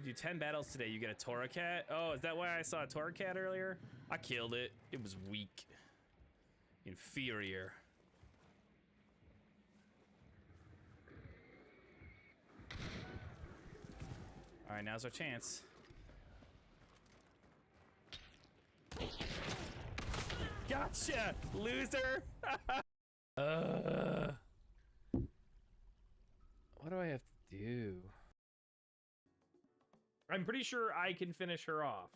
do 10 battles today, you get a Torracat. Oh, is that why I saw a Torracat earlier? I killed it. It was weak. Inferior. All right, now's our chance. Gotcha, loser. What do I have to do? I'm pretty sure I can finish her off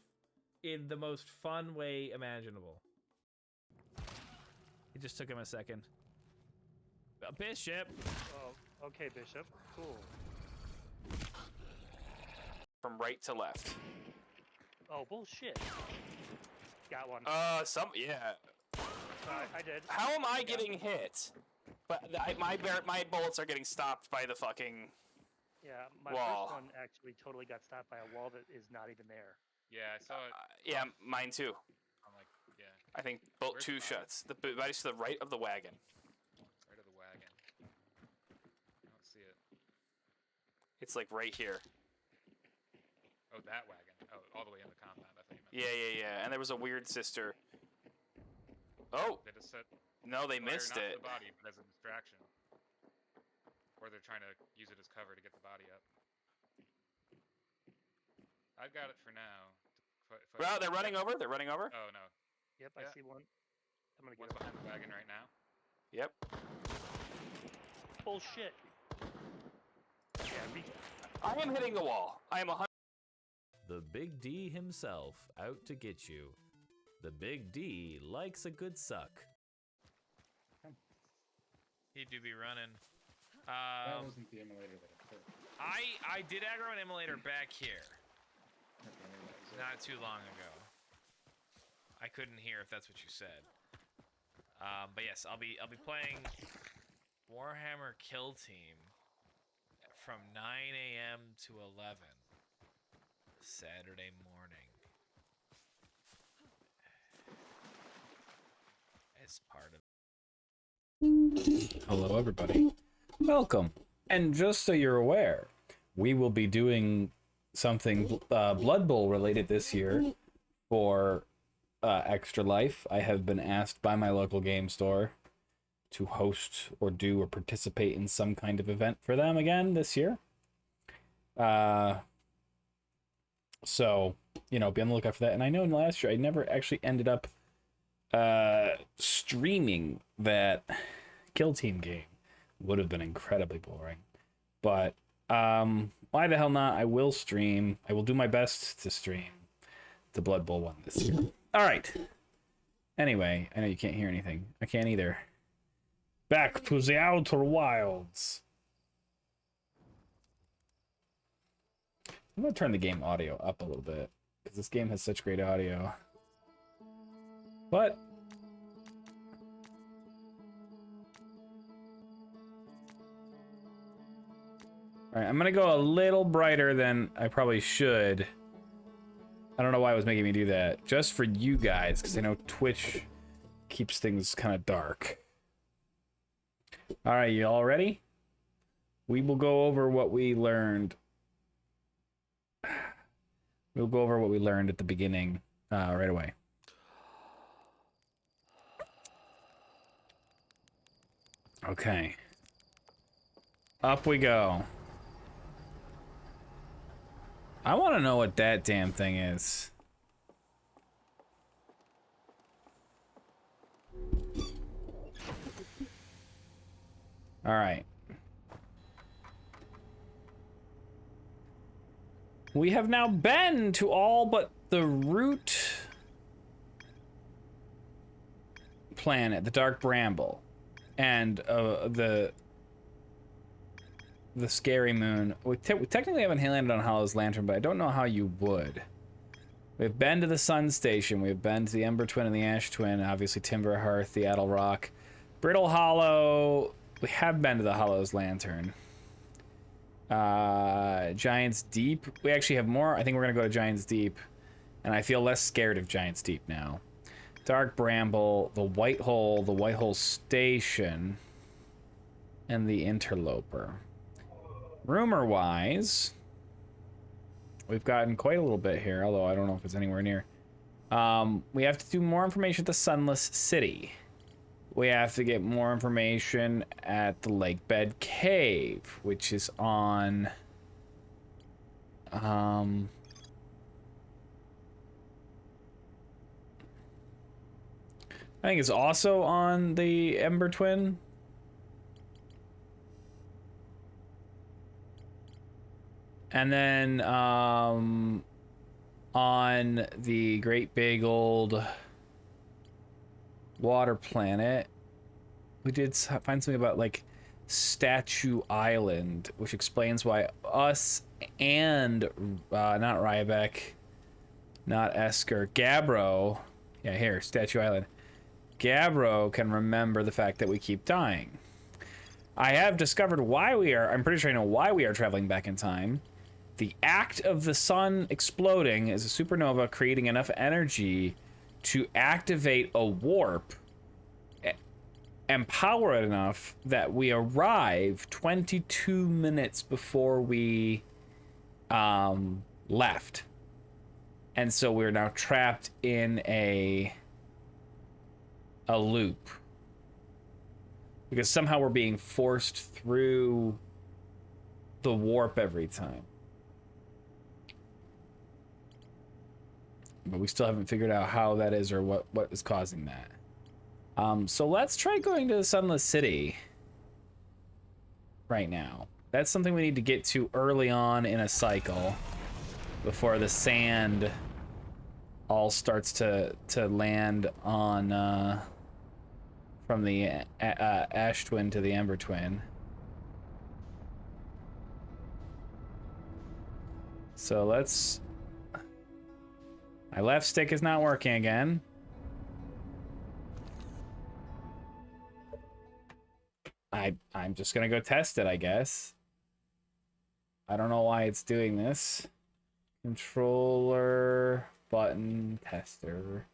in the most fun way imaginable. It just took him a second. Bishop. Oh, okay, Bishop. Cool. From right to left. Oh, bullshit. Got one. Yeah. I did. How am I getting hit? But my bullets are getting stopped by the fucking Yeah, my wall. first one actually totally got stopped by a wall that is not even there. Yeah, I saw it. Yeah, mine too. I'm like, yeah, I think both Where's two mine? shots. The body's to the right of the wagon. right of the wagon. I don't see it. It's like right here. Oh, that wagon. Oh, all the way in the compound. I thought you meant. Yeah. And there was a weird sister. Oh They just set no, they fire missed not it. to the body, but as a distraction. Or they're trying to use it as cover to get the body up. I've got it for now. Well, they're running over. They're running over. Oh no. Yep, Yeah. I see one. I'm gonna One's get behind the wagon right now. Yep. bullshit. Yeah, I am hitting the wall. I am 100. The Big D himself out to get you. The Big D likes a good suck. He do be running. That wasn't the immolator that occurred. I did aggro an immolator back here Okay, maybe that was it. not too long ago. I couldn't hear if that's what you said. But yes, I'll be playing Warhammer Kill Team from 9 a.m. to 11 Saturday morning as part of. Hello, everybody. Welcome. And just so you're aware, we will be doing something Blood Bowl related this year for Extra Life. I have been asked by my local game store to host or do or participate in some kind of event for them again this year. So, you know, be on the lookout for that. And I know in last year I never actually ended up streaming that Kill Team game. Would have been incredibly boring. But why the hell not? I will stream. I will do my best to stream the Blood Bowl one this year. All right. Anyway, I know you can't hear anything. I can't either. Back to the Outer Wilds. I'm going to turn the game audio up a little bit because this game has such great audio. But all right, I'm gonna go a little brighter than I probably should. I don't know why it was making me do that. Just for you guys, because I know Twitch keeps things kind of dark. All right, you all ready? We will go over what we learned. We'll go over what we learned at the beginning right away. Okay. Up we go. I want to know what that damn thing is. All right. We have now been to all but the root planet, the Dark Bramble, and the Scary Moon. We technically haven't landed on Hollow's Lantern, but I don't know how you would. We've been to the Sun Station. We've been to the Ember Twin and the Ash Twin. Obviously, Timber Hearth, the Addle Rock, Brittle Hollow. We have been to the Hollow's Lantern. Giant's Deep. We actually have more. I think we're gonna go to Giant's Deep, and I feel less scared of Giant's Deep now. Dark Bramble, the White Hole Station, and the Interloper. Rumor-wise, We've gotten quite a little bit here, although I don't know if it's anywhere near. We have to do more information at the Sunless City. We have to get more information at the Lake Bed Cave, which is on... I think it's also on the Ember Twin. And then on the great big old water planet, we did find something about like Statue Island, which explains why us and not Ryback, not Esker, Gabbro, yeah, here, Statue Island, Gabbro can remember the fact that we keep dying. I have discovered why we are, I'm pretty sure I know why we are traveling back in time. The act of the sun exploding is a supernova creating enough energy to activate a warp and power it enough that we arrive 22 minutes before we left. And so we're now trapped in a loop. Because somehow we're being forced through the warp every time. But we still haven't figured out how that is or what is causing that. So let's try going to the Sunless City right now. That's something we need to get to early on in a cycle before the sand all starts to land on from the Ash Twin to the Ember Twin. So let's... My left stick is not working again. I'm just gonna go test it, I guess. I don't know why it's doing this. Controller, button, tester.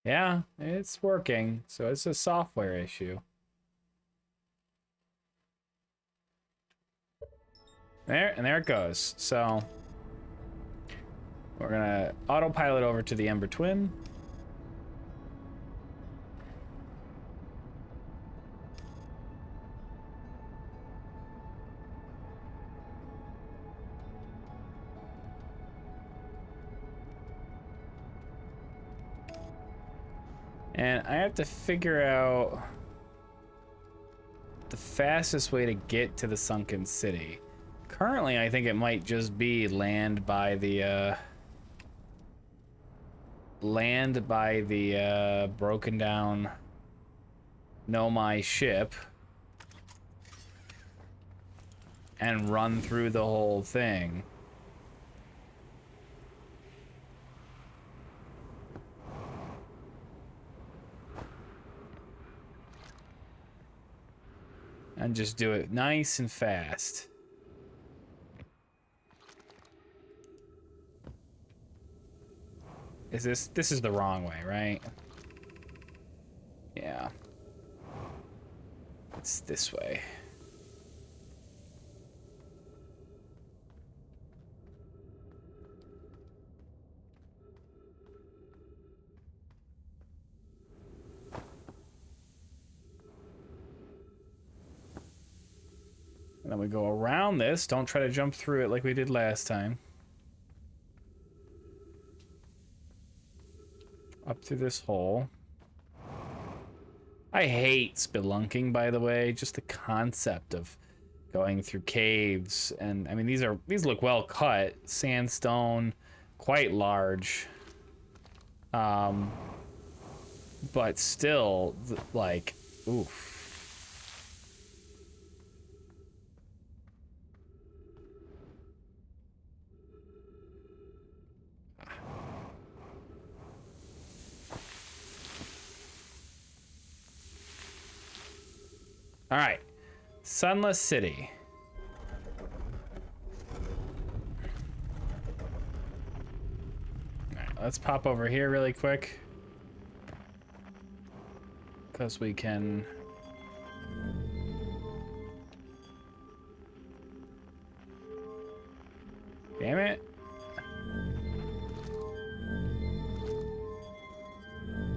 Yeah, it's working. So it's a software issue. There it goes. So we're gonna autopilot over to the Ember Twin. And I have to figure out the fastest way to get to the Sunken City. Currently, I think it might just be land by the broken down Nomai ship and run through the whole thing. And just do it nice and fast. This is the wrong way, right? Yeah. It's this way. And then we go around this. Don't try to jump through it like we did last time. Up through this hole. I hate spelunking, by the way. Just the concept of going through caves. And I mean, these look well cut. Sandstone, quite large. But still, like, oof. All right, Sunless City. All right, let's pop over here really quick. as we can. Damn it.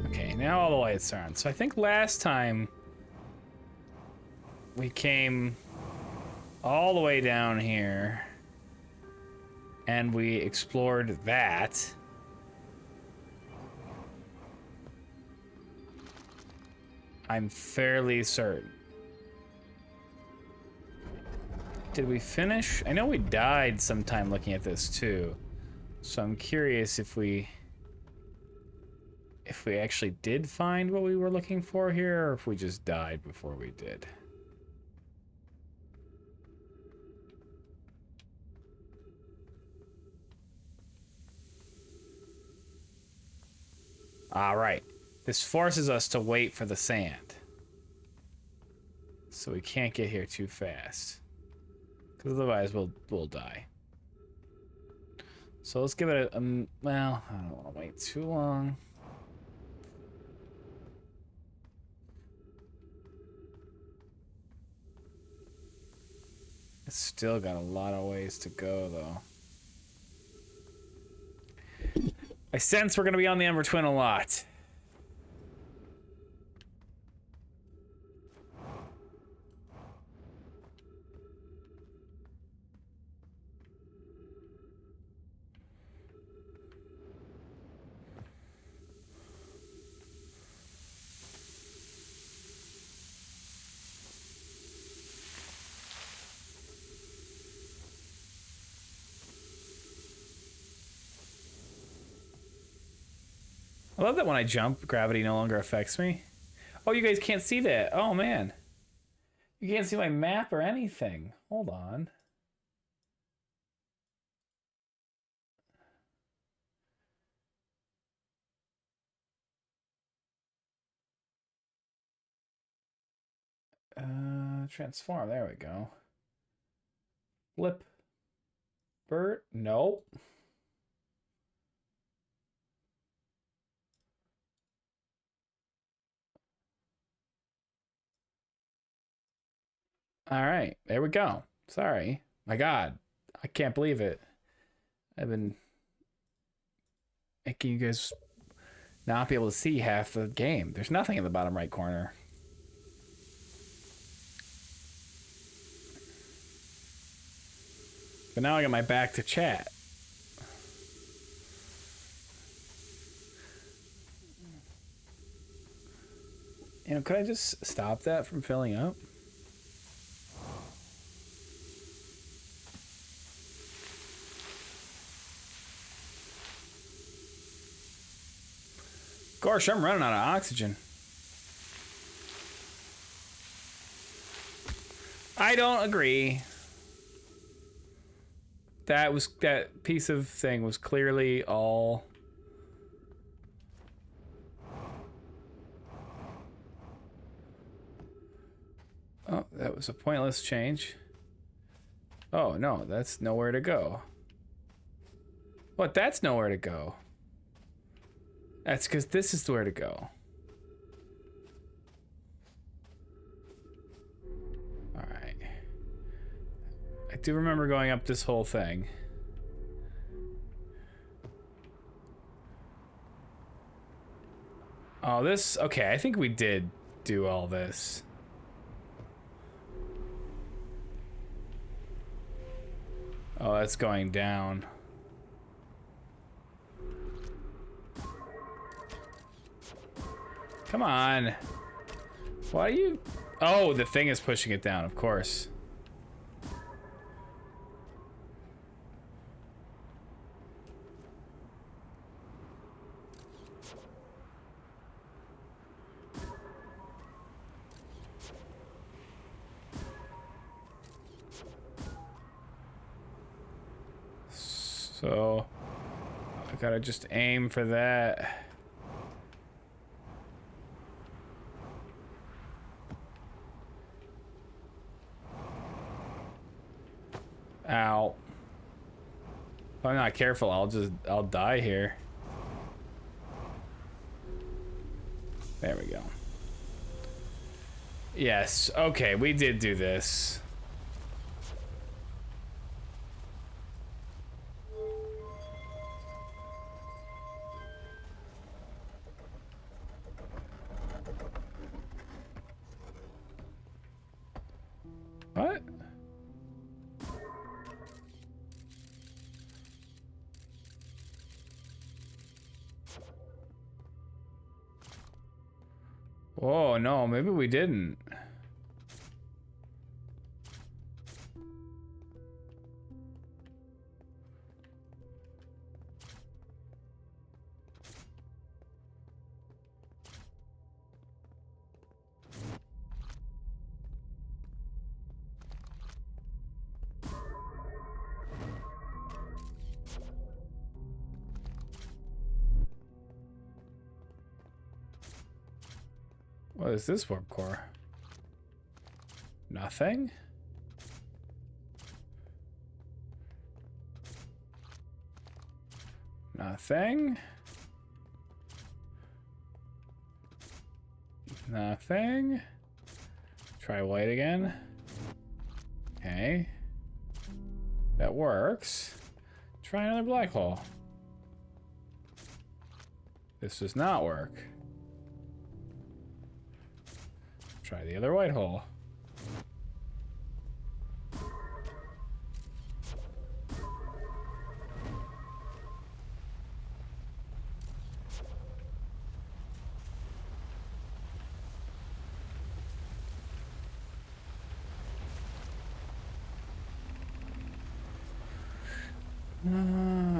Okay, now all the lights are on. So I think last time we came all the way down here and we explored that. I'm fairly certain. Did we finish? I know we died sometime looking at this too. So I'm curious if we actually did find what we were looking for here, or if we just died before we did. All right. This forces us to wait for the sand. So we can't get here too fast. Because otherwise we'll die. So let's give it a well, I don't want to wait too long. It's still got a lot of ways to go, though. I sense we're going to be on the Ember Twin a lot. I love that when I jump, gravity no longer affects me. Oh, you guys can't see that. Oh, man. You can't see my map or anything. Hold on. Transform. There we go. Flip. Bert. Nope. All right, there we go. Sorry. My God, I can't believe it. I've been making you guys not be able to see half the game. There's nothing in the bottom right corner. But now I got my back to chat. You know, could I just stop that from filling up? Gosh, I'm running out of oxygen. I don't agree. That piece of thing was clearly all. Oh, that was a pointless change. Oh no, that's nowhere to go. What? That's nowhere to go. That's because this is where to go. Alright. I do remember going up this whole thing. Oh, this... Okay, I think we did do all this. Oh, that's going down. Come on. Why are you... Oh, the thing is pushing it down, of course. So... I gotta just aim for that. Ow. If I'm not careful, I'll die here. There we go. Yes. Okay, we did do this. What? Oh no, maybe we didn't. What is this warp core? Nothing? Nothing? Nothing? Try white again. Okay. That works. Try another black hole. This does not work. Try the other white hole.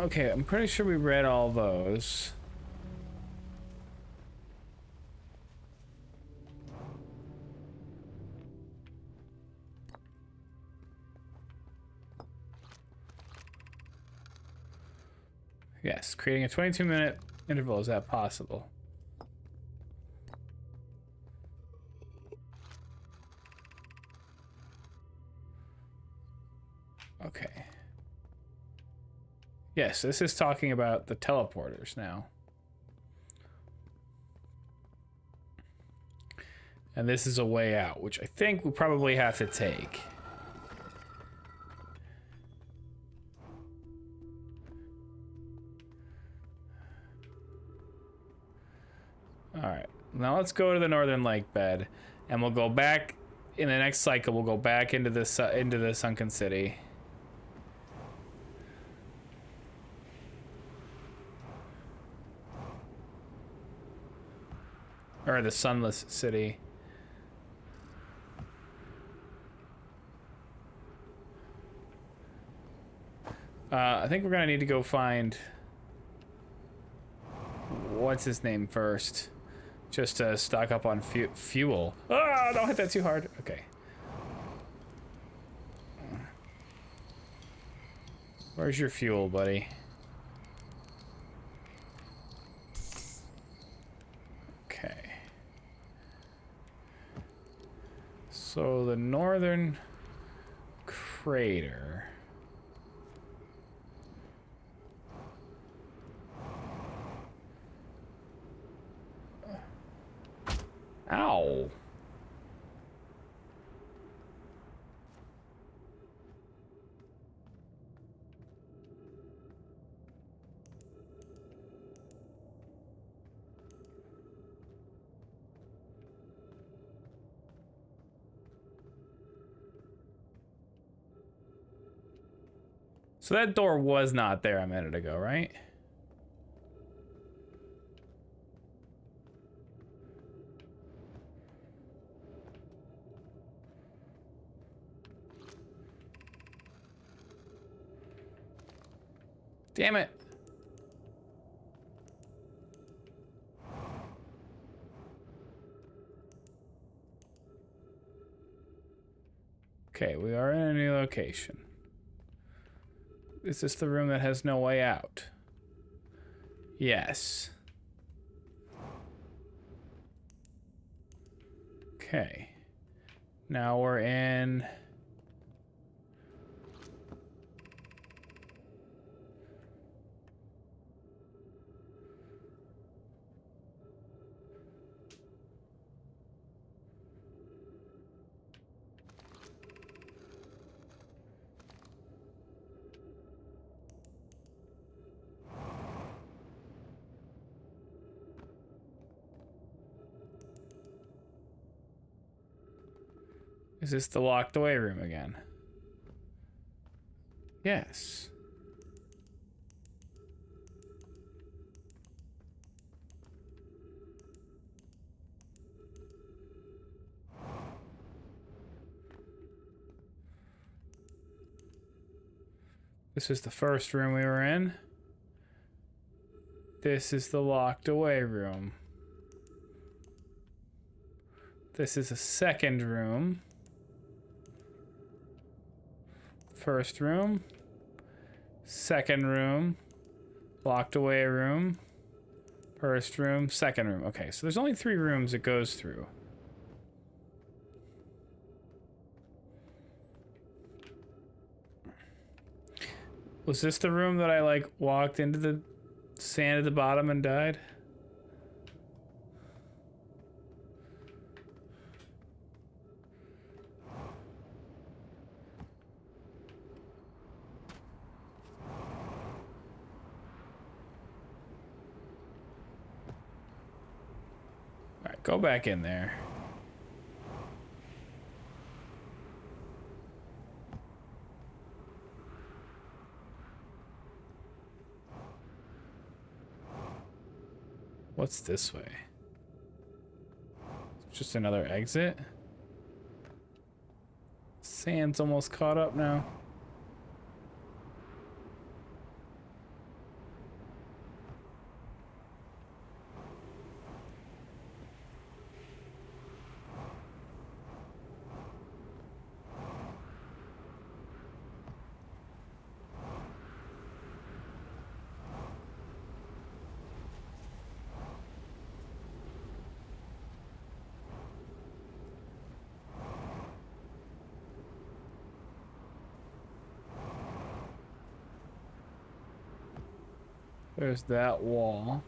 Okay, I'm pretty sure we read all those. Yes, creating a 22-minute interval, is that possible? Okay. Yes, this is talking about the teleporters now. And this is a way out, which I think we probably have to take. Alright, now let's go to the northern lake bed, and we'll go back, in the next cycle, we'll go back into the sunken city. Or the sunless city. I think we're gonna need to go find... what's his name first? Just to stock up on fuel. Ah, don't hit that too hard. Okay. Where's your fuel, buddy? Okay. So the northern crater. Ow. So that door was not there a minute ago, right? Damn it. Okay, we are in a new location. Is this the room that has no way out? Yes. Okay. Now we're in... Is this the locked away room again? Yes. This is the first room we were in. This is the locked away room. This is a second room. First room. Second room. Locked away room. First room. Second room. Okay, so there's only 3 rooms it goes through. Was this the room that I, like, walked into the sand at the bottom and died? Alright, go back in there. What's this way? Just another exit? Sand's almost caught up now. There's that wall.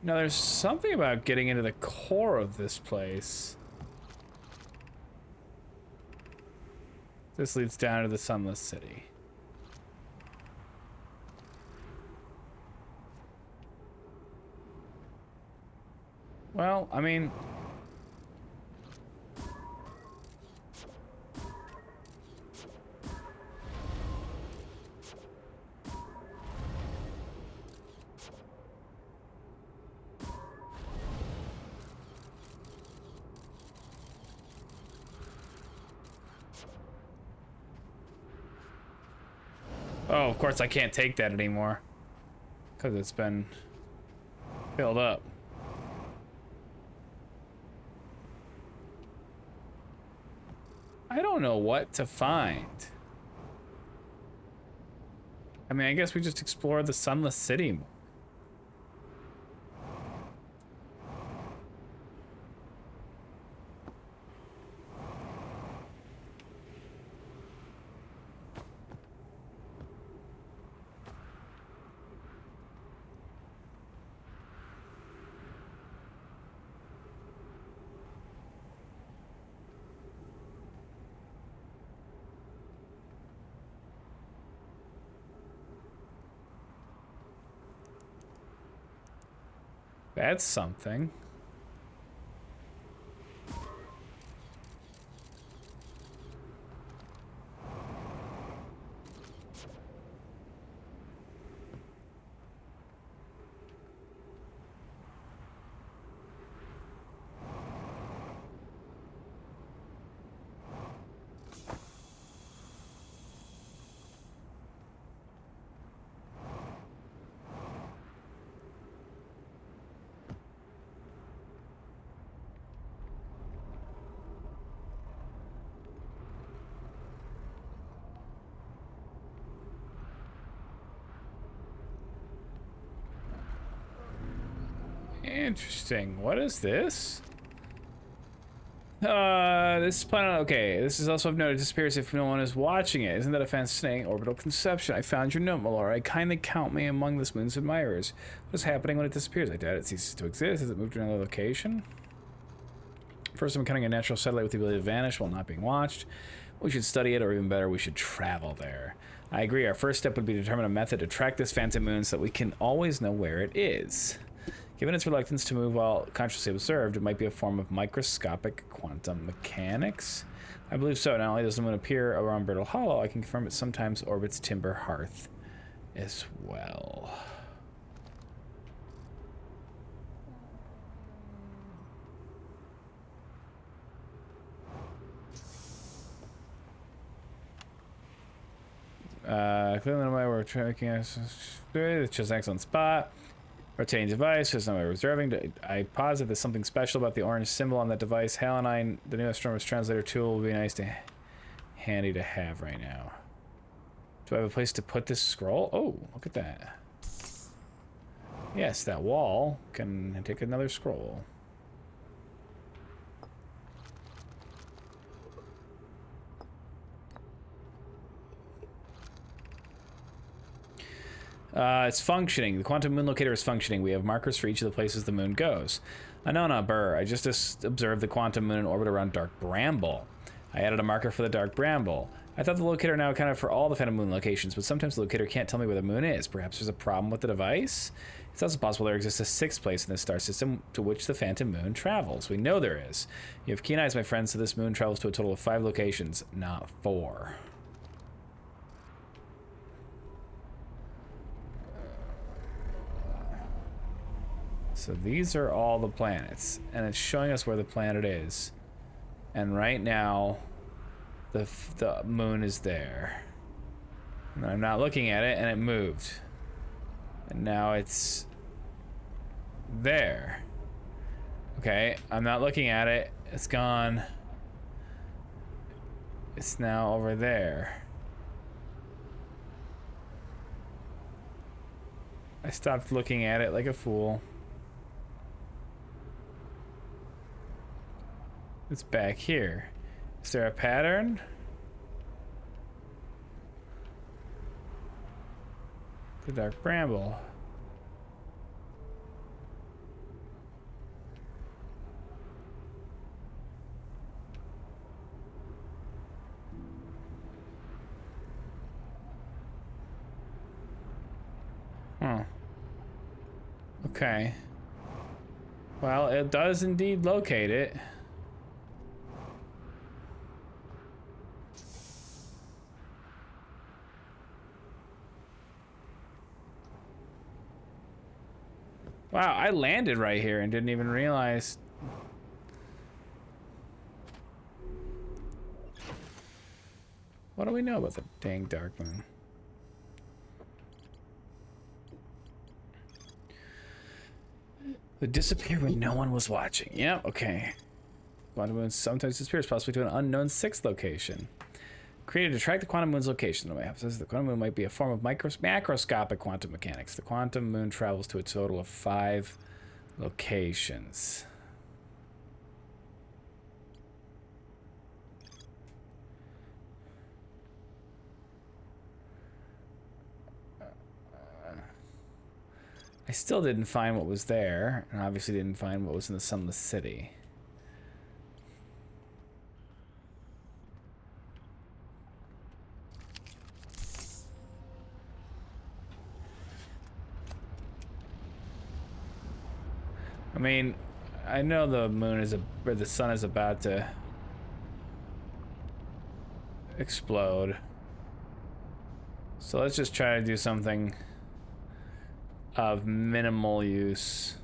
Now there's something about getting into the core of this place. This leads down to the Sunless City. Well, I mean... Oh, of course I can't take that anymore. Because it's been filled up. I don't know what to find. I mean, I guess we just explore the Sunless City more. That's something. Interesting. What is this? This is planet. Okay, this is also of note. It disappears if no one is watching it. Isn't that a fascinating orbital conception? I found your note, Melora. Kindly count me among this moon's admirers. What's happening when it disappears? I doubt it ceases to exist. Has it moved to another location? First, I'm encountering a natural satellite with the ability to vanish while not being watched. We should study it, or even better, we should travel there. I agree. Our first step would be to determine a method to track this phantom moon so that we can always know where it is. Given its reluctance to move while consciously observed, it might be a form of microscopic quantum mechanics. I believe so. Not only does the moon appear around Brittle Hollow, I can confirm it sometimes orbits Timber Hearth as well. Clearly, we're tracking us. It's just an excellent spot. Rotating device, there's no way reserving. I posit there's something special about the orange symbol on that device. Halonine, the new astronomer's translator tool, will be handy to have right now. Do I have a place to put this scroll? Oh, look at that. Yes, that wall can take another scroll. It's functioning. The quantum moon locator is functioning. We have markers for each of the places the moon goes. Anona Burr, I just observed the quantum moon in orbit around Dark Bramble. I added a marker for the Dark Bramble. I thought the locator now accounted for all the Phantom Moon locations, but sometimes the locator can't tell me where the moon is. Perhaps there's a problem with the device? It's also possible there exists a sixth place in the star system to which the Phantom Moon travels. We know there is. You have keen eyes, my friend, so this moon travels to a total of 5 locations, not 4. So these are all the planets, and it's showing us where the planet is. And right now, the moon is there. And I'm not looking at it, and it moved. And now it's there. Okay, I'm not looking at it. It's gone. It's now over there. I stopped looking at it like a fool. It's back here. Is there a pattern? The Dark Bramble. Okay. Well, it does indeed locate it. Wow, I landed right here and didn't even realize. What do we know about the dang Dark Moon? Would disappear when no one was watching. Yep, okay. Quantum moon sometimes disappears, possibly to an unknown 6th location. Created to track the quantum moon's location. The way it says the quantum moon might be a form of macroscopic quantum mechanics. The quantum moon travels to a total of 5 locations. I still didn't find what was there, and obviously didn't find what was in the Sunless City. I mean, I know the moon is or the sun is about to explode. So let's just try to do something of minimal use.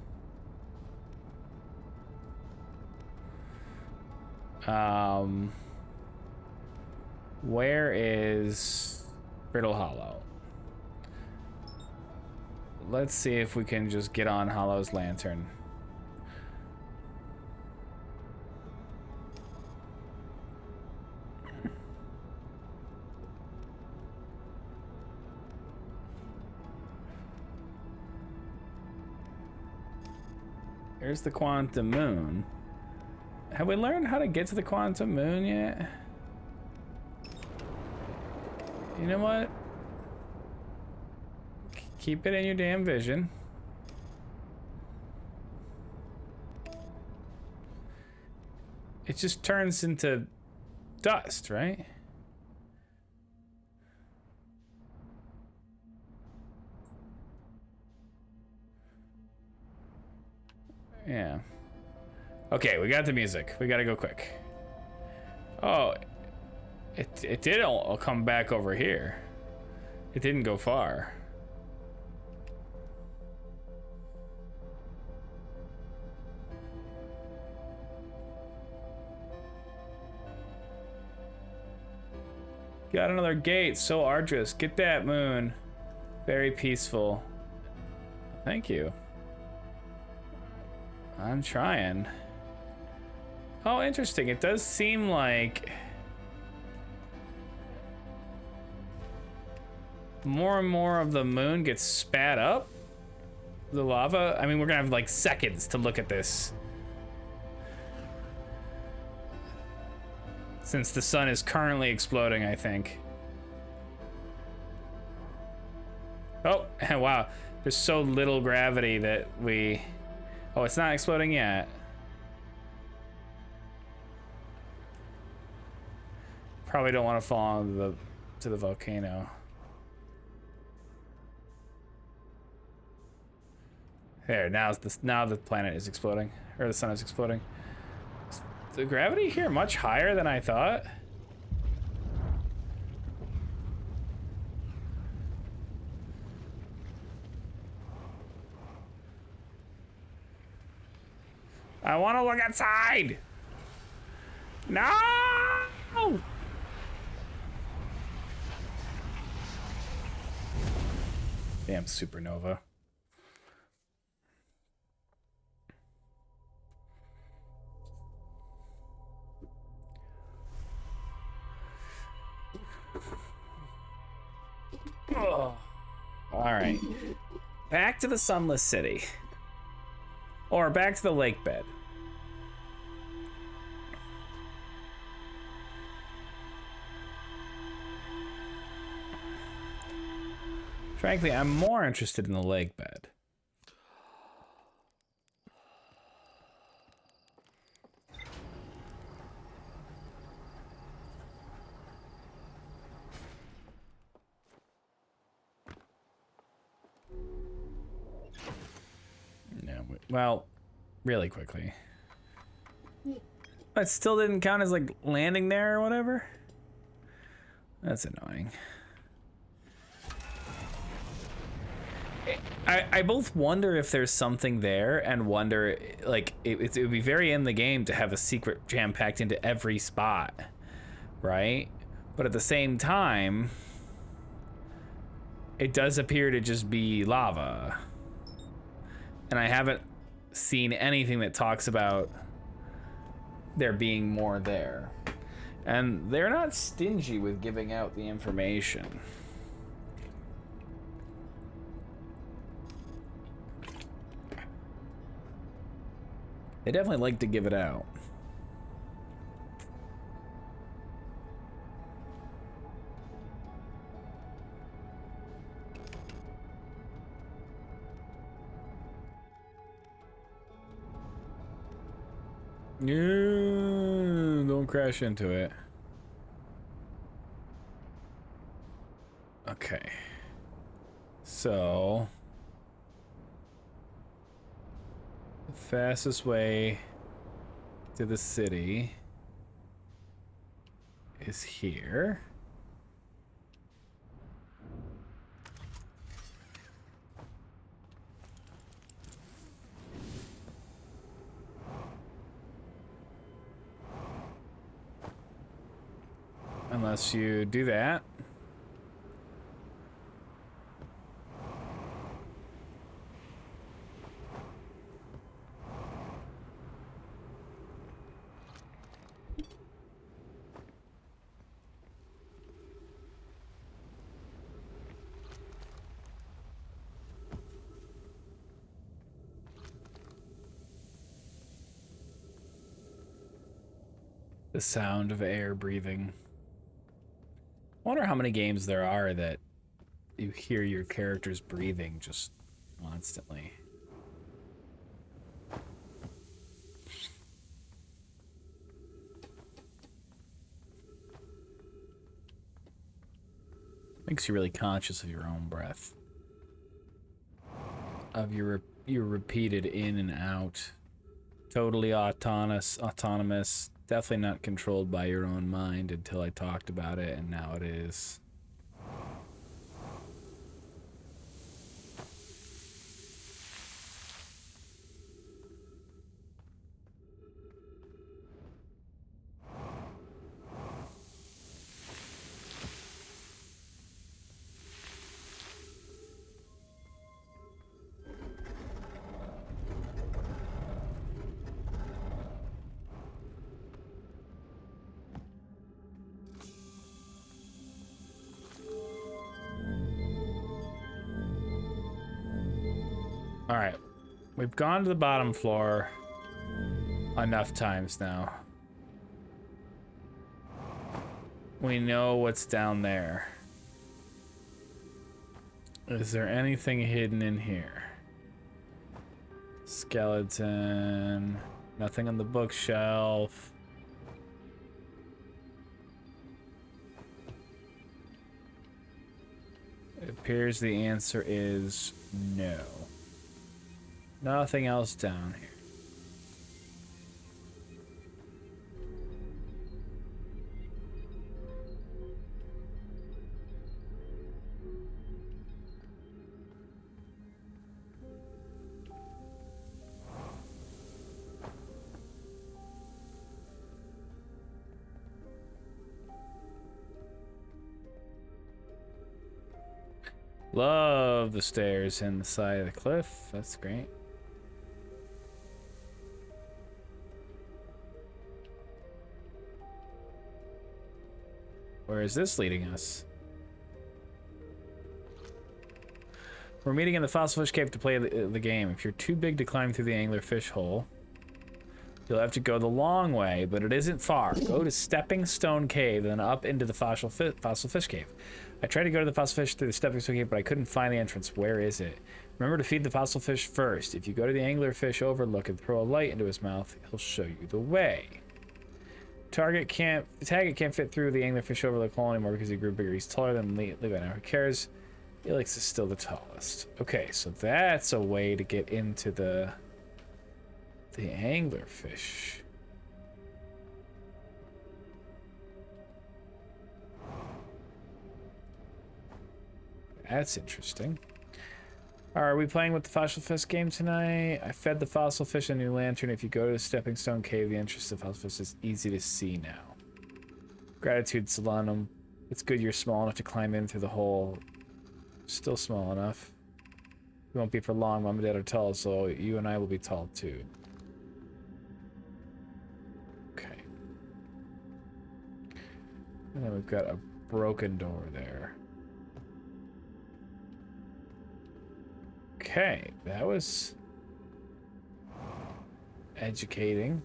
Where is Brittle Hollow? Let's see if we can just get on Hollow's lantern. Here's the quantum moon. Have we learned how to get to the quantum moon yet? You know what? Keep it in your damn vision. It just turns into dust, right? Yeah. Okay, we got the music. We gotta go quick. Oh, it did all come back over here. It didn't go far. Got another gate. So arduous. Get that, Moon. Very peaceful. Thank you. I'm trying. Oh, interesting. It does seem like more and more of the moon gets spat up. The lava. I mean, we're gonna have like seconds to look at this, since the sun is currently exploding, I think. Oh, wow. There's so little gravity that we... Oh, it's not exploding yet. Probably don't want to fall into the volcano. There, now the planet is exploding, or the sun is exploding. Is the gravity here much higher than I thought? I want to look outside. No! Damn supernova. Oh. All right. Back to the sunless city. Or back to the lake bed. Frankly, I'm more interested in the lake bed. No, well, really quickly. It still didn't count as like landing there or whatever. That's annoying. I both wonder if there's something there and wonder, like, it would be very in the game to have a secret jam-packed into every spot, right? But at the same time, it does appear to just be lava. And I haven't seen anything that talks about there being more there. And they're not stingy with giving out the information. They definitely like to give it out. Yeah, don't crash into it. Okay. So the fastest way to the city is here. Unless you do that. The sound of air breathing. I wonder how many games there are that you hear your characters breathing just constantly. Makes you really conscious of your own breath. Of your repeated in and out totally autonomous. Definitely not controlled by your own mind until I talked about it, and now it is. All right, we've gone to the bottom floor enough times now. We know what's down there. Is there anything hidden in here? Skeleton. Nothing on the bookshelf. It appears the answer is no. Nothing else down here. Love the stairs in the side of the cliff. That's great. Where is this leading us? We're meeting in the Fossil Fish Cave to play the game. If you're too big to climb through the Anglerfish Hole, you'll have to go the long way, but it isn't far. Go to Stepping Stone Cave, then up into the Fossil Fish Cave. I tried to go to the Fossil Fish through the Stepping Stone Cave, but I couldn't find the entrance. Where is it? Remember to feed the fossil fish first. If you go to the Anglerfish Overlook and throw a light into his mouth, he'll show you the way. Target can't fit through the Anglerfish Overlook hole anymore because he grew bigger. He's taller than Levi now. Who cares? Helix is still the tallest. Okay, so that's a way to get into the Anglerfish. That's interesting. Are we playing with the Fossil Fish game tonight? I fed the fossil fish a new lantern. If you go to the Stepping Stone Cave, the entrance to the fossil fish is easy to see now. Gratitude, Solanum. It's good you're small enough to climb in through the hole. Still small enough. We won't be for long. Mom and Dad are tall, so you and I will be tall too. Okay. And then we've got a broken door there. Okay, that was educating.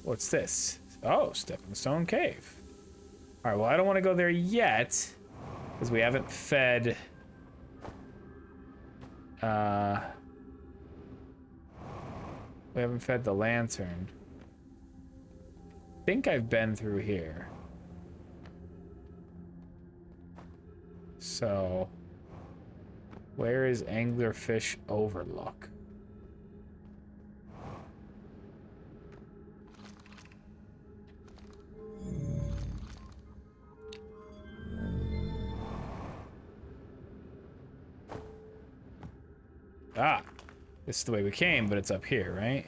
What's this? Oh, Stepping Stone Cave. All right, well, I don't want to go there yet because we haven't fed the lantern. I think I've been through here. So where is Anglerfish Overlook? Ah, this is the way we came, but it's up here, right?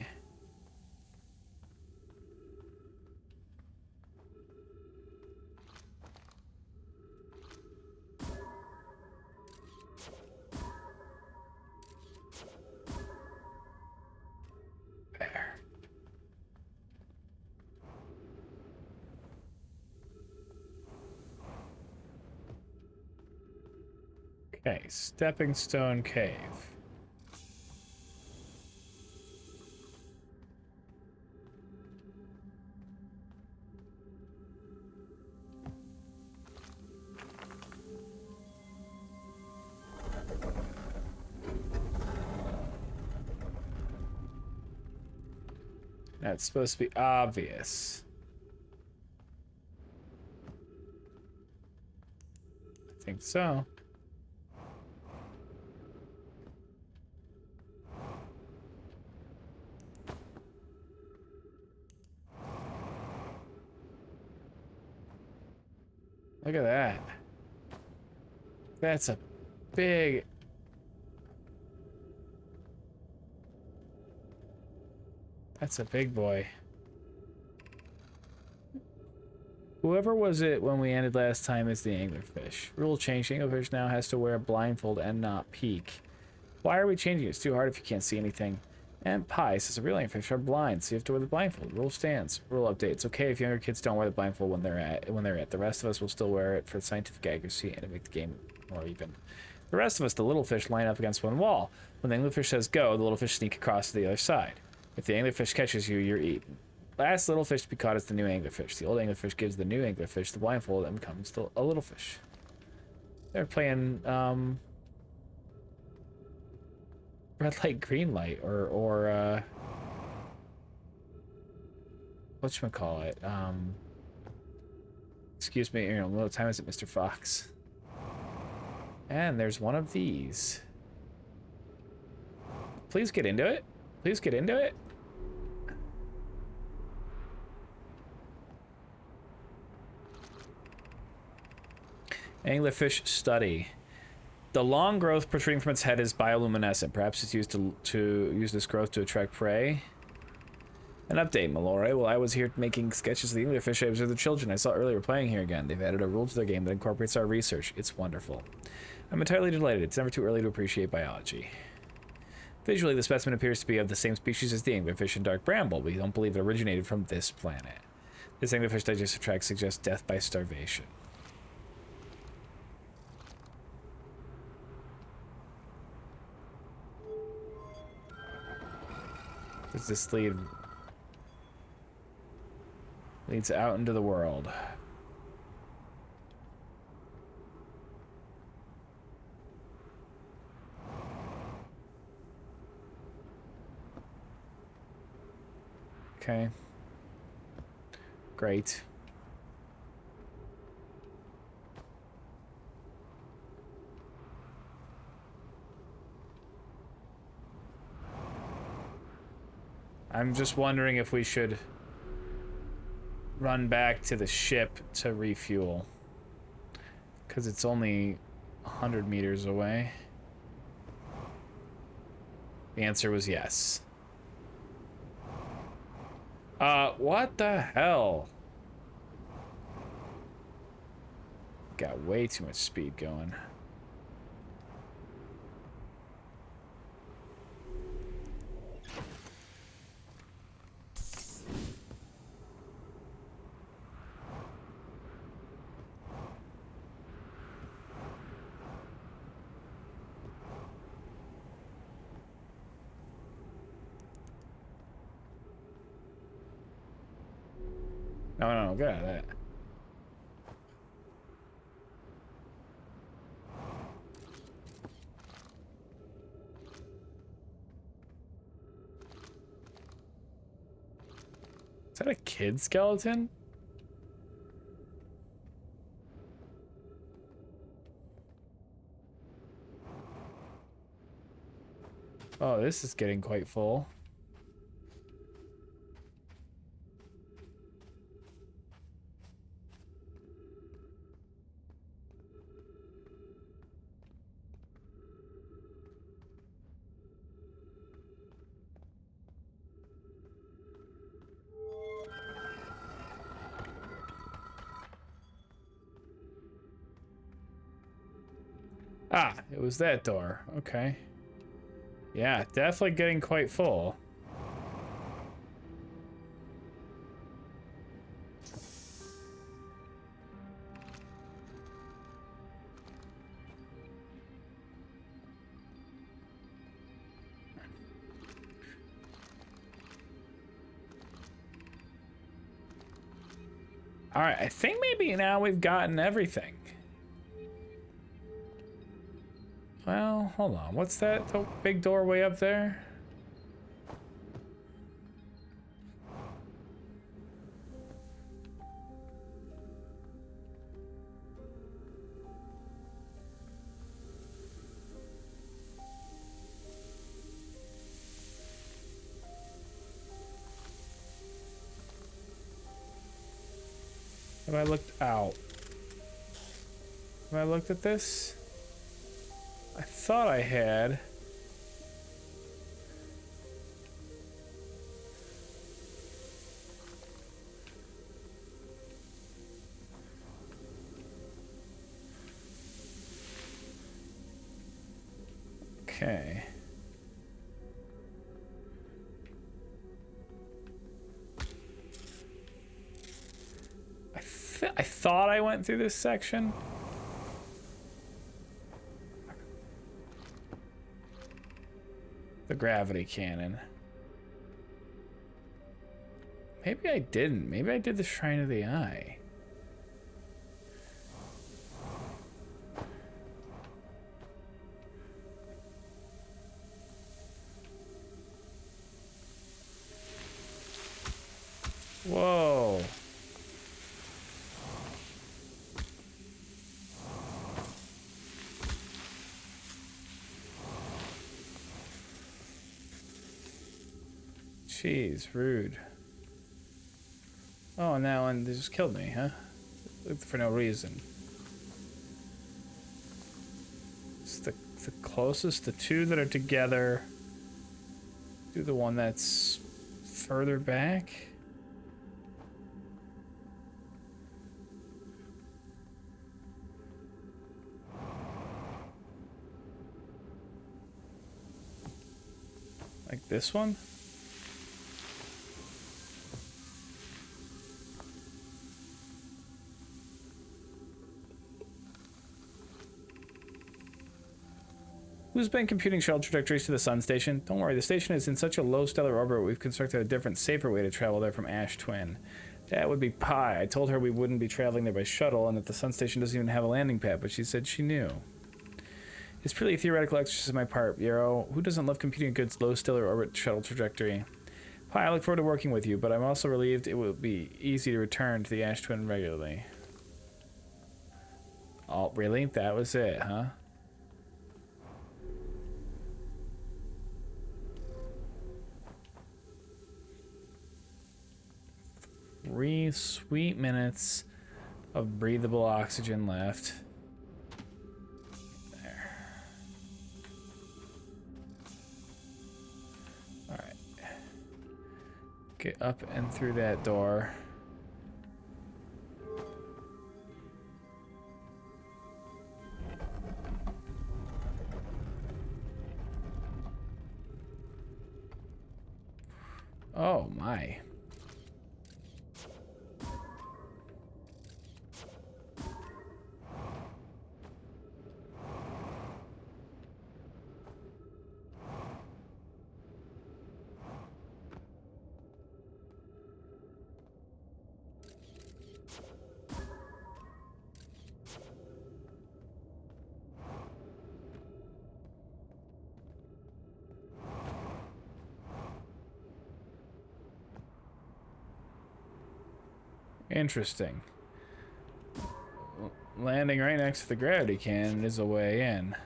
There. Okay, Stepping Stone Cave. That's supposed to be obvious. I think so. Look at that. That's a big... That's a big boy. Whoever was it when we ended last time is the anglerfish. Rule change. Anglerfish now has to wear a blindfold and not peek. Why are we changing it? It's too hard if you can't see anything. And Pi says the real anglerfish are blind, so you have to wear the blindfold. Rule stands. Rule update. It's okay if younger kids don't wear the blindfold when they're at. The rest of us will still wear it for scientific accuracy and to make the game more even. The rest of us, the little fish, line up against one wall. When the anglerfish says go, the little fish sneak across to the other side. If the anglerfish catches you, you're eaten. Last little fish to be caught is the new anglerfish. The old anglerfish gives the new anglerfish the blindfold and becomes a little fish. They're playing red light, green light, or whatchamacallit? Excuse me, what time is it, Mr. Fox? And there's one of these. Please get into it. Please get into it. Anglerfish study. The long growth protruding from its head is bioluminescent. Perhaps it's used to use this growth to attract prey. An update, Malloy. While I was here making sketches of the anglerfish, I observed the children I saw earlier playing here again. They've added a rule to their game that incorporates our research. It's wonderful. I'm entirely delighted. It's never too early to appreciate biology. Visually, the specimen appears to be of the same species as the anglerfish and dark bramble. We don't believe it originated from this planet. This anglerfish digestive tract suggests death by starvation. Does this leads out into the world? Okay. Great. I'm just wondering if we should run back to the ship to refuel. Because it's only 100 meters away. The answer was yes. What the hell? Got way too much speed going. No, get out of that. Is that a kid skeleton? Oh, this is getting quite full. Ah, it was that door. Okay. Yeah, definitely getting quite full. All right, I think maybe now we've gotten everything. Well, hold on. What's that big doorway up there? Have I looked out? Have I looked at this? I thought I had. Okay. I thought I went through this section. The gravity cannon. Maybe I didn't. Maybe I did the Shrine of the Eye. Whoa. Jeez, rude. Oh, and that one, they just killed me, huh? For no reason. It's the closest, the two that are together. Do the one that's further back. Like this one? Who's been computing shuttle trajectories to the Sun Station? Don't worry, the station is in such a low stellar orbit, we've constructed a different, safer way to travel there from Ash Twin. That would be Pi. I told her we wouldn't be traveling there by shuttle and that the Sun Station doesn't even have a landing pad, but she said she knew. It's purely a theoretical exercise on my part, Yarrow. Who doesn't love computing a good low stellar orbit shuttle trajectory? Pi, I look forward to working with you, but I'm also relieved it will be easy to return to the Ash Twin regularly. Oh, really? That was it, huh? Three sweet minutes of breathable oxygen left. There. Alright. Get up and through that door. Oh my. Interesting. Landing right next to the gravity cannon is a way in.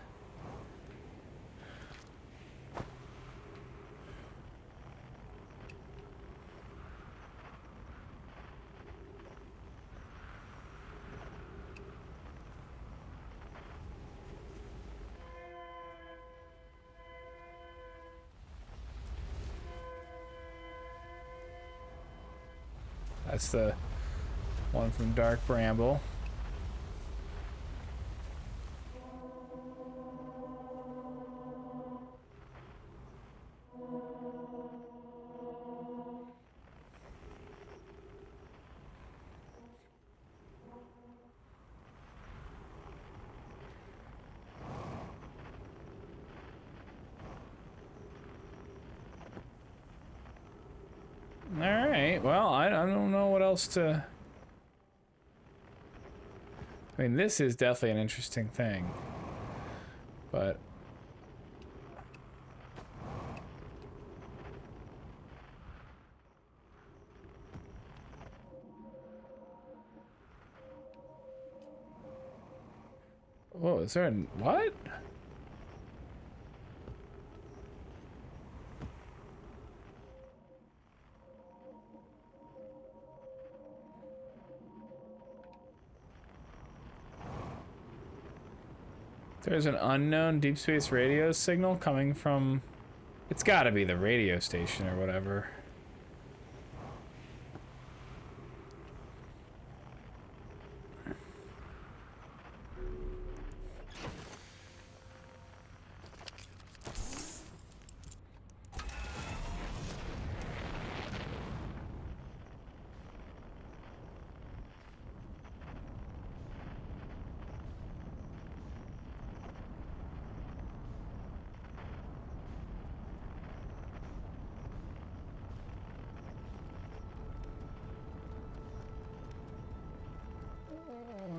That's the one from Dark Bramble. Alright, well, I don't know what else to... I mean, this is definitely an interesting thing. But... Whoa, is there a... What? There's an unknown deep space radio signal coming from... It's gotta be the radio station or whatever.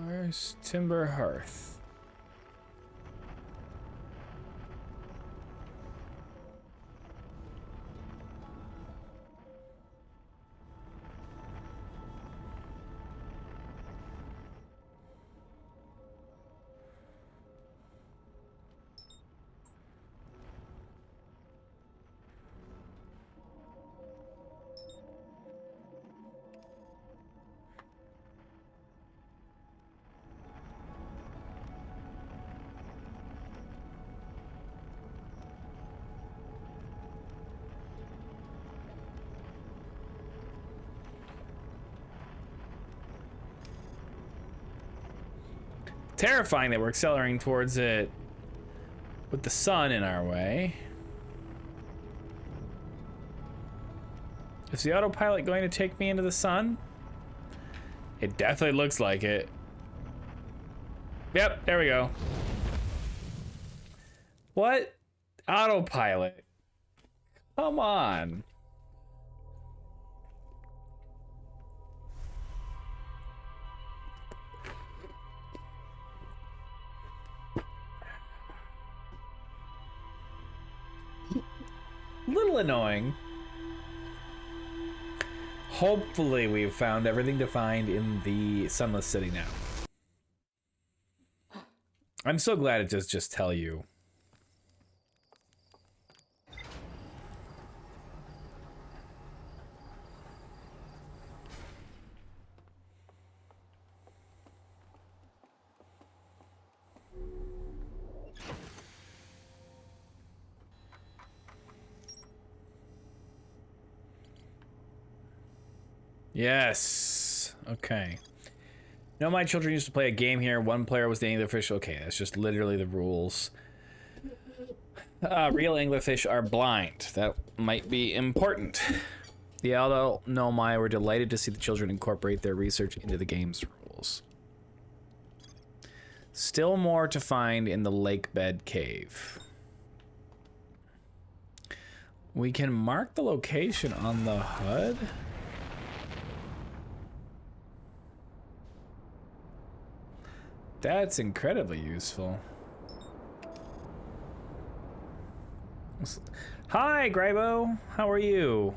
Where's Timber Hearth? Terrifying that we're accelerating towards it with the sun in our way. Is the autopilot going to take me into the sun? It definitely looks like it. Yep, there we go. What? Autopilot? Come on. Little annoying. Hopefully we've found everything to find in the Sunless City now. I'm so glad it does just tell you. Yes. Okay. No, my children used to play a game here. One player was the anglerfish. Okay, that's just literally the rules. Real anglerfish are blind. That might be important. The adult Nomai were delighted to see the children incorporate their research into the game's rules. Still more to find in the lake bed cave. We can mark the location on the HUD. That's incredibly useful. Hi, Grybo. How are you?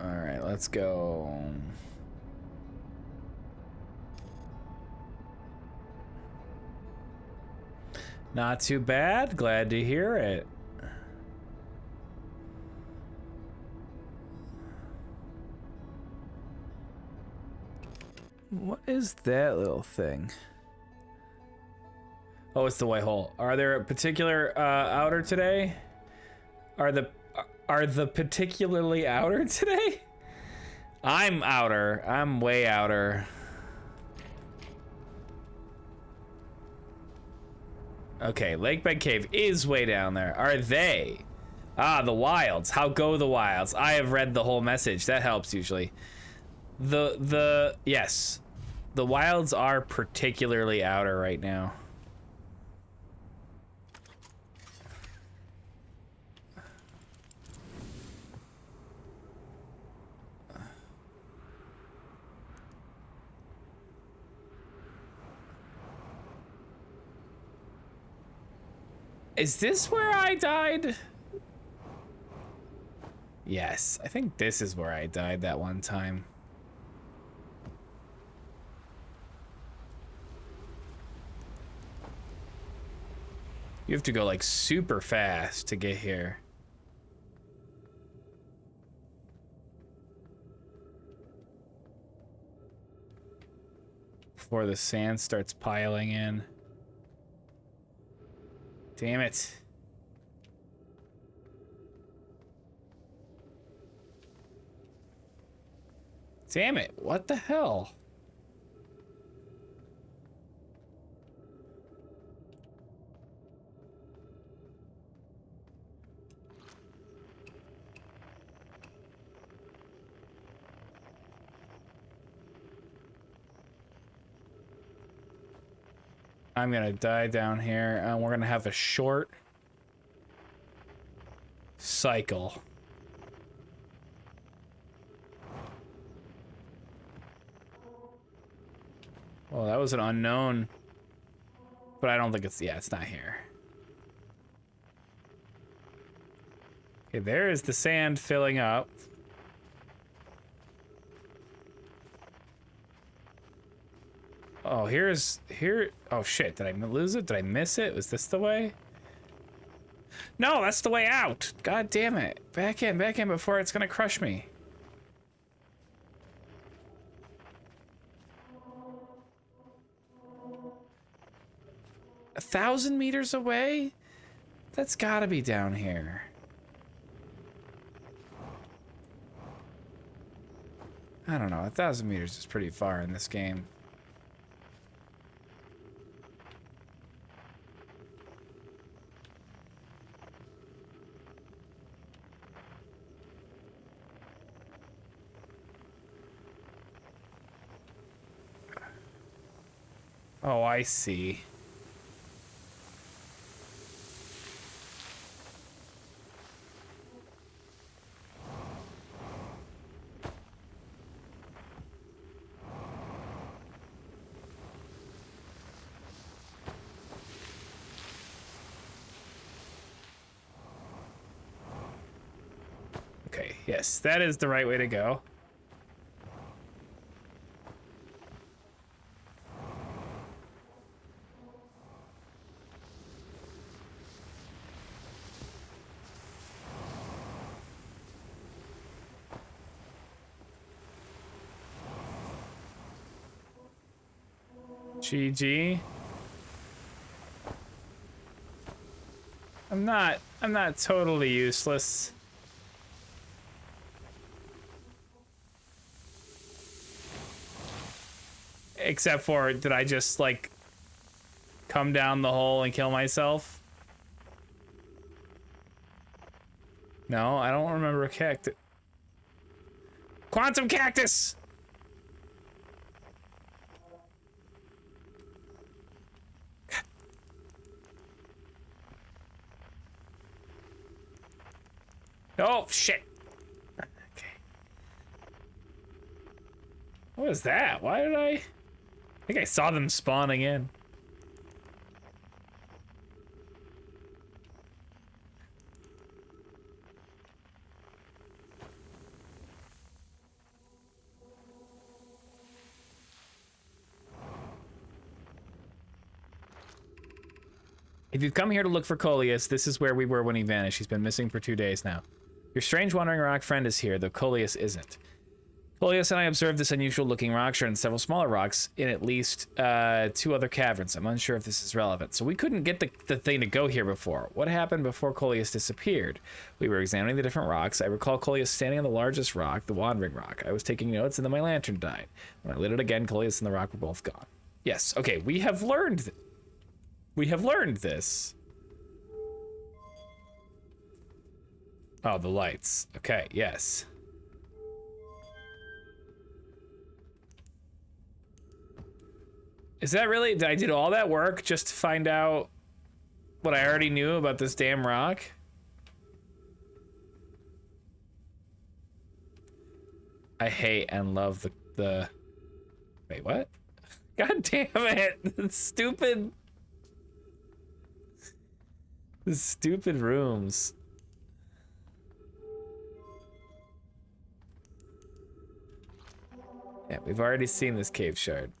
All right, let's go. Not too bad. Glad to hear it. What is that little thing? Oh, it's the white hole. Are there a particular outer today? Are the particularly outer today? I'm outer. I'm way outer. Okay, Lakebed Cave is way down there. Are they? Ah, the wilds. How go the wilds? I have read the whole message. That helps usually. Yes. The wilds are particularly outer right now. Is this where I died? Yes, I think this is where I died that one time. You have to go like super fast to get here. before the sand starts piling in. Damn it. Damn it, what the hell? I'm gonna die down here, and we're gonna have a short cycle. Well, that was an unknown, but I don't think it's, yeah, it's not here. Okay, there is the sand filling up. Oh, here. Oh shit, did I lose it? Did I miss it? Was this the way? No, that's the way out. God damn it. Back in before it's gonna crush me. A 1,000 meters away? That's gotta be down here. I don't know, 1,000 meters is pretty far in this game. Oh, I see. Okay, yes, that is the right way to go. GG. I'm not totally useless. Except for, did I just like come down the hole and kill myself? No, I don't remember a cactus. Quantum cactus! Oh, shit. Okay. What was that? Why did I think I saw them spawning in. If you've come here to look for Coleus, this is where we were when he vanished. He's been missing for 2 days now. Your strange wandering rock friend is here, though Coleus isn't. Coleus and I observed this unusual-looking rock shard and several smaller rocks in at least 2 other caverns. I'm unsure if this is relevant. So we couldn't get the thing to go here before. What happened before Coleus disappeared? We were examining the different rocks. I recall Coleus standing on the largest rock, the Wandering Rock. I was taking notes, and then my lantern died. When I lit it again, Coleus and the rock were both gone. Yes, okay, we have learned this. Oh, the lights. Okay, yes. Is that really? Did I do all that work just to find out what I already knew about this damn rock? I hate and love the... Wait, what? God damn it! The stupid rooms. Yeah, we've already seen this cave shard.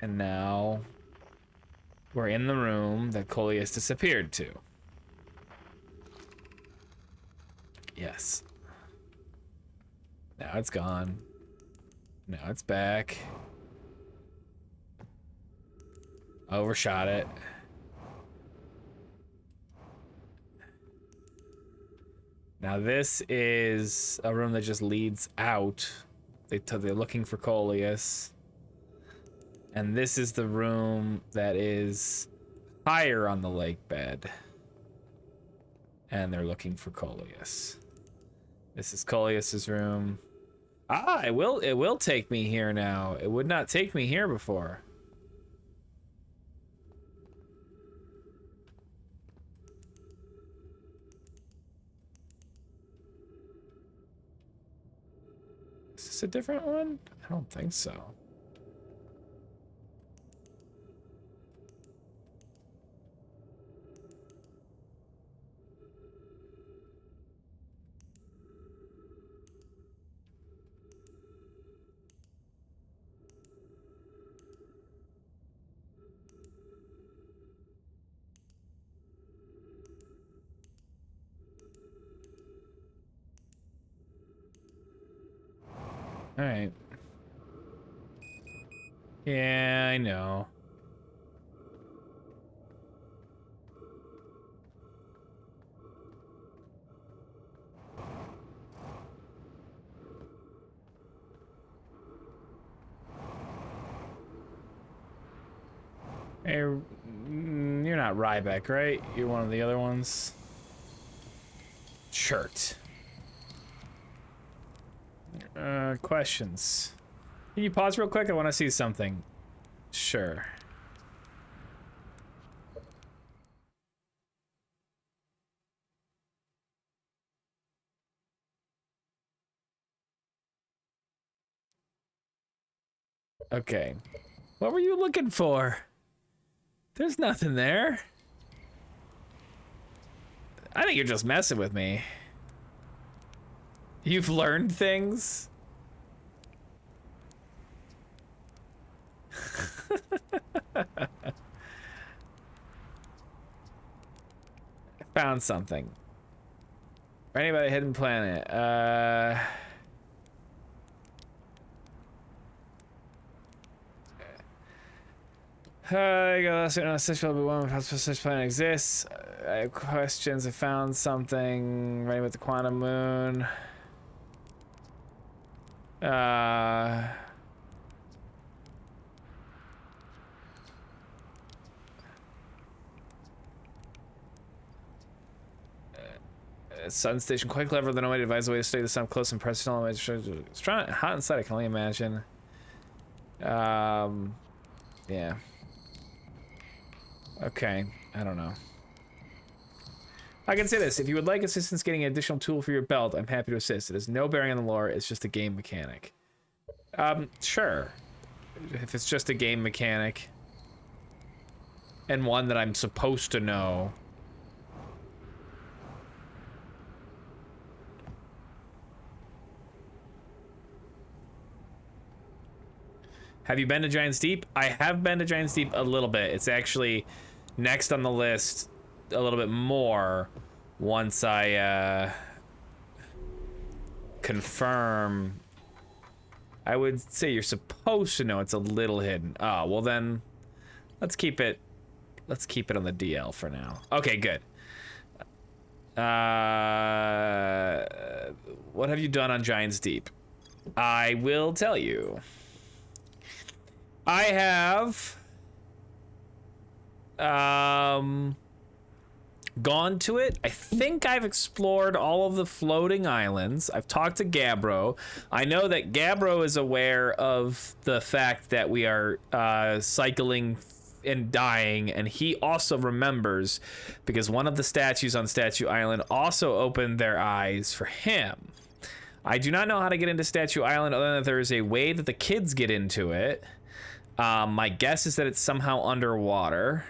And now we're in the room that Coleus disappeared to. Yes. Now it's gone. Now it's back. Overshot it. Now this is a room that just leads out. They're looking for Coleus. And this is the room that is higher on the lake bed. And they're looking for Coleus. This is Coleus's room. Ah, it will take me here now. It would not take me here before. Is this a different one? I don't think so. All right. Yeah, I know. Hey, you're not Ryback, right? You're one of the other ones. Shirt. Questions. Can you pause real quick? I want to see something. Sure. Okay. What were you looking for? There's nothing there. I think you're just messing with me. You've learned things? I found something. Writing about a hidden planet. I got such a woman possible such planet exists. I have questions. I found something. Writing about the quantum moon. Sun station quite clever. The no way to advise the way to study the sun close and personal. It's trying hot inside. I can only imagine. Yeah. Okay. I don't know. I can say this. If you would like assistance getting an additional tool for your belt, I'm happy to assist. It has no bearing on the lore. It's just a game mechanic. Sure. If it's just a game mechanic. And one that I'm supposed to know. Have you been to Giant's Deep? I have been to Giant's Deep a little bit. It's actually next on the list a little bit more once I confirm. I would say you're supposed to know it's a little hidden. Oh, well then let's keep it on the DL for now. Okay, good. What have you done on Giant's Deep? I will tell you. I have gone to it. I think I've explored all of the floating islands. I've talked to Gabbro. I know that Gabbro is aware of the fact that we are cycling and dying, and he also remembers because one of the statues on Statue Island also opened their eyes for him. I do not know how to get into Statue Island other than that there is a way that the kids get into it. My guess is that it's somehow underwater.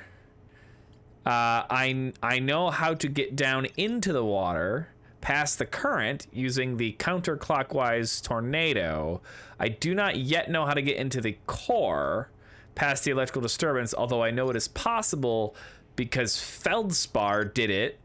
I know how to get down into the water past the current using the counterclockwise tornado. I do not yet know how to get into the core past the electrical disturbance, although I know it is possible because Feldspar did it.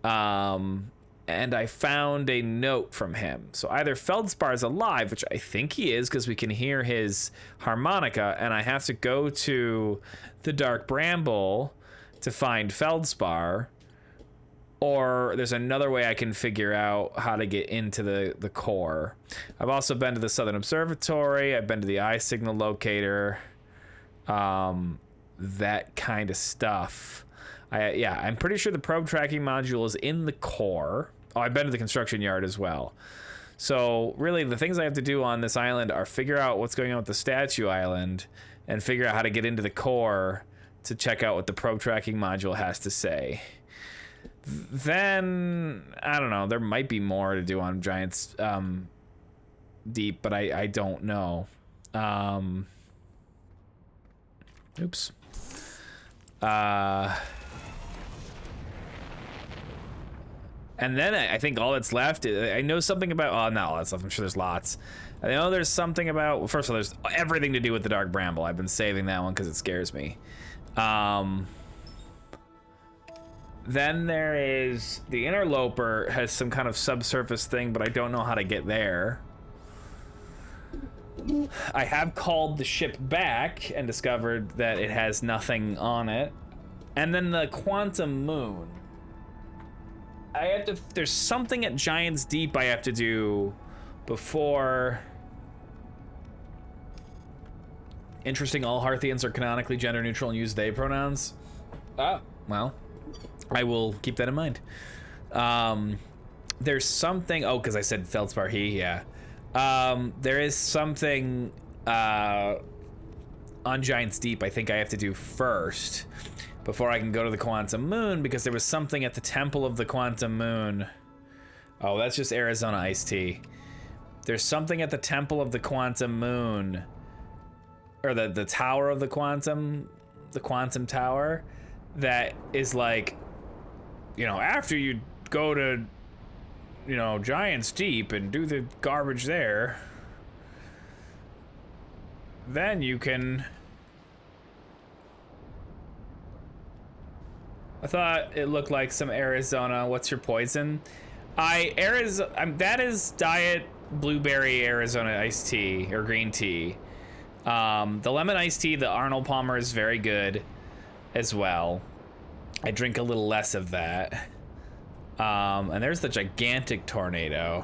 And and I found a note from him. So either Feldspar's alive, which I think he is because we can hear his harmonica, and I have to go to the Dark Bramble to find Feldspar, or there's another way I can figure out how to get into the core. I've also been to the Southern Observatory. I've been to the Eye Signal Locator. That kind of stuff. I'm pretty sure the probe tracking module is in the core. Oh, I've been to the construction yard as well. So really the things I have to do on this island are figure out what's going on with the statue island and figure out how to get into the core to check out what the probe tracking module has to say. Then, I don't know, there might be more to do on Giants Deep, but I don't know. Oops. And then I think all that's left, I know something about, oh, not all that's left, I'm sure there's lots. I know there's something about, well, first of all, there's everything to do with the Dark Bramble. I've been saving that one because it scares me. Then there is, the Interloper has some kind of subsurface thing, but I don't know how to get there. I have called the ship back and discovered that it has nothing on it. And then the Quantum Moon. There's something at Giants Deep I have to do before. Interesting, all Hearthians are canonically gender neutral and use they pronouns. Well, I will keep that in mind. There's something, because I said Feldspar he, yeah. There is something on Giants Deep I think I have to do first before I can go to the Quantum Moon, because there was something at the Temple of the Quantum Moon. Oh, that's just Arizona iced tea. There's something at the Temple of the Quantum Moon, or the Tower of the Quantum Tower, that is like, after you go to, Giants Deep and do the garbage there, then you can... I thought it looked like some Arizona. What's your poison? That is Diet Blueberry Arizona iced tea or green tea. The lemon iced tea, the Arnold Palmer, is very good as well. I drink a little less of that. And there's the gigantic tornado.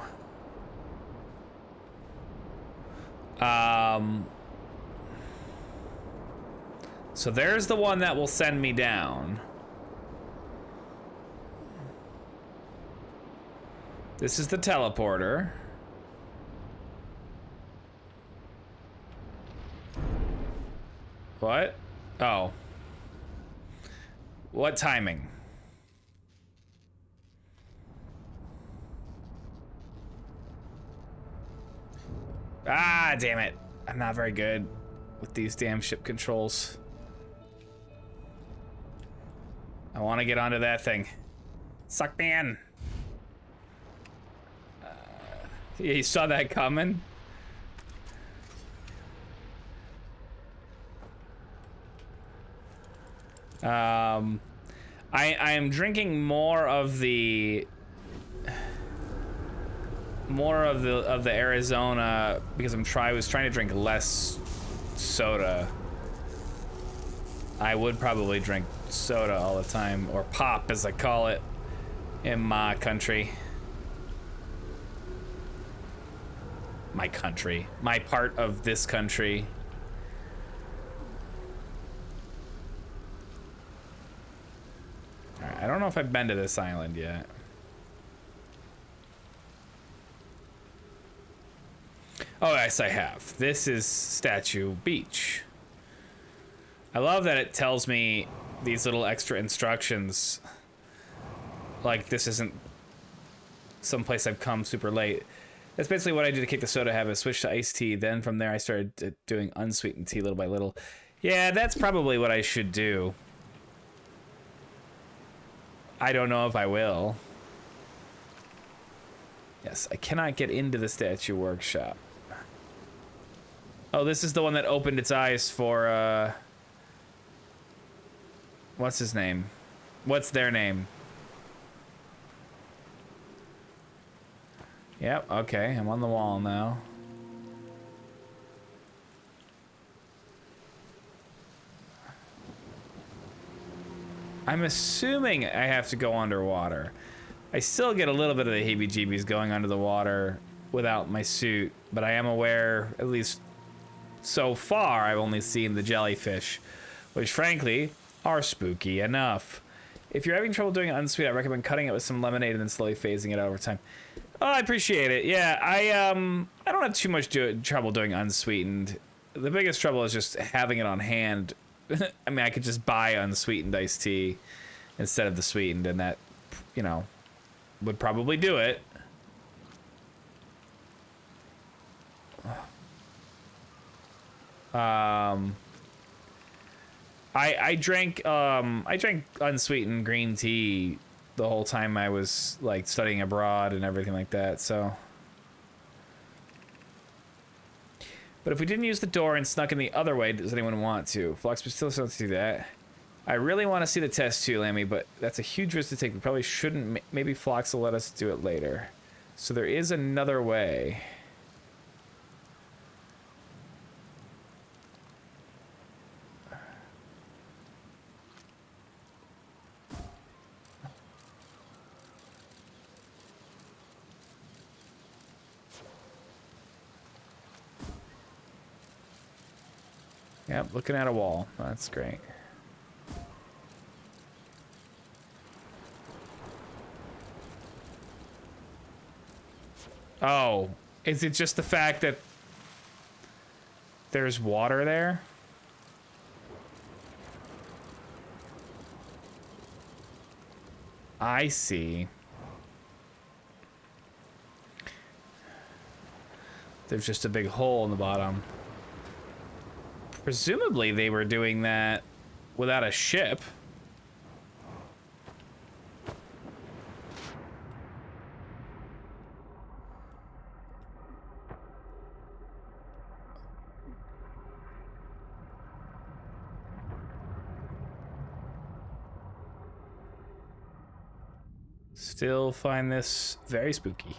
So there's the one that will send me down. This is the teleporter. What? Oh. What timing? Ah, damn it. I'm not very good with these damn ship controls. I want to get onto that thing. Suck me in. Yeah, you saw that coming? I am drinking more of the Arizona because I was trying to drink less soda. I would probably drink soda all the time, or pop as I call it in my country. My country. My part of this country. Alright, I don't know if I've been to this island yet. Oh, yes, I have. This is Statue Beach. I love that it tells me these little extra instructions. Like, this isn't someplace I've come super late. That's basically what I did to kick the soda habit. Switched to iced tea. Then from there, I started doing unsweetened tea little by little. Yeah, that's probably what I should do. I don't know if I will. Yes, I cannot get into the statue workshop. Oh, this is the one that opened its eyes for, what's his name? What's their name? Yep, okay, I'm on the wall now. I'm assuming I have to go underwater. I still get a little bit of the heebie-jeebies going under the water without my suit, but I am aware, at least so far, I've only seen the jellyfish, which frankly are spooky enough. If you're having trouble doing it unsweet, I recommend cutting it with some lemonade and then slowly phasing it out over time. Oh, I appreciate it. Yeah, I don't have too much trouble doing unsweetened. The biggest trouble is just having it on hand. I mean, I could just buy unsweetened iced tea instead of the sweetened, and that, you know, would probably do it. I drank unsweetened green tea the whole time I was like studying abroad and everything like that, so. But if we didn't use the door and snuck in the other way, does anyone want to? Flux, we still don't do that. I really want to see the test too, Lammy, but that's a huge risk to take. We probably shouldn't. Maybe Flox will let us do it later. So there is another way. Yep, looking at a wall. That's great. Oh, is it just the fact that there's water there? I see. There's just a big hole in the bottom. Presumably they were doing that without a ship. Still find this very spooky.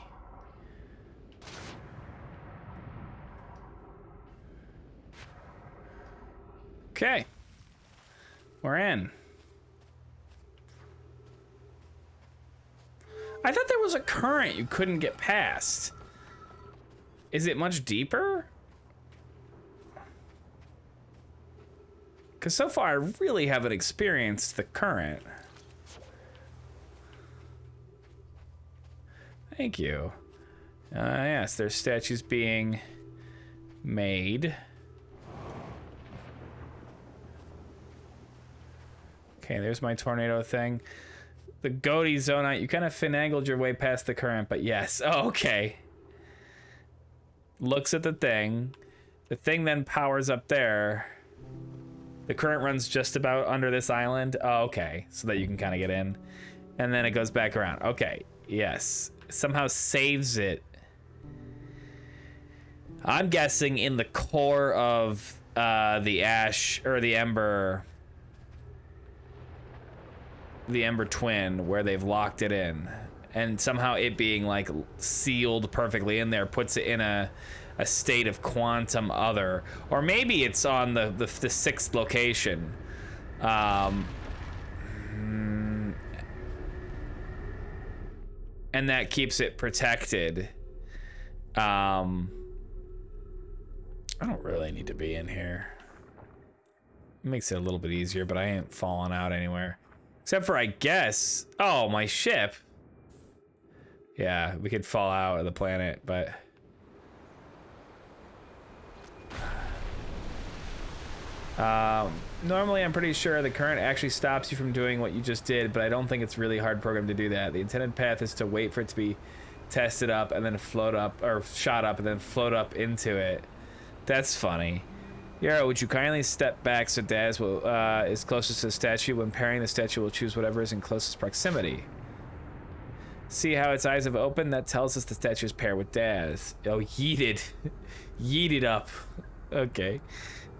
Okay, we're in. I thought there was a current you couldn't get past. Is it much deeper? Because so far I really haven't experienced the current. Thank you. Yes, there's statues being made. Okay, there's my tornado thing. The Goaty Zonite, you kind of finagled your way past the current, but yes. Oh, okay. Looks at the thing. The thing then powers up there. The current runs just about under this island. Oh, okay. So that you can kind of get in. And then it goes back around. Okay, yes. Somehow saves it. I'm guessing in the core of the ash, or the Ember Twin, where they've locked it in, and somehow it being like sealed perfectly in there puts it in a state of quantum other, or maybe it's on the sixth location, and that keeps it protected. I don't really need to be in here. It makes it a little bit easier, but I ain't falling out anywhere. Except for, I guess... Oh, my ship. Yeah, we could fall out of the planet, but... Normally, I'm pretty sure the current actually stops you from doing what you just did, but I don't think it's really hard programmed to do that. The intended path is to wait for it to be tested up and then float up, or shot up and then float up into it. That's funny. Yarrow, would you kindly step back so Daz will is closest to the statue? When pairing, the statue will choose whatever is in closest proximity. See how its eyes have opened? That tells us the statue is paired with Daz. Oh, yeeted. Yeeted up. Okay.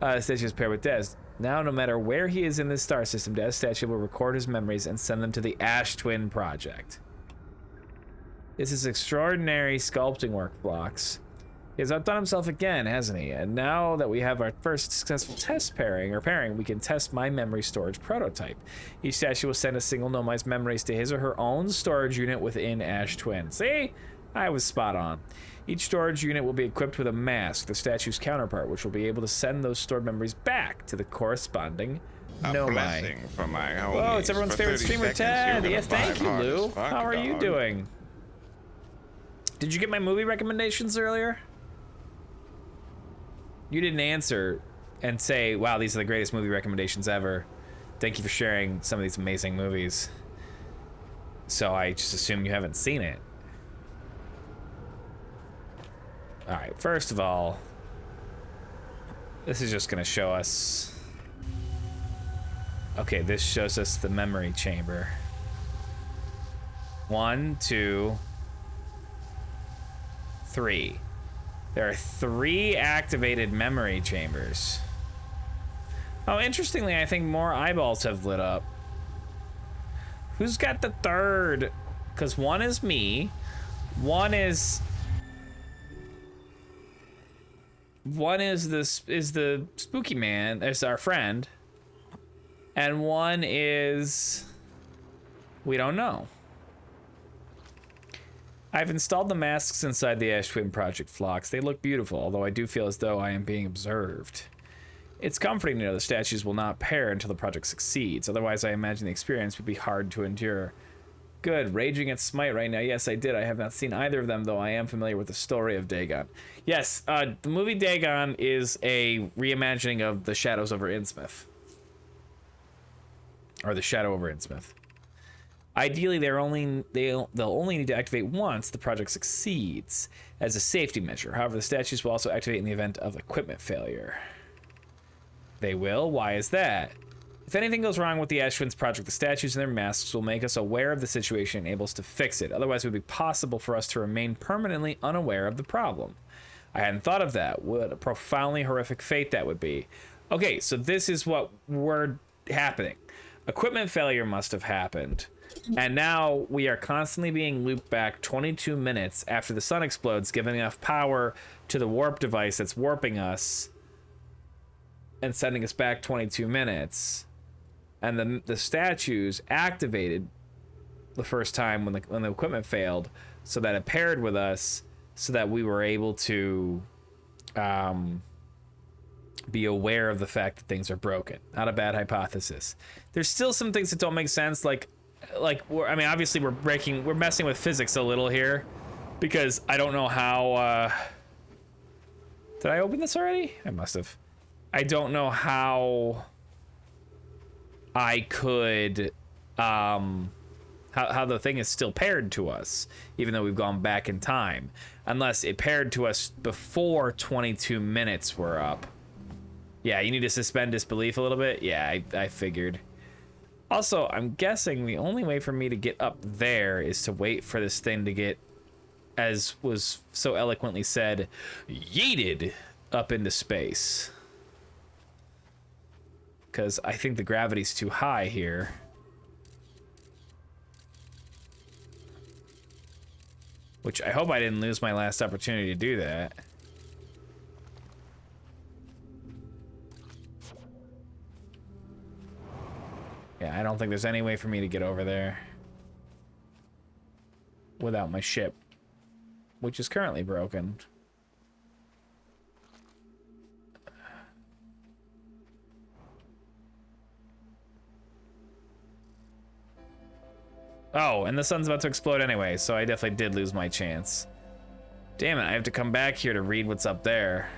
The statue is paired with Daz. Now, no matter where he is in this star system, Daz's statue will record his memories and send them to the Ash Twin Project. This is extraordinary sculpting work, Phlox. He has outdone himself again, hasn't he? And now that we have our first successful test pairing, we can test my memory storage prototype. Each statue will send a single Nomai's memories to his or her own storage unit within Ash Twin. See? I was spot on. Each storage unit will be equipped with a mask, the statue's counterpart, which will be able to send those stored memories back to the corresponding Nomai. Blessing from my homies. Whoa, it's everyone's For favorite 30 streamer, seconds, you're Ted. gonna Yeah, thank vibe you, hard as Lou. fuck, How are you dog. doing? Did you get my movie recommendations earlier? You didn't answer and say, wow, these are the greatest movie recommendations ever. Thank you for sharing some of these amazing movies. So I just assume you haven't seen it. Alright, first of all, this is just gonna show us... Okay, this shows us the memory chamber. 1, 2, 3. There are 3 activated memory chambers. Oh, interestingly, I think more eyeballs have lit up. Who's got the 3rd? Because 1 is me. 1 is the spooky man. It's our friend. And 1 is... we don't know. I've installed the masks inside the Ash Twin Project, Phlox. They look beautiful, although I do feel as though I am being observed. It's comforting to know the statues will not pair until the project succeeds. Otherwise, I imagine the experience would be hard to endure. Good. Raging at Smite right now. Yes, I did. I have not seen either of them, though I am familiar with the story of Dagon. Yes, the movie Dagon is a reimagining of The Shadows over Innsmouth. Or The Shadow over Innsmouth. Ideally, they'll only need to activate once the project succeeds as a safety measure. However, the statues will also activate in the event of equipment failure. They will? Why is that? If anything goes wrong with the Ash Twins project, the statues and their masks will make us aware of the situation and able us to fix it. Otherwise, it would be possible for us to remain permanently unaware of the problem. I hadn't thought of that. What a profoundly horrific fate that would be. Okay, so this is what we're happening. Equipment failure must have happened. And now we are constantly being looped back 22 minutes after the sun explodes, giving enough power to the warp device that's warping us and sending us back 22 minutes. And the statues activated the first time when the equipment failed, so that it paired with us, so that we were able to be aware of the fact that things are broken. Not a bad hypothesis. There's still some things that don't make sense, like obviously we're messing with physics a little here, because I don't know how. Did I open this already? I must have. I don't know how I could, how the thing is still paired to us, even though we've gone back in time, unless it paired to us before 22 minutes were up. Yeah, you need to suspend disbelief a little bit. Yeah, I figured. Also, I'm guessing the only way for me to get up there is to wait for this thing to get, as was so eloquently said, yeeted up into space. Because I think the gravity's too high here. Which I hope I didn't lose my last opportunity to do that. Yeah, I don't think there's any way for me to get over there without my ship, which is currently broken. Oh, and the sun's about to explode anyway, so I definitely did lose my chance. Damn it, I have to come back here to read what's up there.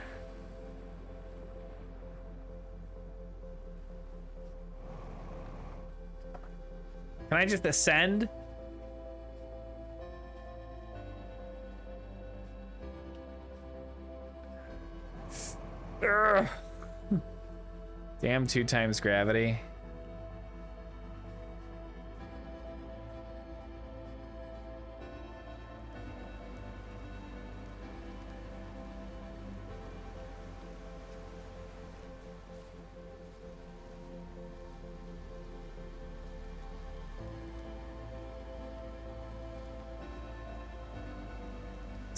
Can I just ascend? Ugh. Damn, 2 times gravity.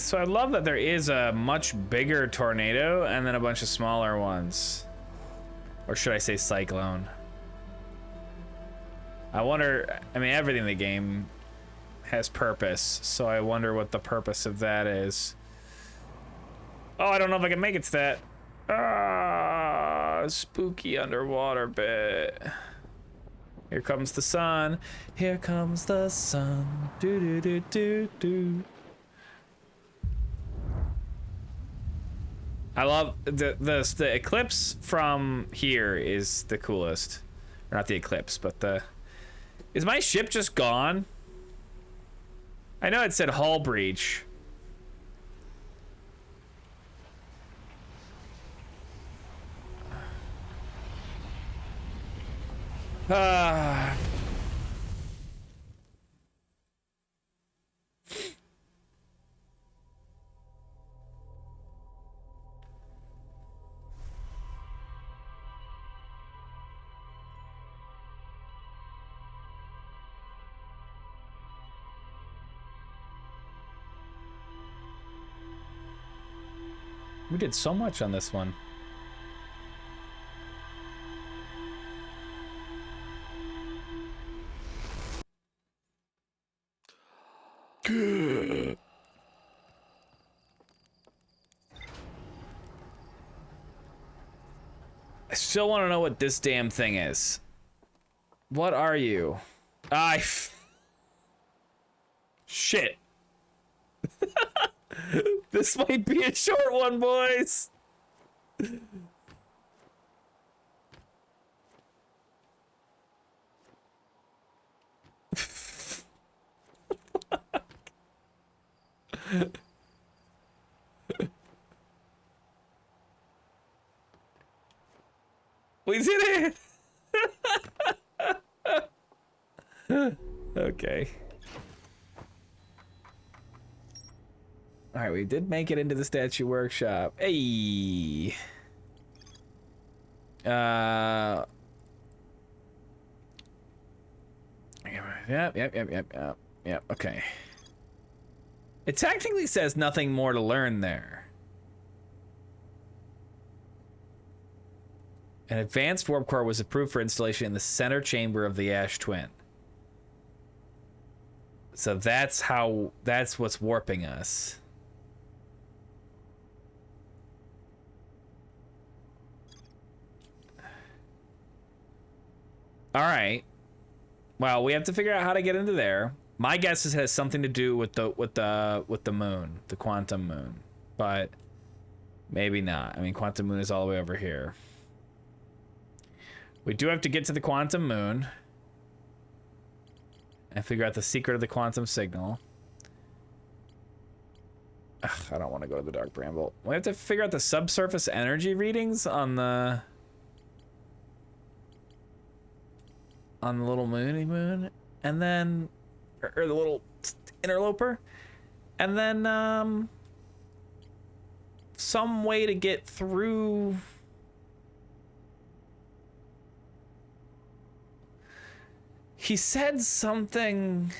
So I love that there is a much bigger tornado and then a bunch of smaller ones. Or should I say cyclone? I wonder, I mean, everything in the game has purpose, so I wonder what the purpose of that is. Oh, I don't know if I can make it to that. Ah, spooky underwater bit. Here comes the sun. Here comes the sun. Do do do do do. I love the eclipse from here is the coolest. Or not the eclipse, but the. Is my ship just gone? I know it said hull breach. Ah. We did so much on this one. I still want to know what this damn thing is. What are you? Shit. This might be a short one, boys. We did it! Okay. Alright, we did make it into the statue workshop. Hey! Yep, okay. It technically says nothing more to learn there. An advanced warp core was approved for installation in the center chamber of the Ash Twin. So that's what's warping us. All right. Well, we have to figure out how to get into there. My guess is it has something to do with the moon, the quantum moon, but maybe not. I mean, quantum moon is all the way over here. We do have to get to the quantum moon and figure out the secret of the quantum signal. Ugh, I don't want to go to the Dark Bramble. We have to figure out the subsurface energy readings on the little moon, and then or the little interloper, and then some way to get through. He said something.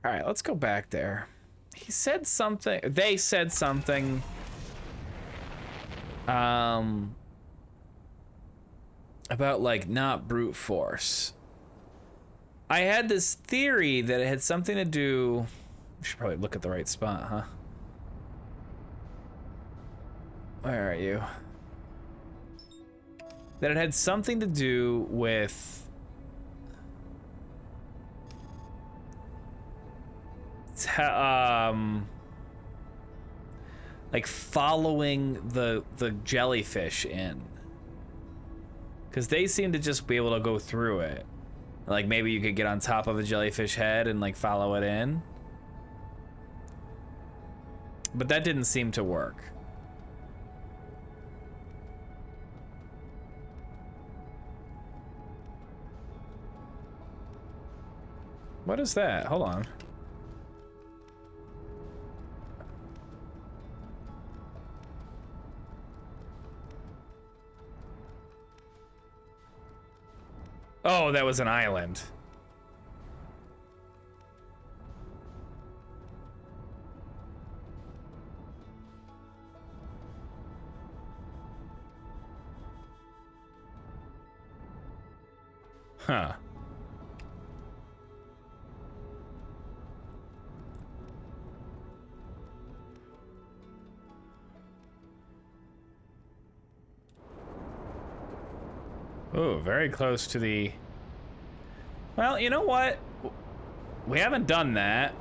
All right, let's go back there. He said something. They said something. About like not brute force. I had this theory that it had something to do. We should probably look at the right spot, huh? Where are you? That it had something to do with like following the jellyfish in, because they seem to just be able to go through it. Like maybe you could get on top of a jellyfish head and like follow it in, but that didn't seem to work. What is that? Hold on. Oh, that was an island. Huh. Oh, very close to the... Well, you know what? We haven't done that.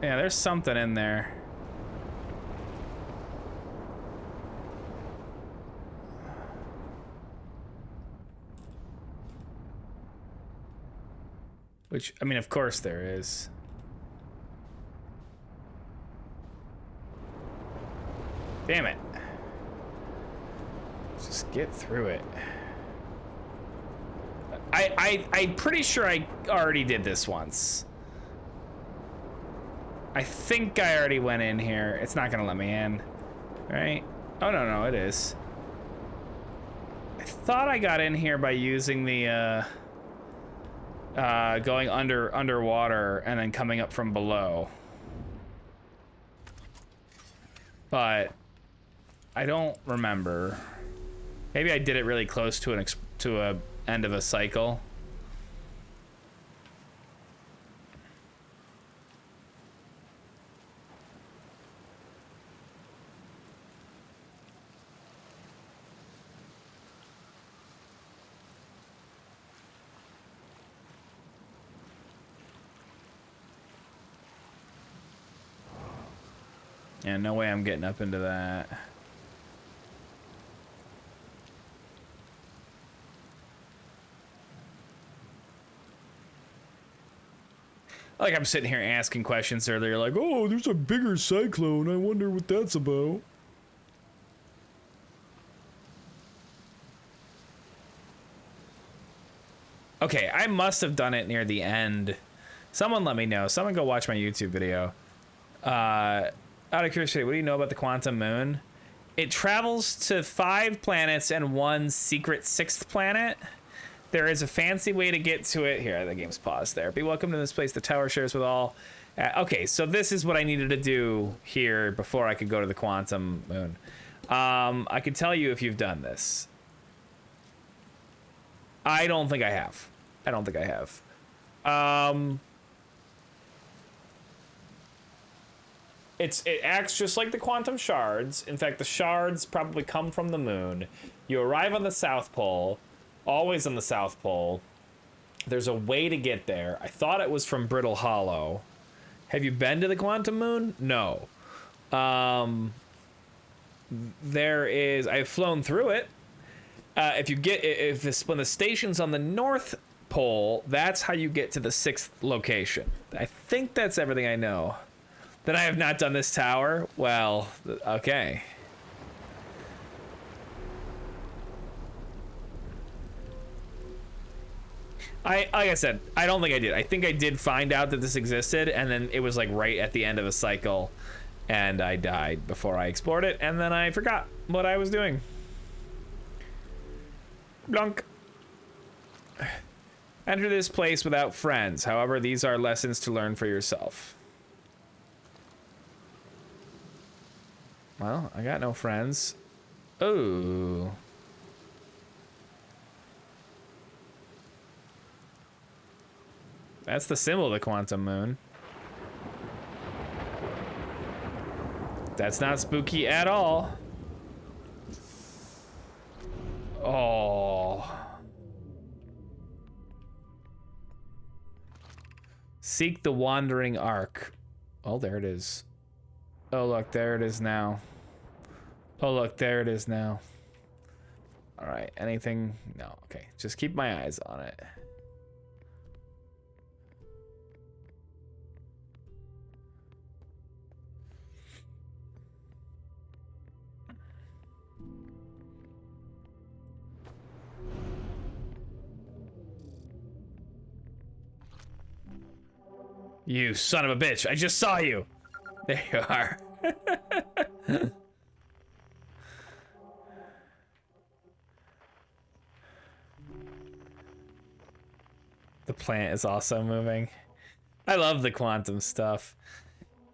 Yeah, there's something in there. Which, I mean, of course there is. Damn it. Just get through it. I'm pretty sure I already did this once. I think I already went in here. It's not gonna let me in, right? Oh, no, it is. I thought I got in here by using the, going underwater and then coming up from below. But I don't remember. Maybe I did it really close to a end of a cycle. Yeah, no way I'm getting up into that. Like I'm sitting here asking questions earlier, like, oh, there's a bigger cyclone. I wonder what that's about. Okay, I must have done it near the end. Someone let me know. Someone go watch my YouTube video. Out of curiosity, what do you know about the quantum moon? It travels to 5 planets and 1 secret 6th planet. There is a fancy way to get to it. Here, the game's paused there. Be welcome to this place the tower shares with all. Okay, so this is what I needed to do here before I could go to the quantum moon. I can tell you if you've done this. I don't think I have. It acts just like the quantum shards. In fact, the shards probably come from the moon. You arrive on the South Pole, always on the South Pole. There's a way to get there. I thought it was from Brittle Hollow. Have you been to the quantum moon? No. I've flown through it. When the station's on the North Pole, that's how you get to the 6th location. I think that's everything I know. That I have not done this tower? Well, okay. Like I said, I don't think I did. I think I did find out that this existed, and then it was like right at the end of a cycle, and I died before I explored it, and then I forgot what I was doing. Blunk. Enter this place without friends. However, these are lessons to learn for yourself. Well, I got no friends. Oh. That's the symbol of the quantum moon. That's not spooky at all. Oh. Seek the wandering ark. Oh, there it is. Oh, look, there it is now. Oh, look, there it is now. All right, anything? No, okay. Just keep my eyes on it. You son of a bitch, I just saw you. There you are. The plant is also moving. I love the quantum stuff.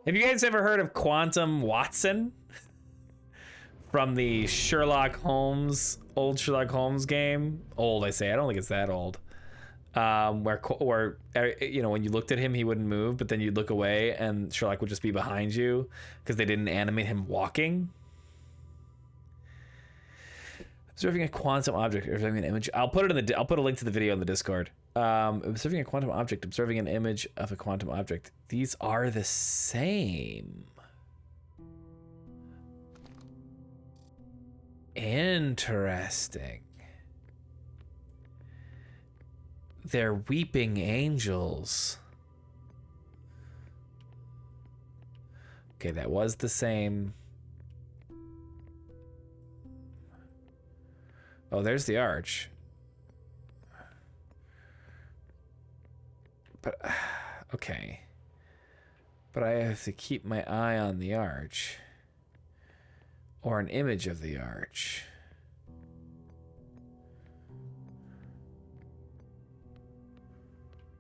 Have you guys ever heard of Quantum Watson? from the Sherlock Holmes, old Sherlock Holmes game. Old, I say. I don't think it's that old. Where you know, when you looked at him, he wouldn't move, but then you'd look away and Sherlock would just be behind you because they didn't animate him walking. Observing a quantum object, observing an image. I'll put a link to the video in the Discord. Observing a quantum object, observing an image of a quantum object. These are the same. Interesting. They're weeping angels. Okay, that was the same. Oh, there's the arch. But, okay. But I have to keep my eye on the arch. Or an image of the arch.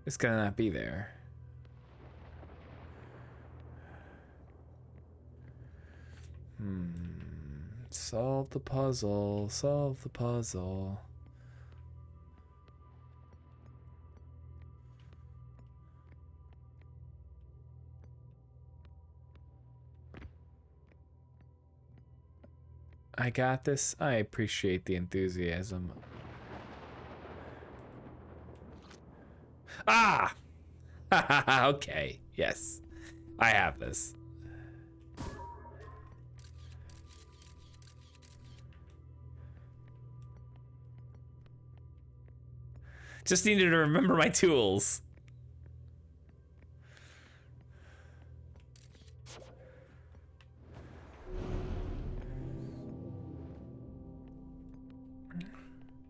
It's gonna not be there. Solve the puzzle. Solve the puzzle. I got this. I appreciate the enthusiasm. Ah! Okay. Yes. I have this. Just needed to remember my tools.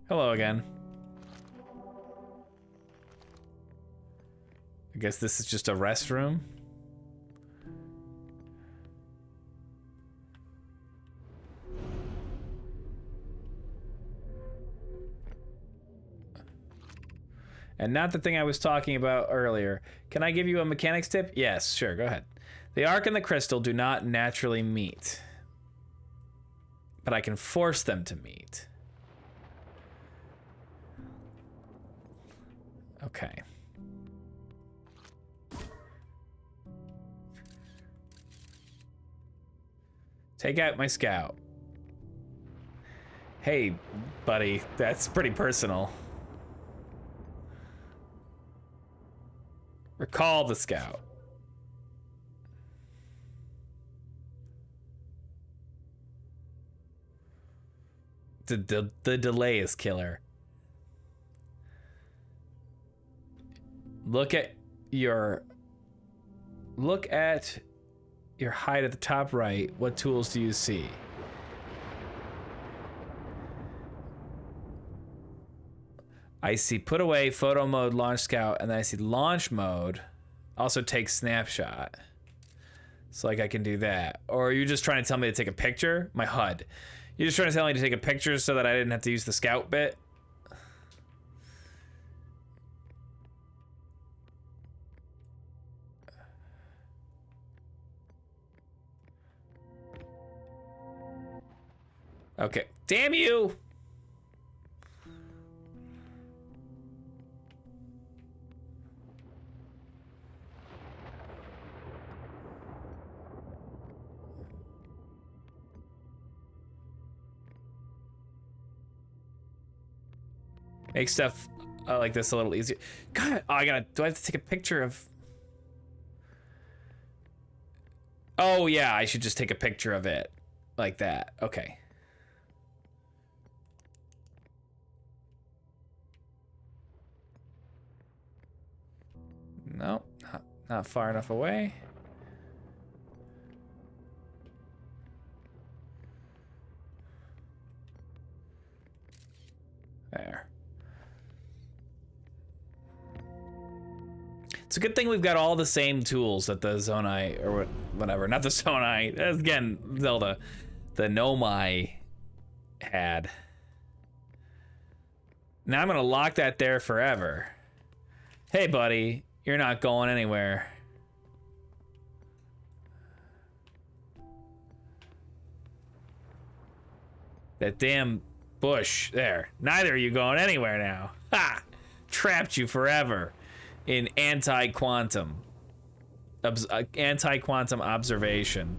Hello again. I guess this is just a restroom. And not the thing I was talking about earlier. Can I give you a mechanics tip? Yes, sure, go ahead. The arc and the crystal do not naturally meet. But I can force them to meet. Okay. Take out my scout. Hey, buddy, that's pretty personal. Recall the scout. The delay is killer. Look at your hide at the top right. What tools do you see? I see put away, photo mode, launch scout, and then I see launch mode. Also take snapshot. So like I can do that. Or are you just trying to tell me to take a picture? My HUD. You're just trying to tell me to take a picture so that I didn't have to use the scout bit? Okay. Damn you! Make stuff like this a little easier. God, do I have to take a picture of... Oh yeah, I should just take a picture of it. Like that, okay. No, not far enough away. There. It's a good thing we've got all the same tools that the Zonai, or whatever, not the Zonai, again, Zelda, the Nomai had. Now I'm gonna lock that there forever. Hey buddy, you're not going anywhere. That damn bush there. Neither of you going anywhere now. Ha! Trapped you forever in anti-quantum observation.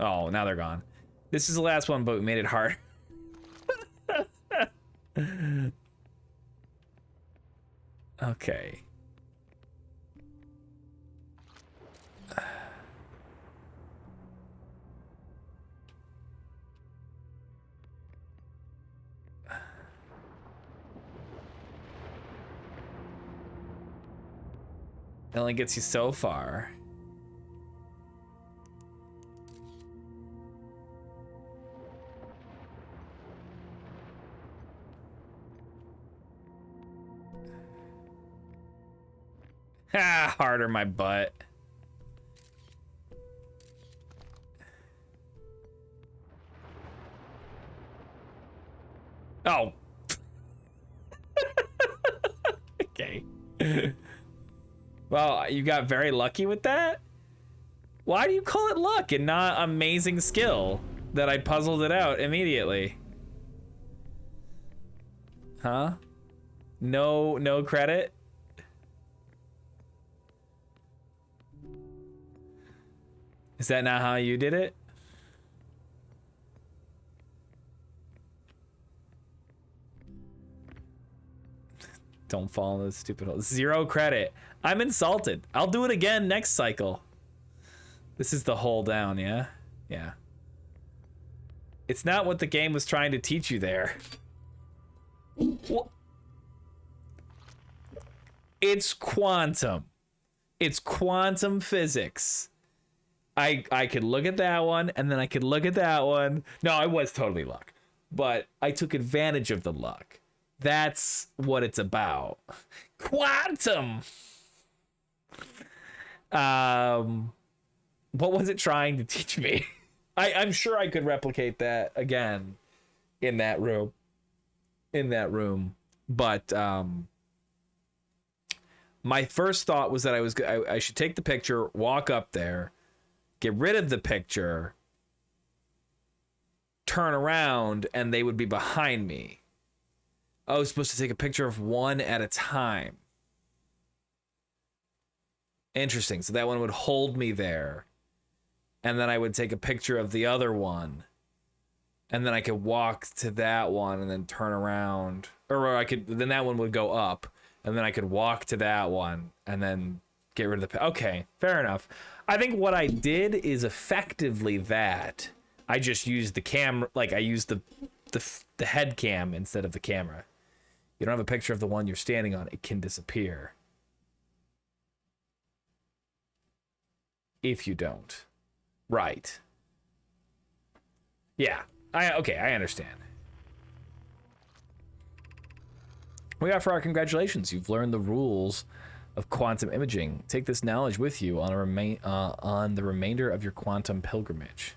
Oh, now they're gone. This is the last one, but we made it hard. Okay. It only gets you so far. Ha! Harder my butt. Oh. Okay. Well, you got very lucky with that? Why do you call it luck and not amazing skill that I puzzled it out immediately? Huh? No credit? Is that not how you did it? Don't fall in the stupid hole. 0 credit. I'm insulted. I'll do it again next cycle. This is the hole down, yeah? Yeah. It's not what the game was trying to teach you there. What? It's quantum. It's quantum physics. I could look at that one, and then I could look at that one. No, it was totally luck. But I took advantage of the luck. That's what it's about. Quantum! What was it trying to teach me? I'm sure I could replicate that again in that room. But my first thought was that I should take the picture, walk up there, get rid of the picture, turn around, and they would be behind me. I was supposed to take a picture of one at a time. Interesting. So that one would hold me there. And then I would take a picture of the other one. And then I could walk to that one and then turn around. Or then that one would go up. And then I could walk to that one and then get rid of the... Okay, fair enough. I think what I did is effectively that. I just used the camera, like I used the head cam instead of the camera. You don't have a picture of the one you're standing on, it can disappear. If you don't. Right. Yeah. Okay, I understand. We offer our congratulations. You've learned the rules of quantum imaging. Take this knowledge with you on the remainder of your quantum pilgrimage.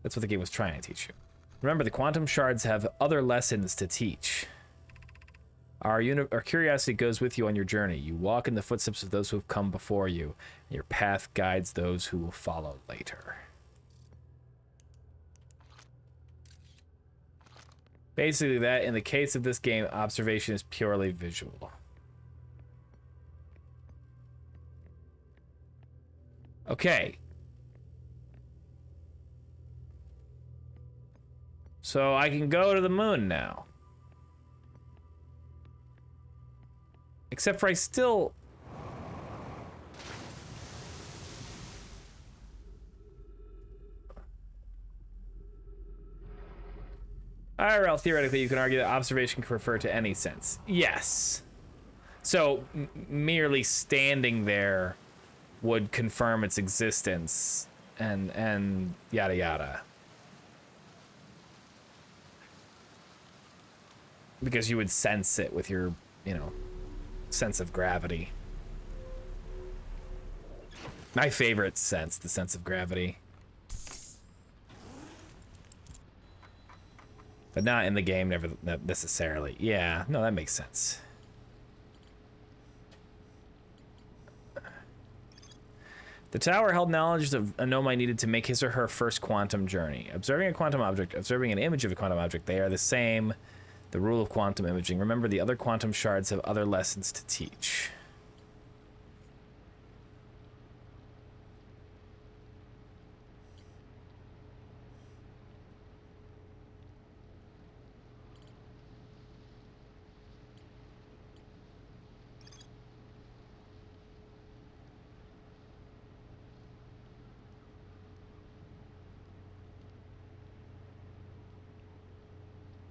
That's what the game was trying to teach you. Remember, the quantum shards have other lessons to teach. Our curiosity goes with you on your journey. You walk in the footsteps of those who have come before you, and your path guides those who will follow later. Basically that, in the case of this game, observation is purely visual. Okay. So I can go to the moon now. Except for I still... IRL, theoretically, you can argue that observation can refer to any sense. Yes. So, merely standing there would confirm its existence, and yada yada. Because you would sense it with your, sense of gravity. My favorite sense, the sense of gravity. But not in the game, never necessarily. Yeah, no, that makes sense. The tower held knowledge of a Nomai needed to make his or her first quantum journey. Observing a quantum object, observing an image of a quantum object, they are the same. The rule of quantum imaging. Remember, the other quantum shards have other lessons to teach.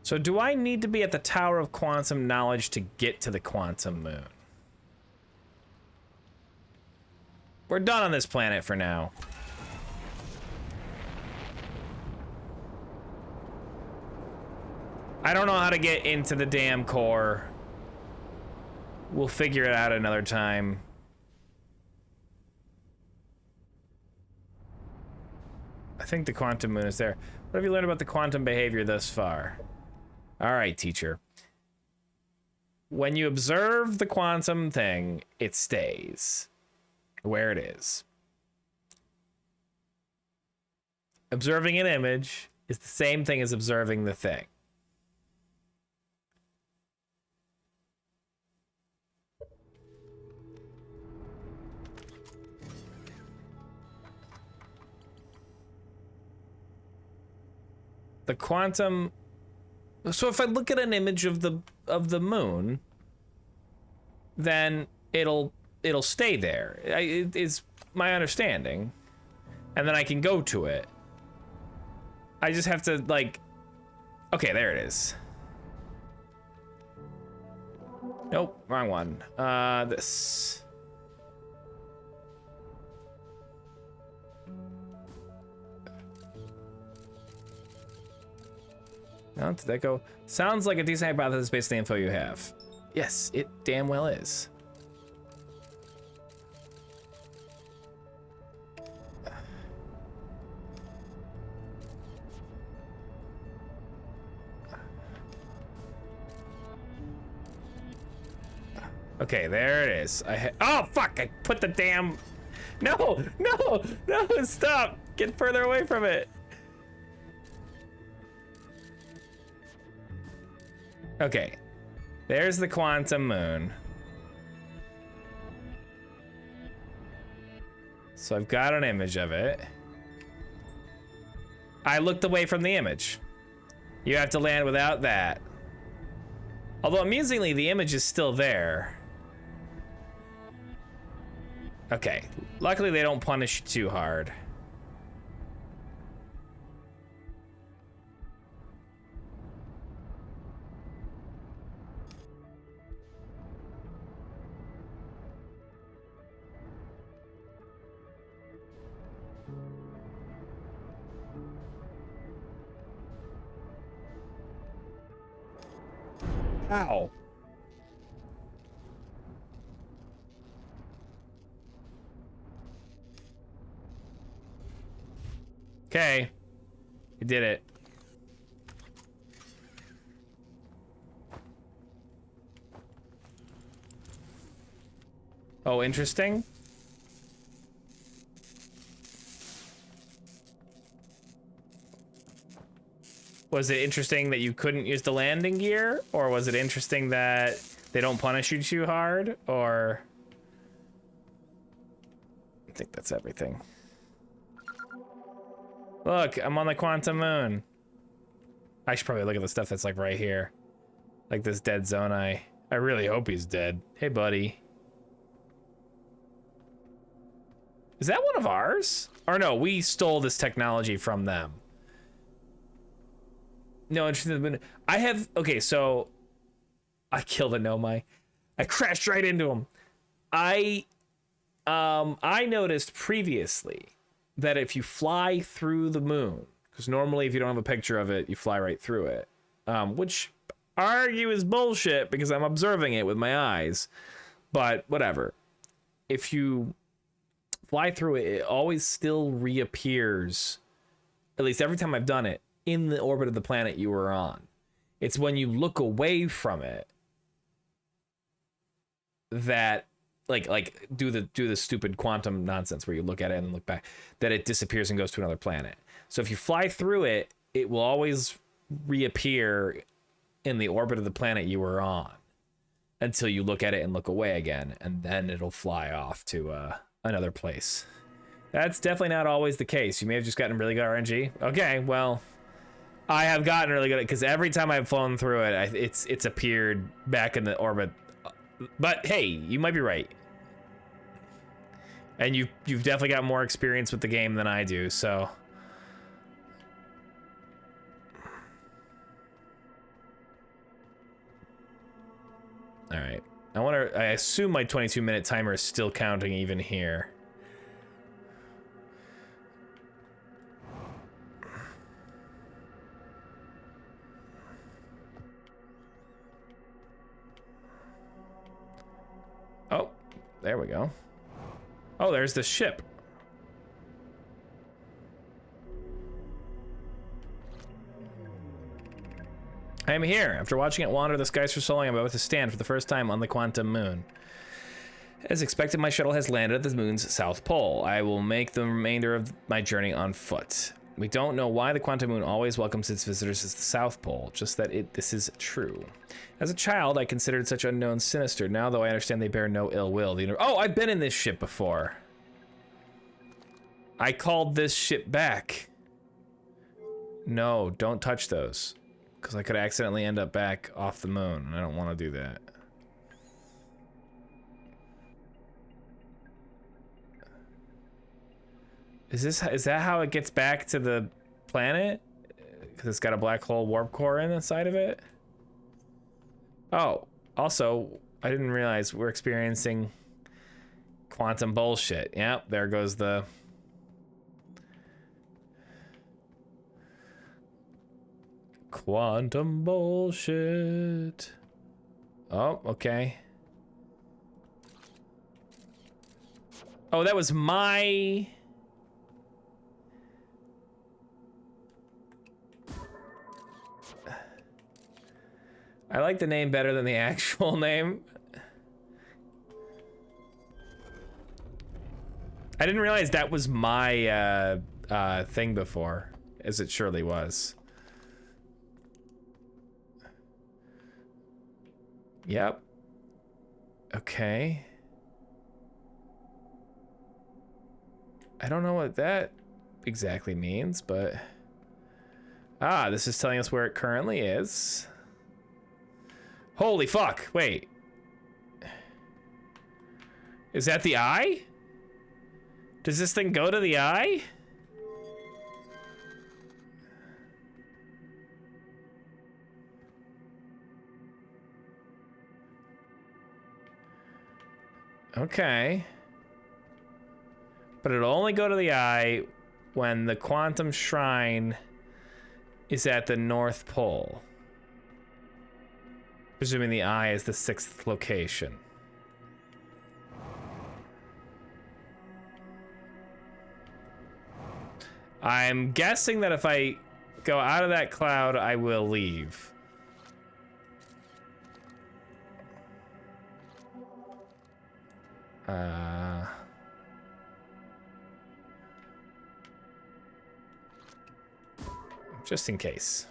So do I need to be at the Tower of Quantum Knowledge to get to the Quantum Moon? We're done on this planet for now. I don't know how to get into the damn core. We'll figure it out another time. I think the Quantum Moon is there. What have you learned about the quantum behavior thus far? All right, teacher. When you observe the quantum thing, it stays where it is. Observing an image is the same thing as observing the thing. The quantum... So if I look at an image of the moon, then it'll stay there. It is my understanding, and then I can go to it. I just have to like. Okay, there it is. Nope, wrong one. This. No, did that go? Sounds like a decent hypothesis based on the info you have. Yes, it damn well is. Okay, there it is. Oh, fuck! I put the damn... No! No! No! Stop! Get further away from it! Okay, there's the quantum moon. So I've got an image of it. I looked away from the image. You have to land without that. Although amusingly, the image is still there. Okay, luckily they don't punish you too hard. Ow. Okay. You did it. Oh, interesting. Was it interesting that you couldn't use the landing gear? Or was it interesting that they don't punish you too hard? Or... I think that's everything. Look, I'm on the quantum moon. I should probably look at the stuff that's like right here. Like this dead Zonai. I really hope he's dead. Hey, buddy. Is that one of ours? Or no, we stole this technology from them. No, interesting. I have, okay, so I killed a Nomai. I crashed right into him. I noticed previously that if you fly through the moon, because normally if you don't have a picture of it, you fly right through it, which I argue is bullshit because I'm observing it with my eyes, but whatever. If you fly through it, it always still reappears, at least every time I've done it, in the orbit of the planet you were on. It's when you look away from it that like do the stupid quantum nonsense where you look at it and then look back, that it disappears and goes to another planet. So if you fly through it, it will always reappear in the orbit of the planet you were on until you look at it and look away again, and then it'll fly off to another place. That's definitely not always the case. You may have just gotten really good RNG. Okay, well, I have gotten really good at it because every time I've flown through it, it's appeared back in the orbit. But hey, you might be right. And you've definitely got more experience with the game than I do, so. All right. I assume my 22-minute timer is still counting even here. Oh, there we go. Oh, there's the ship. I am here. After watching it wander the skies for so long, I'm about to stand for the first time on the Quantum Moon. As expected, my shuttle has landed at the moon's south pole. I will make the remainder of my journey on foot. We don't know why the Quantum Moon always welcomes its visitors as the South Pole, just that this is true. As a child, I considered such unknowns sinister. Now, though, I understand they bear no ill will. Oh, I've been in this ship before. I called this ship back. No, don't touch those. Because I could accidentally end up back off the moon, and I don't want to do that. Is that how it gets back to the planet? Because it's got a black hole warp core in the side of it? Oh, also, I didn't realize we're experiencing quantum bullshit. Yep, there goes the... quantum bullshit. Oh, okay. Oh, that was my... I like the name better than the actual name. I didn't realize that was my thing before, as it surely was. Yep. Okay. I don't know what that exactly means, but... Ah, this is telling us where it currently is. Holy fuck, wait. Is that the eye? Does this thing go to the eye? Okay. But it'll only go to the eye when the quantum shrine is at the North Pole. Presuming the eye is the 6th location. I'm guessing that if I go out of that cloud, I will leave. Just in case.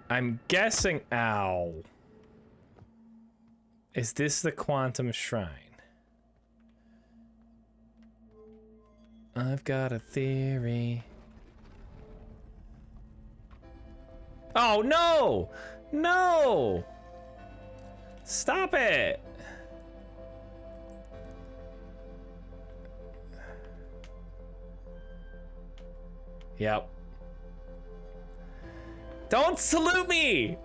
I'm guessing, ow. Is this the quantum shrine? I've got a theory. Oh, no! No! Stop it! Yep. Don't salute me!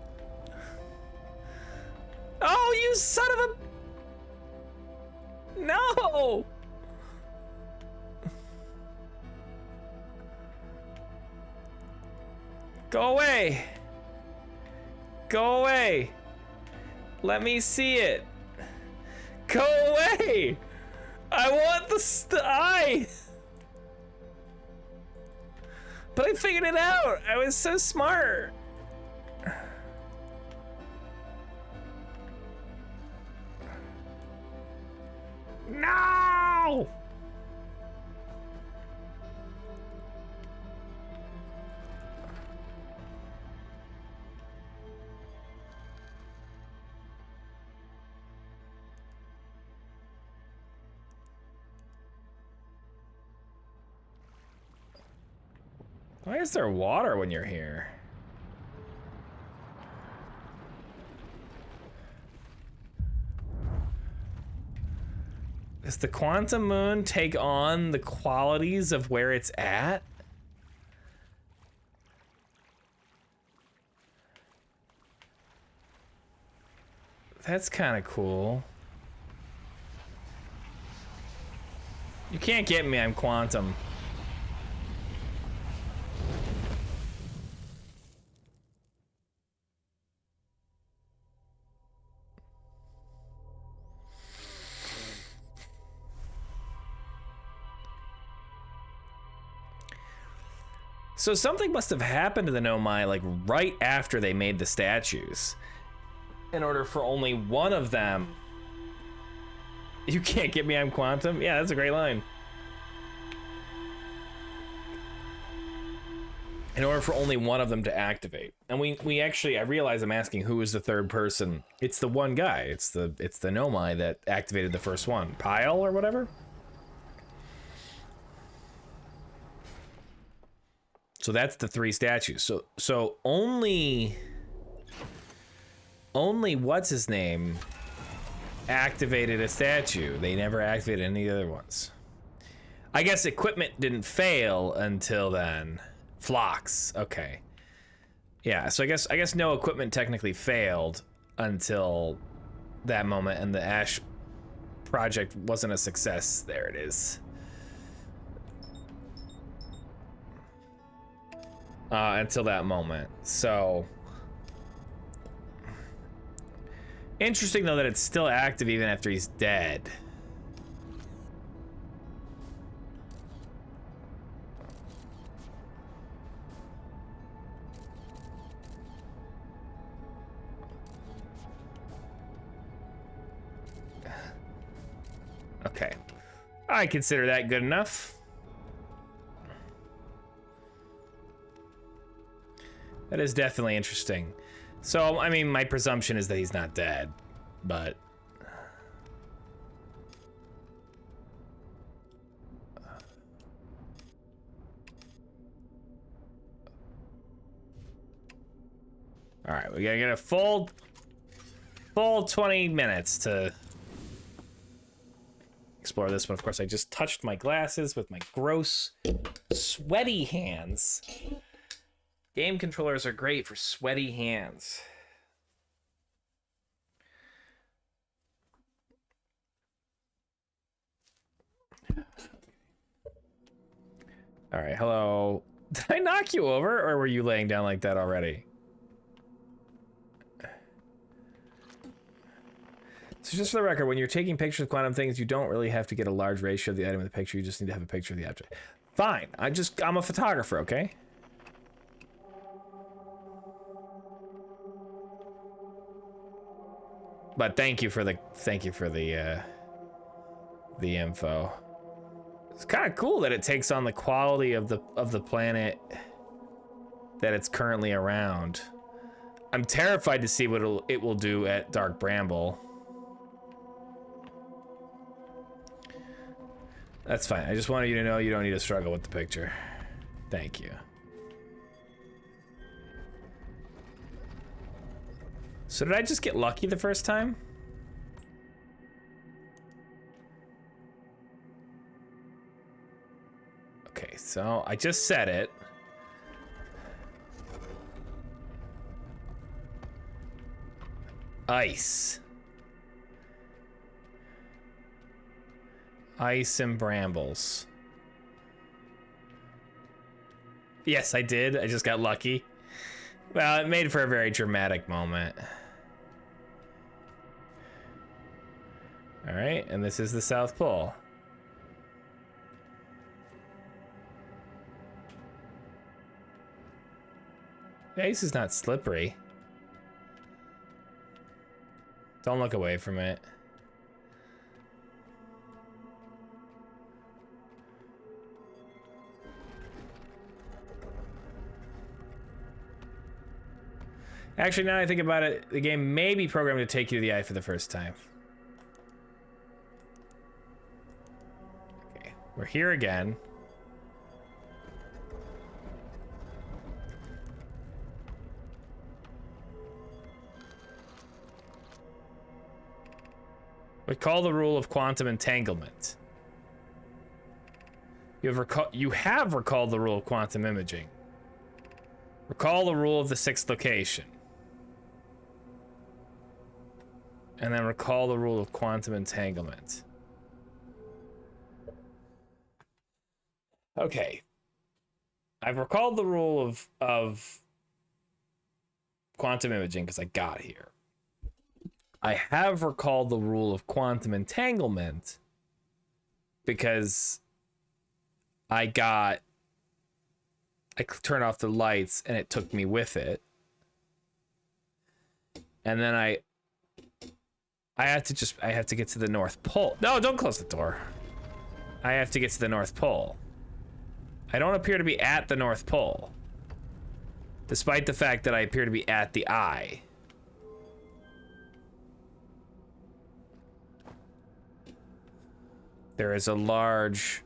Oh, you son of a... No! Go away! Go away! Let me see it! Go away! I want the eye! But I figured it out. I was so smart. No! Why is there water when you're here? Does the quantum moon take on the qualities of where it's at? That's kind of cool. You can't get me, I'm quantum. So something must have happened to the Nomai like right after they made the statues. In order for only one of them. You can't get me, I'm quantum? Yeah, that's a great line. In order for only one of them to activate. And we actually, I realize I'm asking who is the third person. It's the one guy. It's the Nomai that activated the first one. Pyle or whatever? So that's the 3 statues. So only what's his name activated a statue. They never activated any other ones. I guess equipment didn't fail until then. Phlox. Okay. Yeah, so I guess no equipment technically failed until that moment, and the Ash project wasn't a success. There it is. Until that moment. So interesting though that it's still active even after he's dead. Okay. I consider that good enough. That is definitely interesting. So, I mean, my presumption is that he's not dead, but... Alright, we gotta get a full 20 minutes to explore this one. Of course, I just touched my glasses with my gross, sweaty hands. Game controllers are great for sweaty hands. All right, hello. Did I knock you over, or were you laying down like that already? So just for the record, when you're taking pictures of quantum things, you don't really have to get a large ratio of the item in the picture. You just need to have a picture of the object. Fine. I'm a photographer, okay? But thank you for the info. It's kind of cool that it takes on the quality of the planet that it's currently around. I'm terrified to see what it will do at Dark Bramble. That's fine. I just wanted you to know you don't need to struggle with the picture. Thank you. So did I just get lucky the first time? Okay, so I just said it. Ice. Ice and brambles. Yes, I did. I just got lucky. Well, it made for a very dramatic moment. All right, and this is the South Pole. Ice is not slippery. Don't look away from it. Actually, now that I think about it, the game may be programmed to take you to the eye for the first time. Okay, we're here again. Recall the rule of quantum entanglement. You have recalled the rule of quantum imaging. Recall the rule of the sixth location. And then recall the rule of quantum entanglement. Okay. I've recalled the rule of quantum imaging because I got here. I have recalled the rule of quantum entanglement because I turned off the lights and it took me with it. And then I have to get to the North Pole. No, don't close the door. I have to get to the North Pole. I don't appear to be at the North Pole, despite the fact that I appear to be at the eye. There is a large...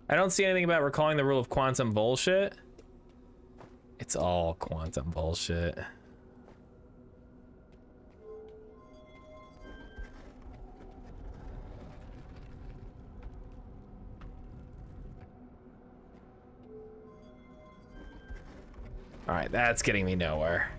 I don't see anything about recalling the rule of quantum bullshit. It's all quantum bullshit. All right, that's getting me nowhere.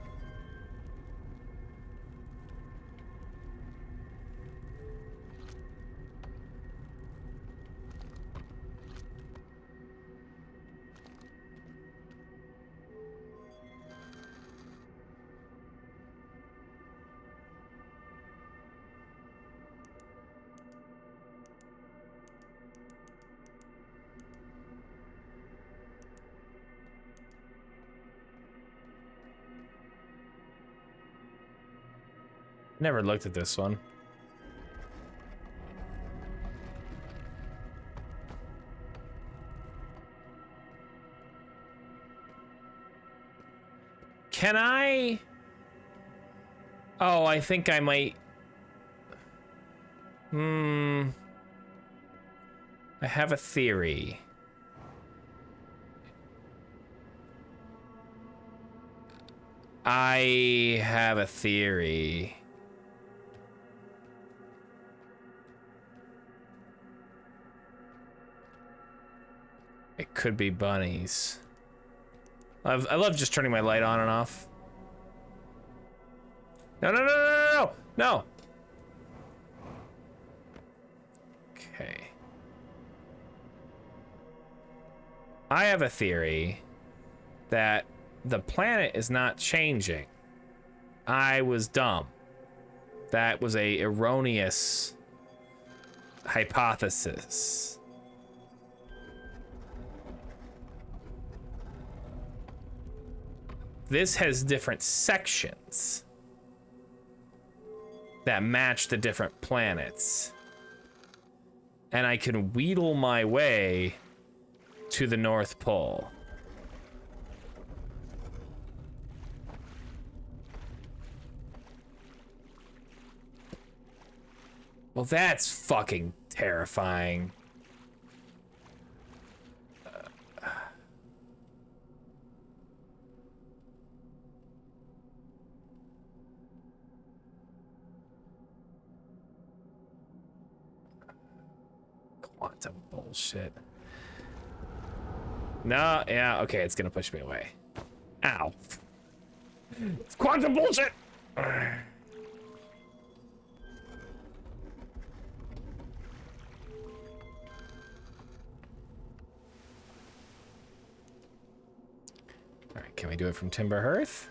Never looked at this one. Can I? Oh, I think I might. I have a theory. I have a theory. It could be bunnies. I love just turning my light on and off. No, no, no, no, no, no, no. Okay. I have a theory that the planet is not changing. I was dumb. That was a erroneous hypothesis. This has different sections that match the different planets. And I can wheedle my way to the North Pole. Well, that's fucking terrifying. Quantum bullshit. No, yeah, okay, it's gonna push me away. Ow. It's quantum bullshit! Can we do it from Timber Hearth?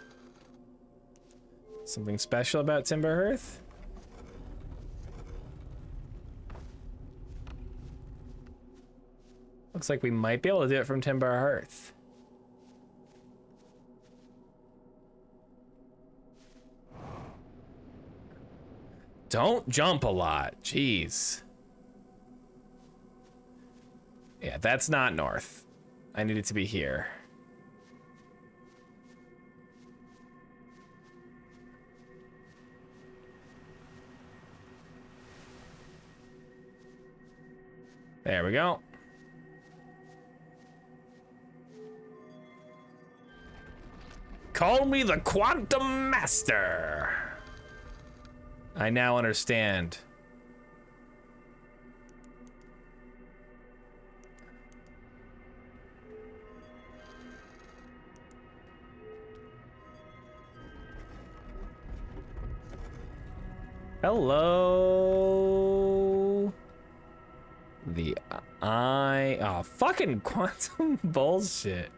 Something special about Timber Hearth? Looks like we might be able to do it from Timber Hearth. Don't jump a lot. Jeez. Yeah, that's not north. I need it to be here. There we go. Call me the Quantum Master. I now understand. Hello. The eye. Oh, fucking quantum bullshit.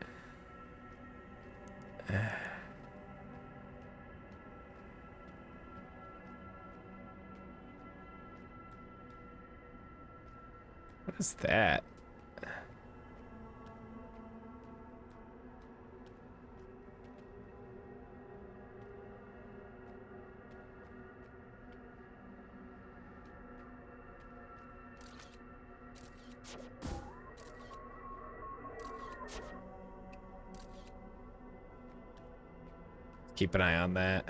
What is that? Keep an eye on that.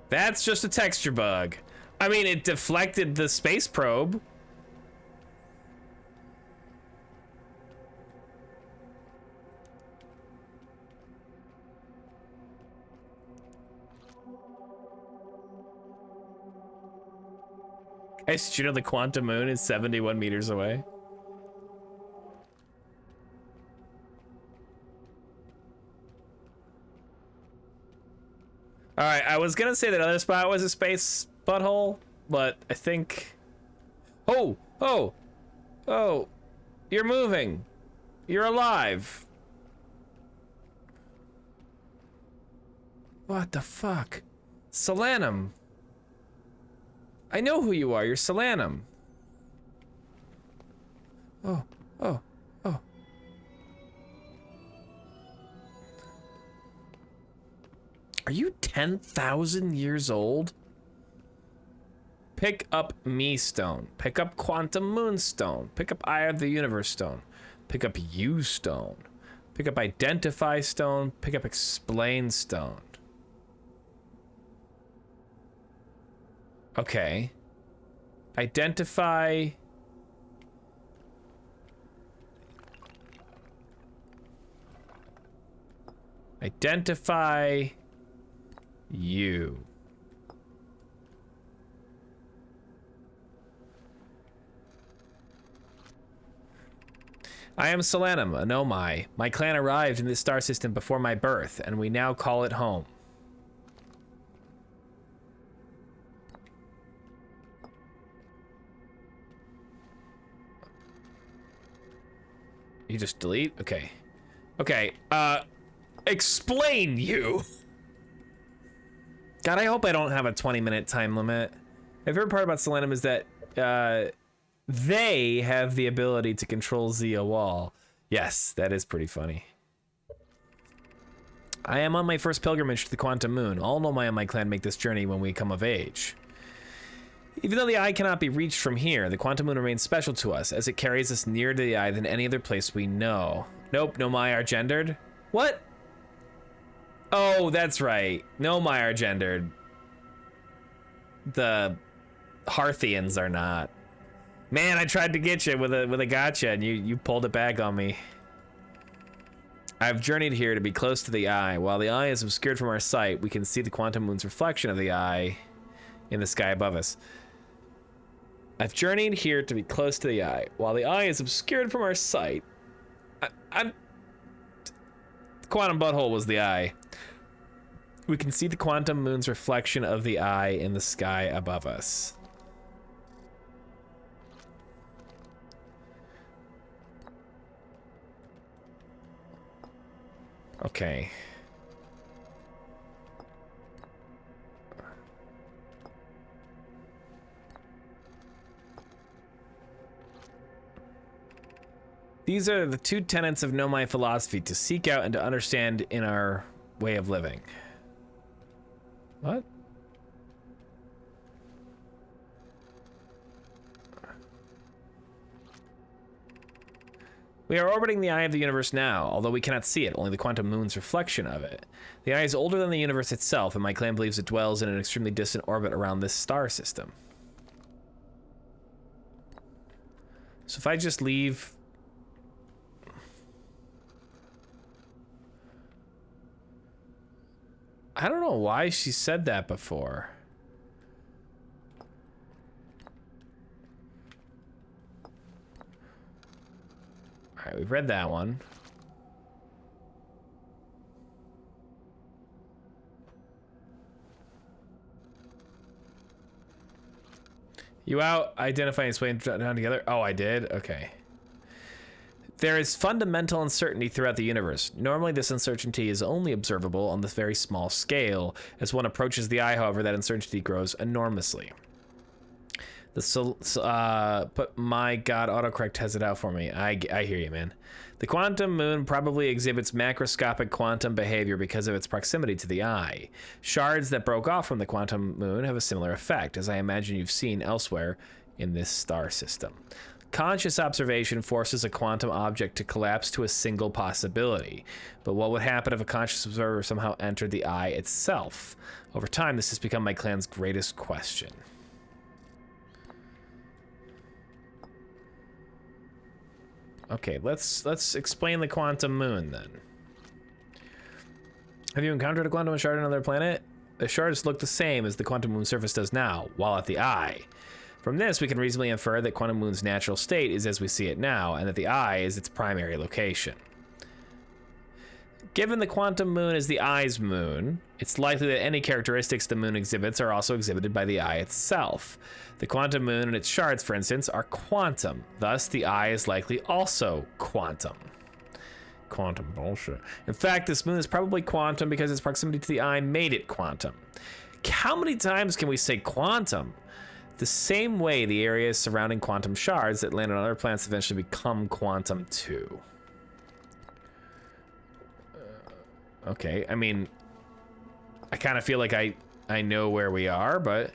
That's just a texture bug. I mean, it deflected the space probe. Guys, did you know the quantum moon is 71 meters away? All right, I was gonna say that other spot was a space butthole, but I think... Oh, oh, oh, you're moving. You're alive. What the fuck? Solanum. I know who you are, you're Solanum. Oh, oh, oh. Are you 10,000 years old? Pick up Me Stone. Pick up Quantum Moonstone. Pick up Eye of the Universe Stone. Pick up You Stone. Pick up Identify Stone. Pick up Explain Stone. Okay. Identify... Identify... You. I am Solanum, a Nomai. My clan arrived in this star system before my birth, and we now call it home. You just delete? Okay. Okay, explain you! God, I hope I don't have a 20-minute time limit. My favorite part about Solanum is that they have the ability to control Zia Wall. Yes, that is pretty funny. I am on my first pilgrimage to the Quantum Moon. All Nomai in my clan make this journey when we come of age. Even though the eye cannot be reached from here, the Quantum Moon remains special to us, as it carries us nearer to the eye than any other place we know. Nope, Nomai are gendered. What? Oh, that's right. Nomai are gendered. The Hearthians are not. Man, I tried to get you with a gotcha, and you pulled it back on me. I've journeyed here to be close to the eye. While the eye is obscured from our sight, we can see the Quantum Moon's reflection of the eye in the sky above us. I've journeyed here to be close to the eye. While the eye is obscured from our sight, Quantum Butthole was the eye. We can see the Quantum Moon's reflection of the eye in the sky above us. Okay. These are the 2 tenets of Know My Philosophy: to seek out and to understand in our way of living. What? We are orbiting the eye of the universe now, although we cannot see it, only the quantum moon's reflection of it. The eye is older than the universe itself, and my clan believes it dwells in an extremely distant orbit around this star system. So if I just leave... I don't know why she said that before. All right, we've read that one. You out? Identify and explain down together? Oh, I did? Okay. There is fundamental uncertainty throughout the universe. Normally, this uncertainty is only observable on this very small scale. As one approaches the eye, however, that uncertainty grows enormously. But my God, autocorrect has it out for me. I hear you, man. The quantum moon probably exhibits macroscopic quantum behavior because of its proximity to the eye. Shards that broke off from the quantum moon have a similar effect, as I imagine you've seen elsewhere in this star system. Conscious observation forces a quantum object to collapse to a single possibility. But what would happen if a conscious observer somehow entered the eye itself? Over time, this has become my clan's greatest question. Okay, let's explain the quantum moon then. Have you encountered a quantum shard on another planet? The shards look the same as the quantum moon surface does now, while at the eye. From this, we can reasonably infer that quantum moon's natural state is as we see it now, and that the eye is its primary location. Given the quantum moon is the eye's moon, it's likely that any characteristics the moon exhibits are also exhibited by the eye itself. The quantum moon and its shards, for instance, are quantum. Thus, the eye is likely also quantum. Quantum bullshit. In fact, this moon is probably quantum because its proximity to the eye made it quantum. How many times can we say quantum? The same way the areas surrounding quantum shards that land on other planets eventually become quantum too. Okay, I mean, I kind of feel like I know where we are, but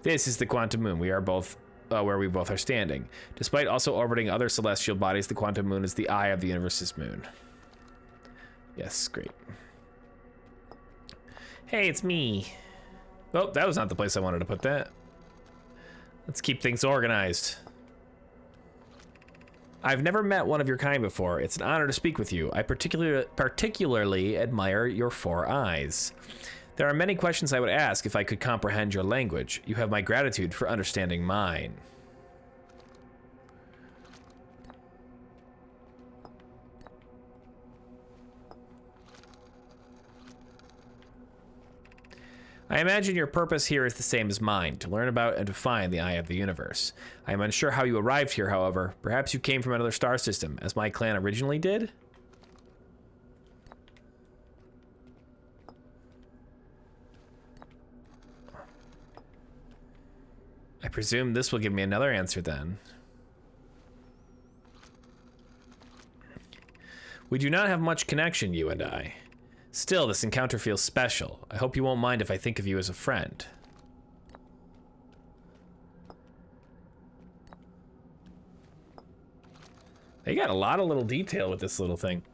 this is the quantum moon. We are both where we both are standing. Despite also orbiting other celestial bodies, the quantum moon is the eye of the universe's moon. Yes, great. Hey, it's me. Oh, that was not the place I wanted to put that. Let's keep things organized. I've never met one of your kind before. It's an honor to speak with you. I particularly admire your 4 eyes. There are many questions I would ask if I could comprehend your language. You have my gratitude for understanding mine. I imagine your purpose here is the same as mine, to learn about and to find the eye of the universe. I am unsure how you arrived here, however. Perhaps you came from another star system, as my clan originally did? I presume this will give me another answer then. We do not have much connection, you and I. Still, this encounter feels special. I hope you won't mind if I think of you as a friend. They got a lot of little detail with this little thing.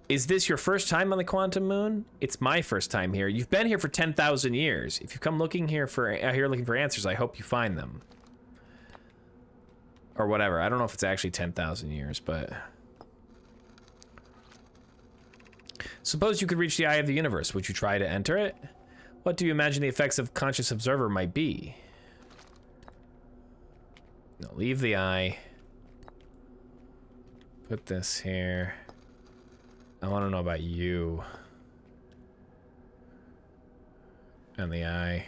Is this your first time on the quantum moon? It's my first time here. You've been here for 10,000 years. If you come looking here for answers, I hope you find them. Or whatever. I don't know if it's actually 10,000 years, but... Suppose you could reach the eye of the universe. Would you try to enter it? What do you imagine the effects of conscious observer might be? No, leave the eye. Put this here. I want to know about you. And the eye.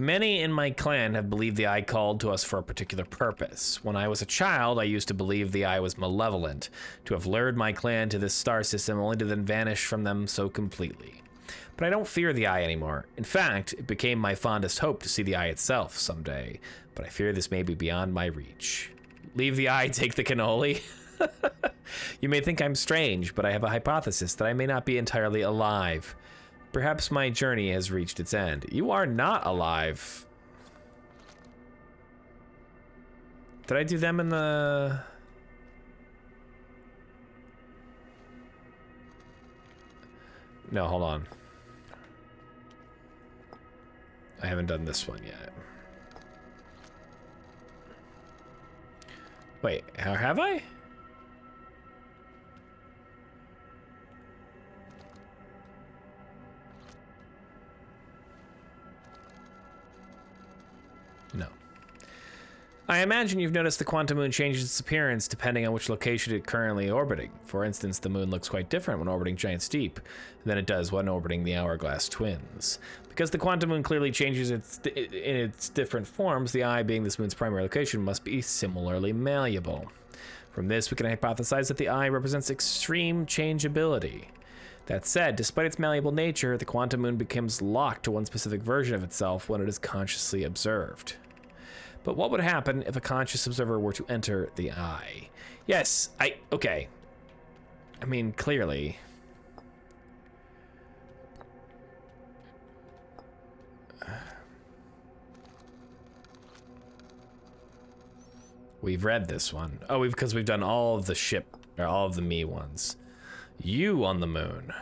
Many in my clan have believed the Eye called to us for a particular purpose. When I was a child, I used to believe the Eye was malevolent, to have lured my clan to this star system only to then vanish from them so completely. But I don't fear the Eye anymore. In fact, it became my fondest hope to see the Eye itself someday, but I fear this may be beyond my reach. Leave the Eye, take the cannoli? You may think I'm strange, but I have a hypothesis that I may not be entirely alive. Perhaps my journey has reached its end. You are not alive. Did I do them in the... No, hold on. I haven't done this one yet. Wait, how have I? No. I imagine you've noticed the quantum moon changes its appearance depending on which location it's currently orbiting. For instance, the moon looks quite different when orbiting Giant Steep than it does when orbiting the Hourglass Twins. Because the quantum moon clearly changes in its different forms, the Eye, being this moon's primary location, must be similarly malleable. From this, we can hypothesize that the Eye represents extreme changeability. That said, despite its malleable nature, the quantum moon becomes locked to one specific version of itself when it is consciously observed. But what would happen if a conscious observer were to enter the Eye? Yes, okay. I mean, clearly. We've read this one. Oh, because we've done all of the ship, or all of the me ones. You on the moon.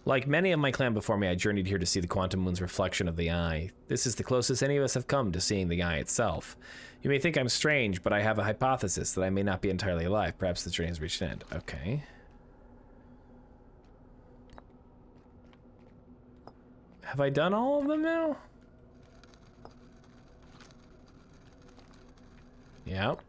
Like many of my clan before me, I journeyed here to see the quantum moon's reflection of the Eye. This is the closest any of us have come to seeing the Eye itself. You may think I'm strange, but I have a hypothesis that I may not be entirely alive. Perhaps the journey has reached an end. Okay. Have I done all of them now? Yep.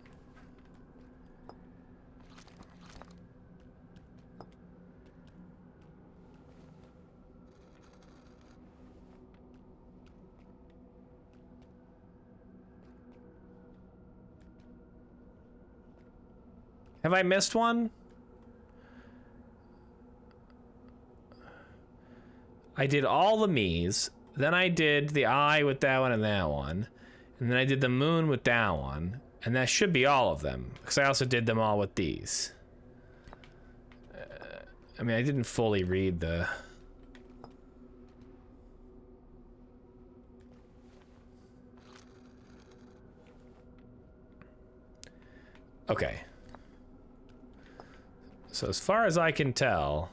Have I missed one? I did all the me's, then I did the Eye with that one and that one, and then I did the moon with that one, and that should be all of them, because I also did them all with these. I mean, I didn't fully read the... Okay. So as far as I can tell...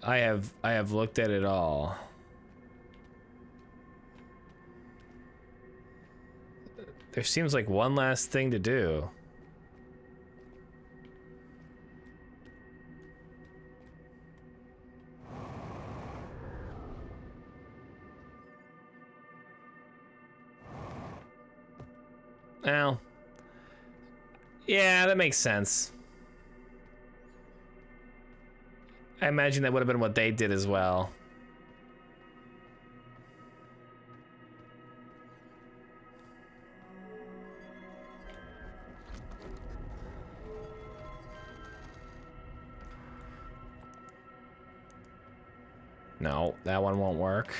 I have looked at it all. There seems like one last thing to do. Well, yeah, that makes sense. I imagine that would have been what they did as well. No, that one won't work.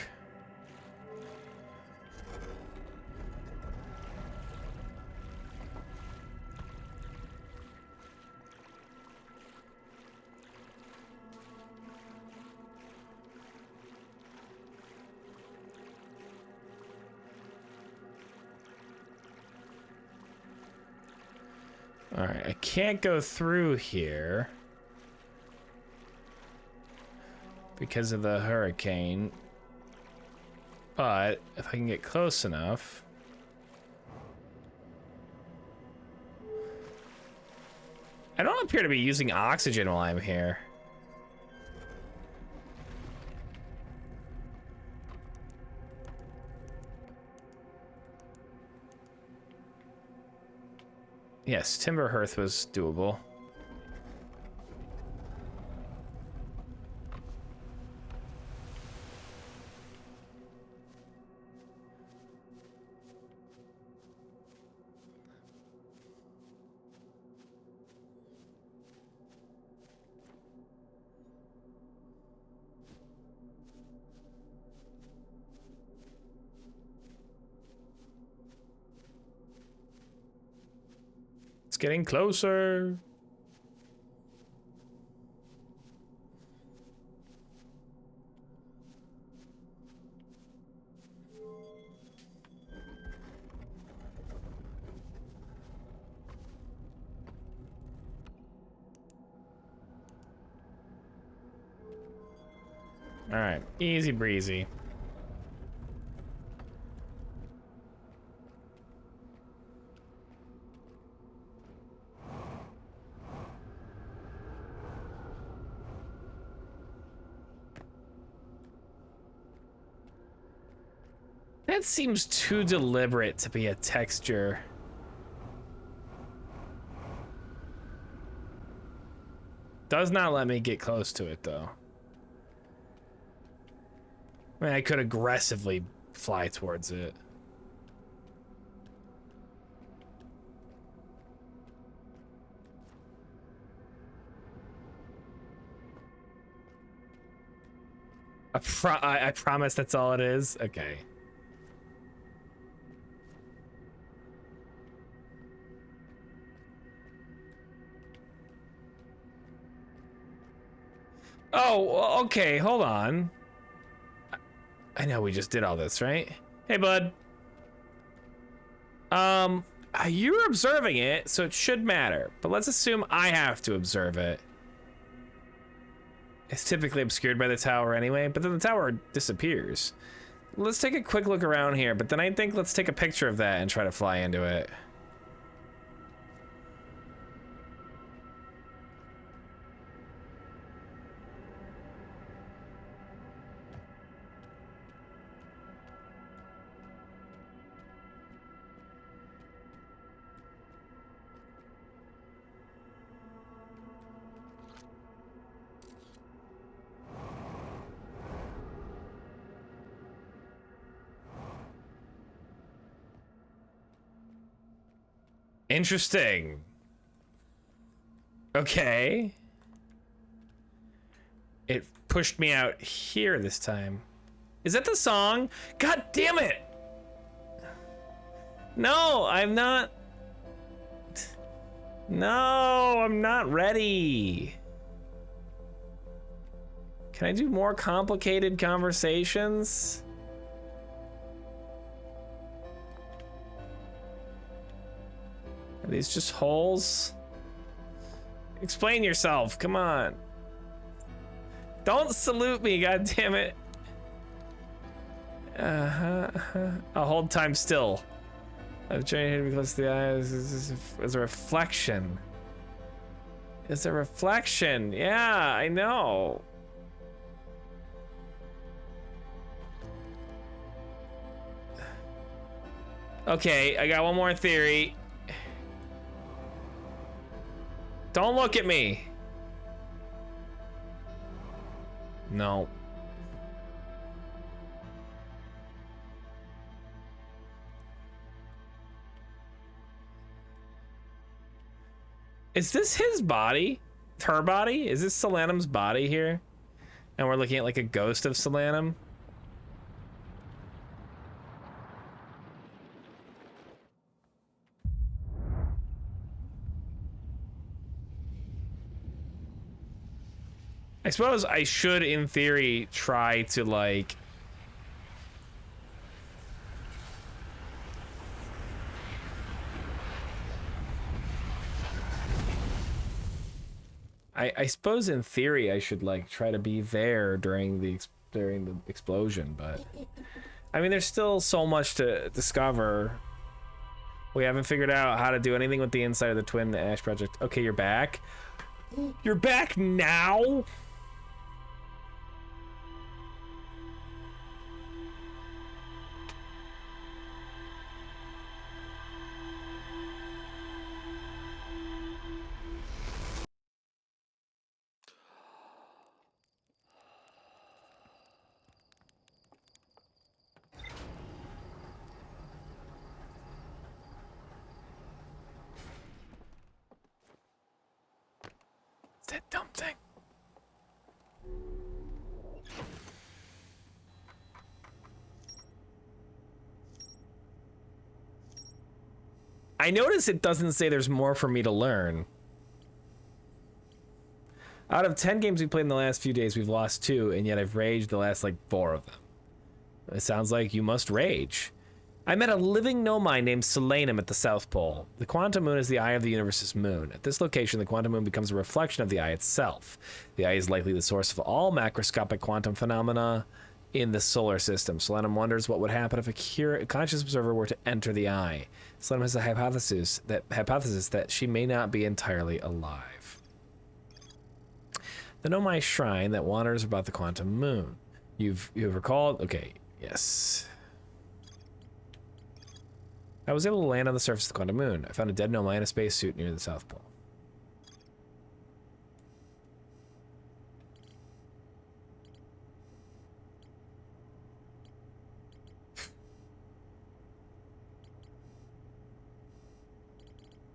All right, I can't go through here because of the hurricane, but if I can get close enough... I don't appear to be using oxygen while I'm here. Yes, Timber Hearth was doable. It's getting closer. All right, easy breezy. That seems too deliberate to be a texture. Does not let me get close to it though. I mean, I could aggressively fly towards it. I promise that's all it is? Okay. Oh, okay, hold on. I know we just did all this, right? Hey, bud. You're observing it, so it should matter. But let's assume I have to observe it. It's typically obscured by the tower anyway, but then the tower disappears. Let's take a quick look around here, but then I think let's take a picture of that and try to fly into it. Interesting. Okay. It pushed me out here this time. Is that the song? God damn it! No, I'm not. No, I'm not ready. Can I do more complicated conversations? Are these just holes? Explain yourself, come on. Don't salute me, god damn it. I'll hold time still. I've trying to be close to the eyes. Is a reflection. It's a reflection. Yeah, I know. Okay, I got one more theory. Don't look at me. No. Is this his body? Her body? Is this Solanum's body here? And we're looking at like a ghost of Solanum? I suppose I should, in theory, try to like... I suppose in theory I should like try to be there during the explosion, but I mean there's still so much to discover. We haven't figured out how to do anything with the inside of the Twin Ash Project. Okay, you're back. You're back now? That dumb thing. I notice it doesn't say there's more for me to learn. Out of 10 games we played in the last few days, we've lost 2, and yet I've raged the last, like, 4 of them. It sounds like you must rage. I met a living nomai named Solanum at the South Pole. The quantum moon is the eye of the universe's moon. At this location, the quantum moon becomes a reflection of the eye itself. The eye is likely the source of all macroscopic quantum phenomena in the solar system. Solanum wonders what would happen if a conscious observer were to enter the eye. Solanum has a hypothesis that she may not be entirely alive. The Nomai Shrine that wanders about the quantum moon. You've recalled? Okay, yes. I was able to land on the surface of the quantum moon. I found a dead Nomai in a spacesuit near the South Pole.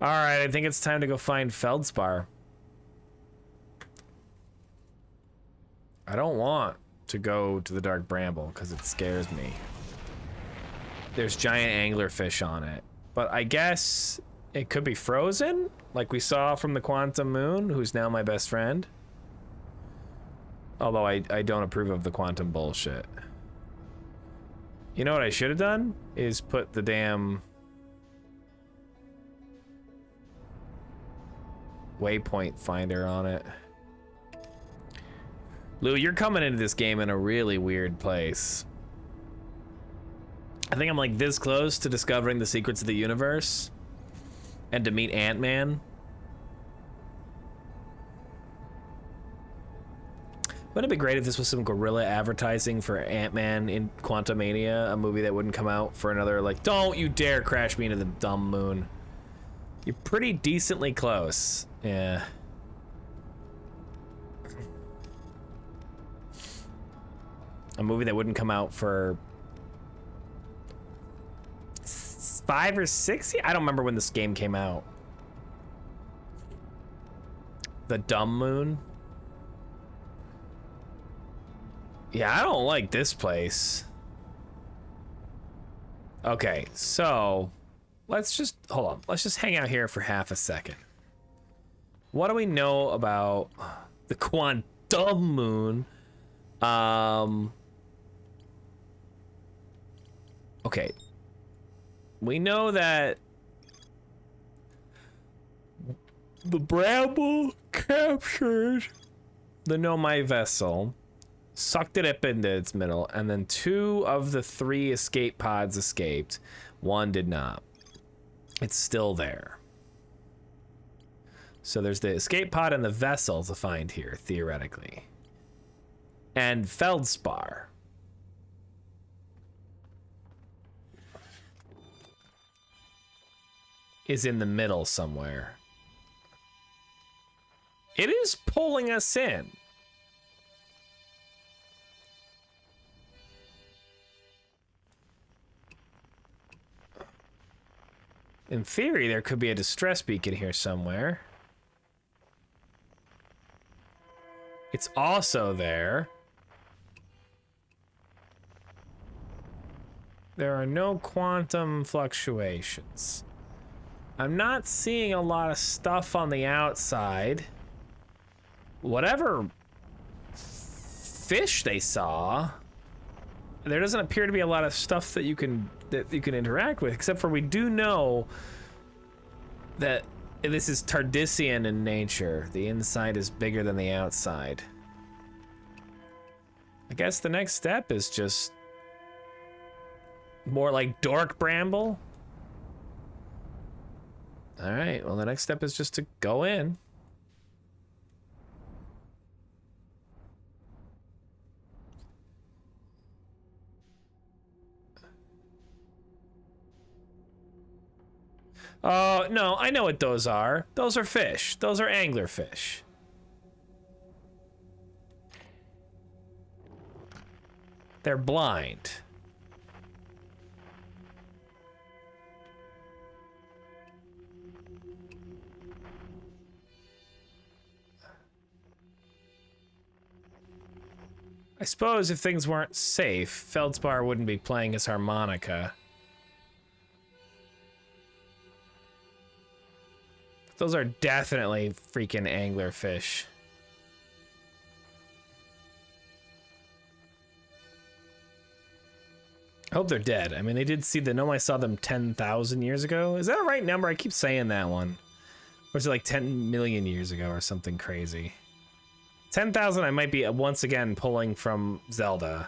All right, I think it's time to go find Feldspar. I don't want to go to the Dark Bramble because it scares me. There's giant anglerfish on it. But I guess it could be frozen, like we saw from the Quantum Moon, who's now my best friend. Although I don't approve of the quantum bullshit. You know what I should have done? Is put the damn waypoint finder on it. Lou, you're coming into this game in a really weird place. I think I'm like this close to discovering the secrets of the universe and to meet Ant-Man. Wouldn't it be great if this was some guerrilla advertising for Ant-Man in Quantumania, a movie that wouldn't come out for another, like, don't you dare crash me into the dumb moon. You're pretty decently close. Yeah. A movie that wouldn't come out for 5 or 6 years? I don't remember when this game came out. The Dumb Moon? Yeah, I don't like this place. Okay, so let's just hold on. Let's just hang out here for half a second. What do we know about the Quantum Moon? Okay. We know that the Bramble captured the Nomai vessel, sucked it up into its middle, and then 2 of the 3 escape pods escaped. 1 did not. It's still there. So there's the escape pod and the vessel to find here, theoretically. And Feldspar. Is in the middle somewhere. It is pulling us in. In theory, there could be a distress beacon here somewhere. It's also there. There are no quantum fluctuations. I'm not seeing a lot of stuff on the outside. Whatever fish they saw, there doesn't appear to be a lot of stuff that you can interact with, except for we do know that this is Tardisian in nature. The inside is bigger than the outside. I guess the next step is just more like Dork Bramble. All right, well, the next step is just to go in. Oh, no, I know what those are. Those are fish. Those are anglerfish. They're blind. suppose if things weren't safe, Feldspar wouldn't be playing his harmonica. Those are definitely freaking anglerfish. I hope they're dead. I mean, they did see the gnome. I saw them 10,000 years ago. Is that a right number? I keep saying that one. Or is it like 10 million years ago or something crazy? 10,000 I might be once again pulling from Zelda.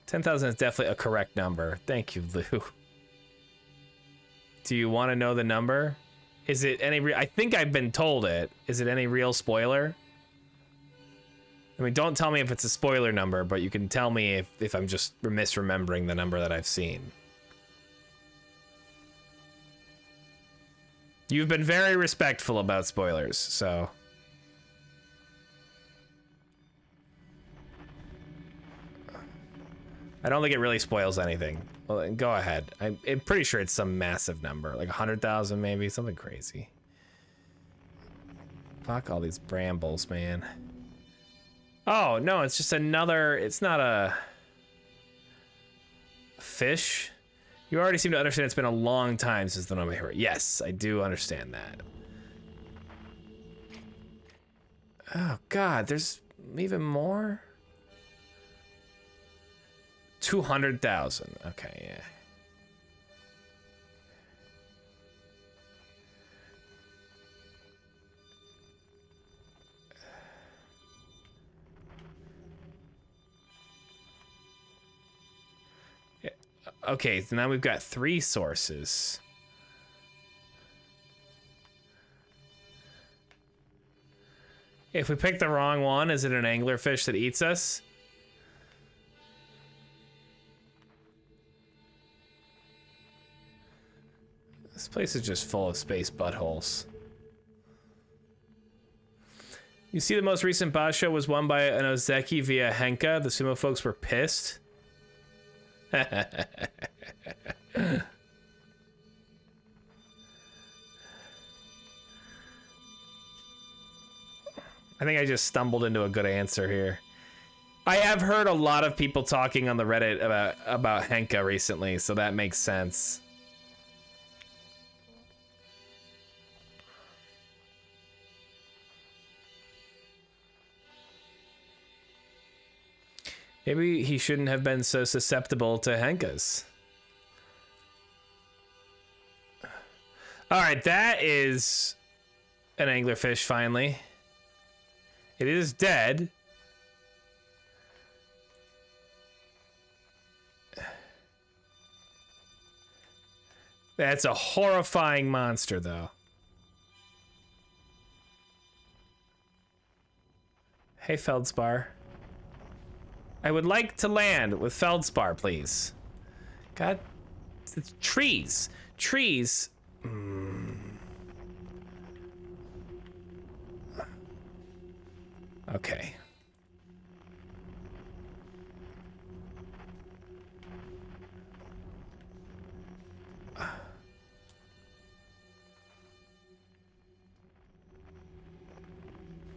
$10,000 is definitely a correct number. Thank you, Lou. Do you want to know the number? Is it any I think I've been told it. Is it any real spoiler? I mean, don't tell me if it's a spoiler number, but you can tell me if I'm just misremembering the number that I've seen. You've been very respectful about spoilers, so... I don't think it really spoils anything. Well, go ahead. I'm pretty sure it's some massive number, like 100,000 maybe, something crazy. Fuck all these brambles, man. Oh, no, it's just another, it's not a fish. You already seem to understand it's been a long time since the Nome Hero. Yes, I do understand that. Oh, God, there's even more? 200,000. Okay, yeah. Okay, so now we've got 3 sources. If we pick the wrong one, is it an anglerfish that eats us? This place is just full of space buttholes. You see, the most recent boss show was won by an Ozeki via Henka. The sumo folks were pissed. I think I just stumbled into a good answer here. I have heard a lot of people talking on the Reddit about Henka recently, so that makes sense. Maybe he shouldn't have been so susceptible to Henkas. All right, that is an anglerfish, finally. It is dead. That's a horrifying monster, though. Hey, Feldspar. I would like to land with Feldspar, please. God, it's trees. Trees. Okay.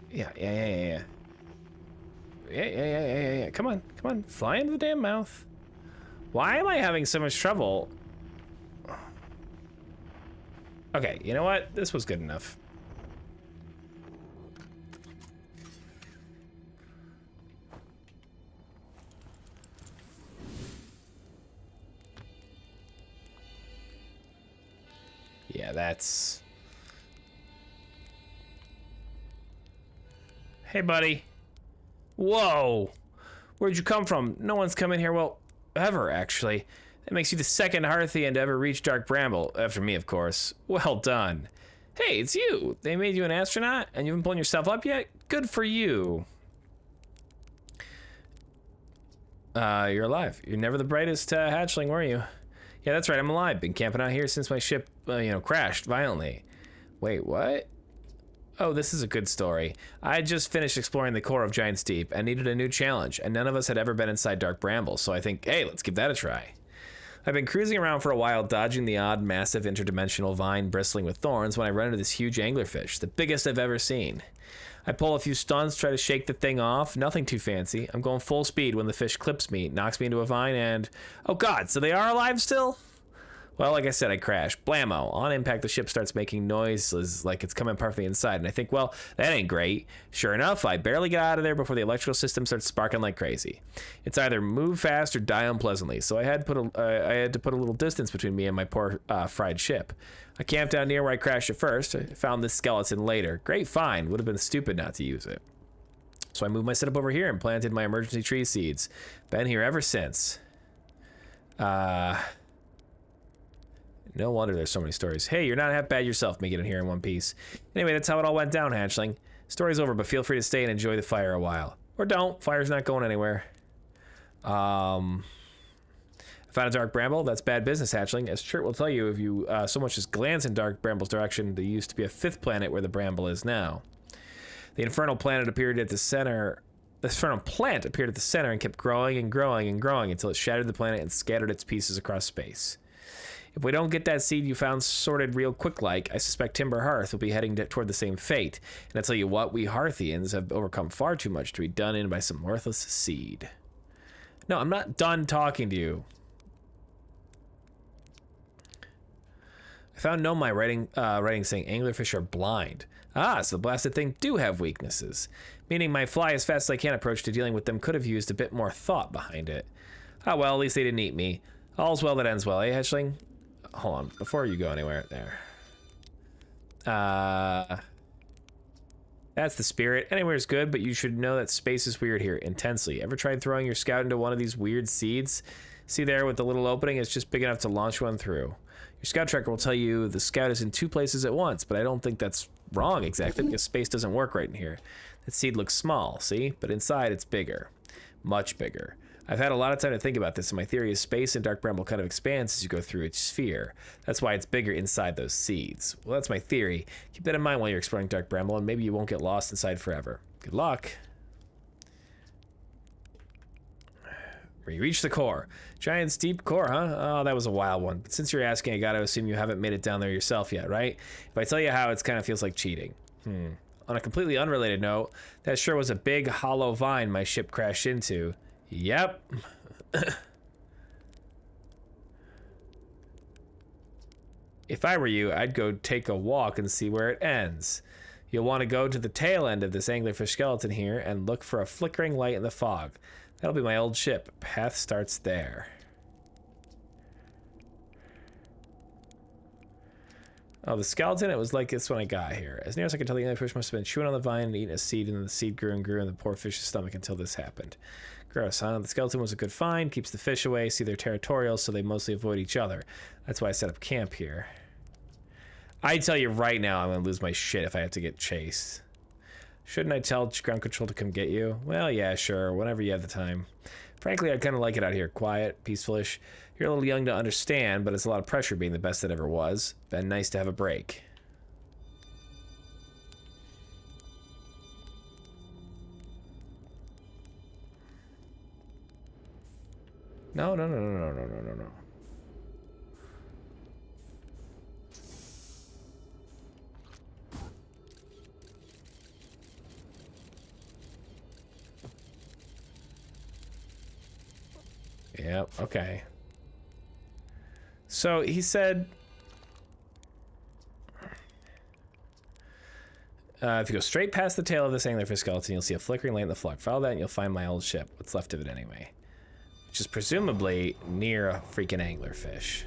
Yeah. Yeah. Come on. Fly into the damn mouth. Why am I having so much trouble? Okay, you know what? This was good enough. Yeah, that's... Hey, buddy. Whoa! Where'd you come from? No one's come in here, well, ever, actually. That makes you the second Hearthian to ever reach Dark Bramble, after me, of course. Well done. Hey, it's you! They made you an astronaut, and you haven't blown yourself up yet? Good for you. You're alive. You're never the brightest hatchling, were you? Yeah, that's right, I'm alive. Been camping out here since my ship, crashed violently. Wait, what? Oh, this is a good story. I had just finished exploring the core of Giant's Deep and needed a new challenge, and none of us had ever been inside Dark Bramble, so I think, hey, let's give that a try. I've been cruising around for a while, dodging the odd, massive interdimensional vine bristling with thorns when I run into this huge anglerfish, the biggest I've ever seen. I pull a few stunts, try to shake the thing off, nothing too fancy. I'm going full speed when the fish clips me, knocks me into a vine, and... Oh god, so they are alive still? Well, like I said, I crash. Blammo. On impact, the ship starts making noises like it's coming part from the inside, and I think, well, that ain't great. Sure enough, I barely get out of there before the electrical system starts sparking like crazy. It's either move fast or die unpleasantly, so I had to put a little distance between me and my poor fried ship. I camped down near where I crashed at first. I found this skeleton later. Great find. Would have been stupid not to use it. So I moved my setup over here and planted my emergency tree seeds. Been here ever since. No wonder there's so many stories. Hey, you're not half bad yourself making it here in one piece. Anyway, that's how it all went down, Hatchling. Story's over, but feel free to stay and enjoy the fire a while. Or don't. Fire's not going anywhere. I found a dark bramble. That's bad business, Hatchling. As Chert will tell you, if you so much as glance in dark bramble's direction, there used to be a 5th planet where the bramble is now. The infernal planet appeared at the center. The infernal plant appeared at the center and kept growing and growing and growing until it shattered the planet and scattered its pieces across space. If we don't get that seed you found sorted real quick like, I suspect Timber Hearth will be heading toward the same fate. And I tell you what, we Hearthians have overcome far too much to be done in by some worthless seed. No, I'm not done talking to you. I found Nomai writing saying anglerfish are blind. Ah, so the blasted thing do have weaknesses. Meaning my fly as fast as I can approach to dealing with them could have used a bit more thought behind it. Ah well, at least they didn't eat me. All's well that ends well, eh, Hatchling? Hold on, before you go anywhere, there. That's the spirit. Anywhere's good, but you should know that space is weird here, intensely. Ever tried throwing your scout into one of these weird seeds? See there with the little opening? It's just big enough to launch one through. Your scout tracker will tell you the scout is in 2 places at once, but I don't think that's wrong exactly, because space doesn't work right in here. That seed looks small, see? But inside it's bigger. Much bigger. I've had a lot of time to think about this, and my theory is space and dark bramble kind of expands as you go through its sphere. That's why it's bigger inside those seeds. Well, that's my theory. Keep that in mind while you're exploring dark bramble, and maybe you won't get lost inside forever. Good luck. You reach the core. Giant steep core, huh? Oh, that was a wild one. But since you're asking, I gotta assume you haven't made it down there yourself yet, right? If I tell you how, it kind of feels like cheating. On a completely unrelated note, that sure was a big hollow vine my ship crashed into. Yep. If I were you, I'd go take a walk and see where it ends. You'll want to go to the tail end of this anglerfish skeleton here and look for a flickering light in the fog. That'll be my old ship. Path starts there. Oh, the skeleton? It was like this when I got here. As near as I can tell, the anglerfish must have been chewing on the vine and eating a seed, and then the seed grew and grew in the poor fish's stomach until this happened. Gross, huh? The skeleton was a good find, keeps the fish away, see they're territorial, so they mostly avoid each other. That's why I set up camp here. I tell you right now, I'm gonna lose my shit if I have to get chased. Shouldn't I tell ground control to come get you? Well, yeah, sure, whenever you have the time. Frankly, I kind of like it out here. Quiet, peaceful-ish. You're a little young to understand, but it's a lot of pressure being the best that ever was. Been nice to have a break. No. Yep, okay. So he said, if you go straight past the tail of this anglerfish skeleton, you'll see a flickering light in the fog. Follow that and you'll find my old ship. What's left of it anyway. Which is presumably near a freaking anglerfish.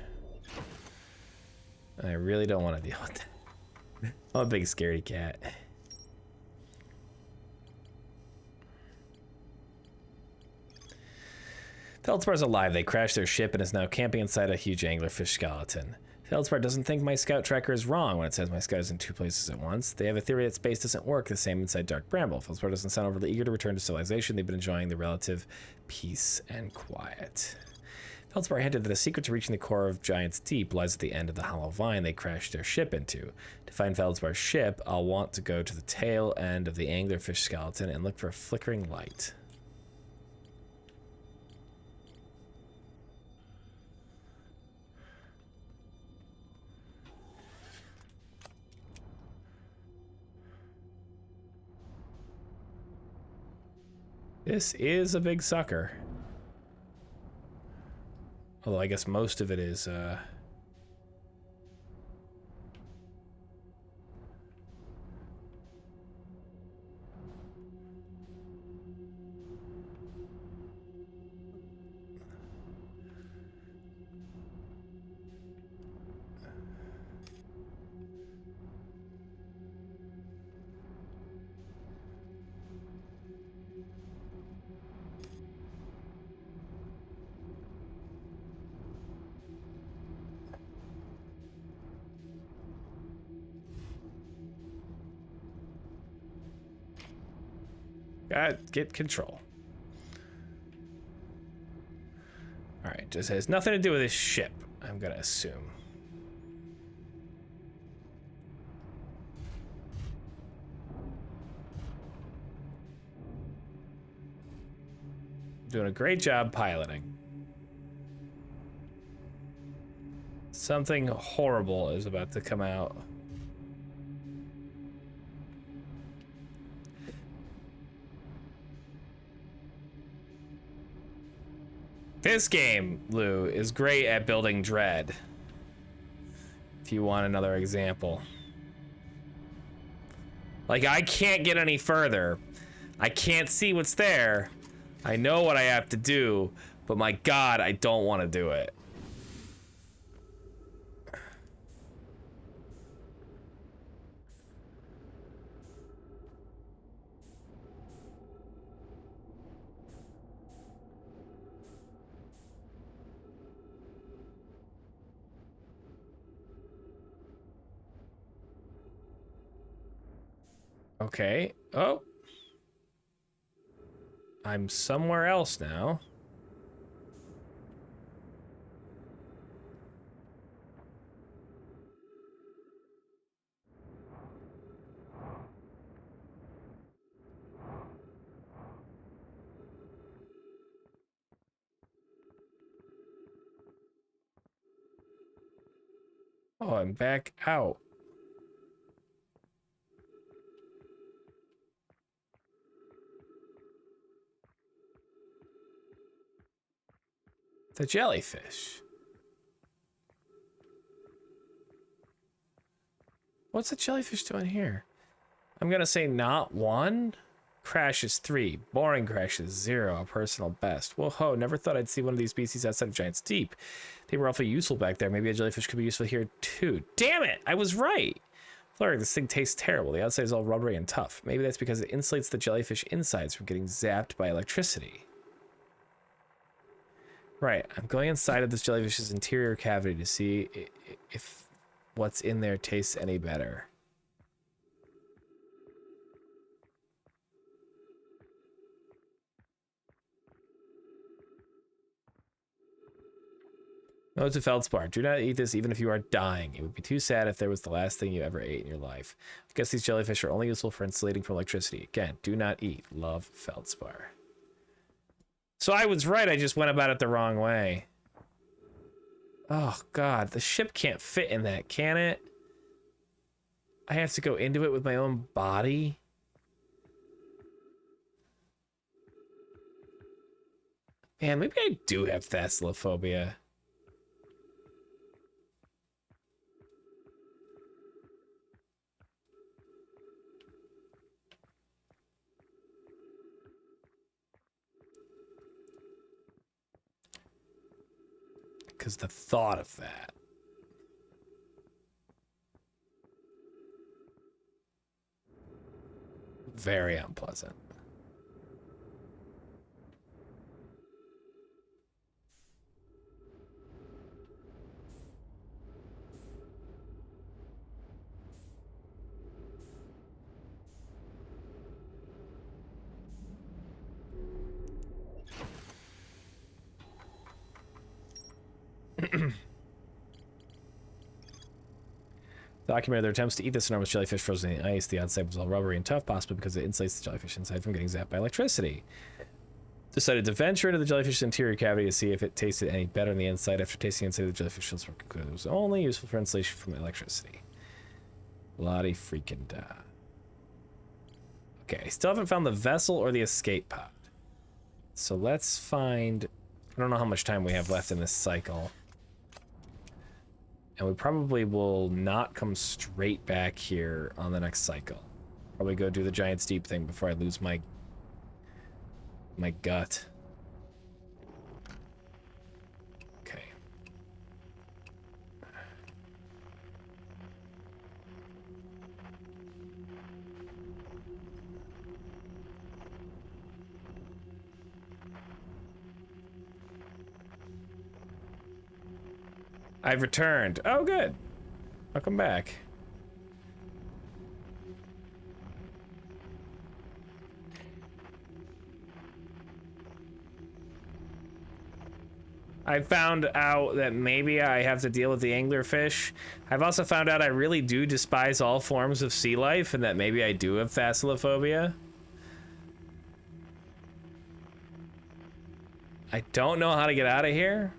I really don't want to deal with that. I'm a big scaredy cat. Feldspar's alive. They crashed their ship and is now camping inside a huge anglerfish skeleton. Feldspar doesn't think my scout tracker is wrong when it says my scout is in 2 places at once. They have a theory that space doesn't work the same inside Dark Bramble. Feldspar doesn't sound overly eager to return to civilization. They've been enjoying the relative peace and quiet. Feldspar hinted that a secret to reaching the core of Giant's Deep lies at the end of the hollow vine they crashed their ship into. To find Feldspar's ship, I'll want to go to the tail end of the anglerfish skeleton and look for a flickering light. This is a big sucker. Although I guess most of it is, get control. Alright, just has nothing to do with this ship, I'm gonna assume. Doing a great job piloting. Something horrible is about to come out. This game, Lou, is great at building dread. If you want another example. Like, I can't get any further. I can't see what's there. I know what I have to do, but my God, I don't want to do it. Okay. Oh. I'm somewhere else now. Oh, I'm back out. The jellyfish. What's the jellyfish doing here? I'm gonna say not one. Crashes 3. Boring crashes 0. A personal best. Whoa, never thought I'd see one of these species outside of Giant's Deep. They were awfully useful back there. Maybe a jellyfish could be useful here too. Damn it! I was right! Flurry, this thing tastes terrible. The outside is all rubbery and tough. Maybe that's because it insulates the jellyfish insides from getting zapped by electricity. Right, I'm going inside of this jellyfish's interior cavity to see if what's in there tastes any better. Note to Feldspar, do not eat this even if you are dying. It would be too sad if there was the last thing you ever ate in your life. I guess these jellyfish are only useful for insulating from electricity. Again, do not eat. Love, Feldspar. So I was right, I just went about it the wrong way. Oh God, the ship can't fit in that, can it? I have to go into it with my own body? Man, maybe I do have thalassophobia. Because the thought of that. Very unpleasant. Documented their attempts to eat this enormous jellyfish frozen in the ice. The outside was all rubbery and tough, possibly because it insulates the jellyfish inside from getting zapped by electricity. Decided to venture into the jellyfish's interior cavity to see if it tasted any better on the inside. After tasting inside, the jellyfish feels more concluded it was only useful for insulation from electricity. Bloody freaking da. Okay, I still haven't found the vessel or the escape pod. So let's find... I don't know how much time we have left in this cycle. And we probably will not come straight back here on the next cycle. Probably go do the giant steep thing before I lose my gut. Okay. I've returned. Oh, good. Welcome back. I found out that maybe I have to deal with the anglerfish. I've also found out I really do despise all forms of sea life and that maybe I do have thalassophobia. I don't know how to get out of here.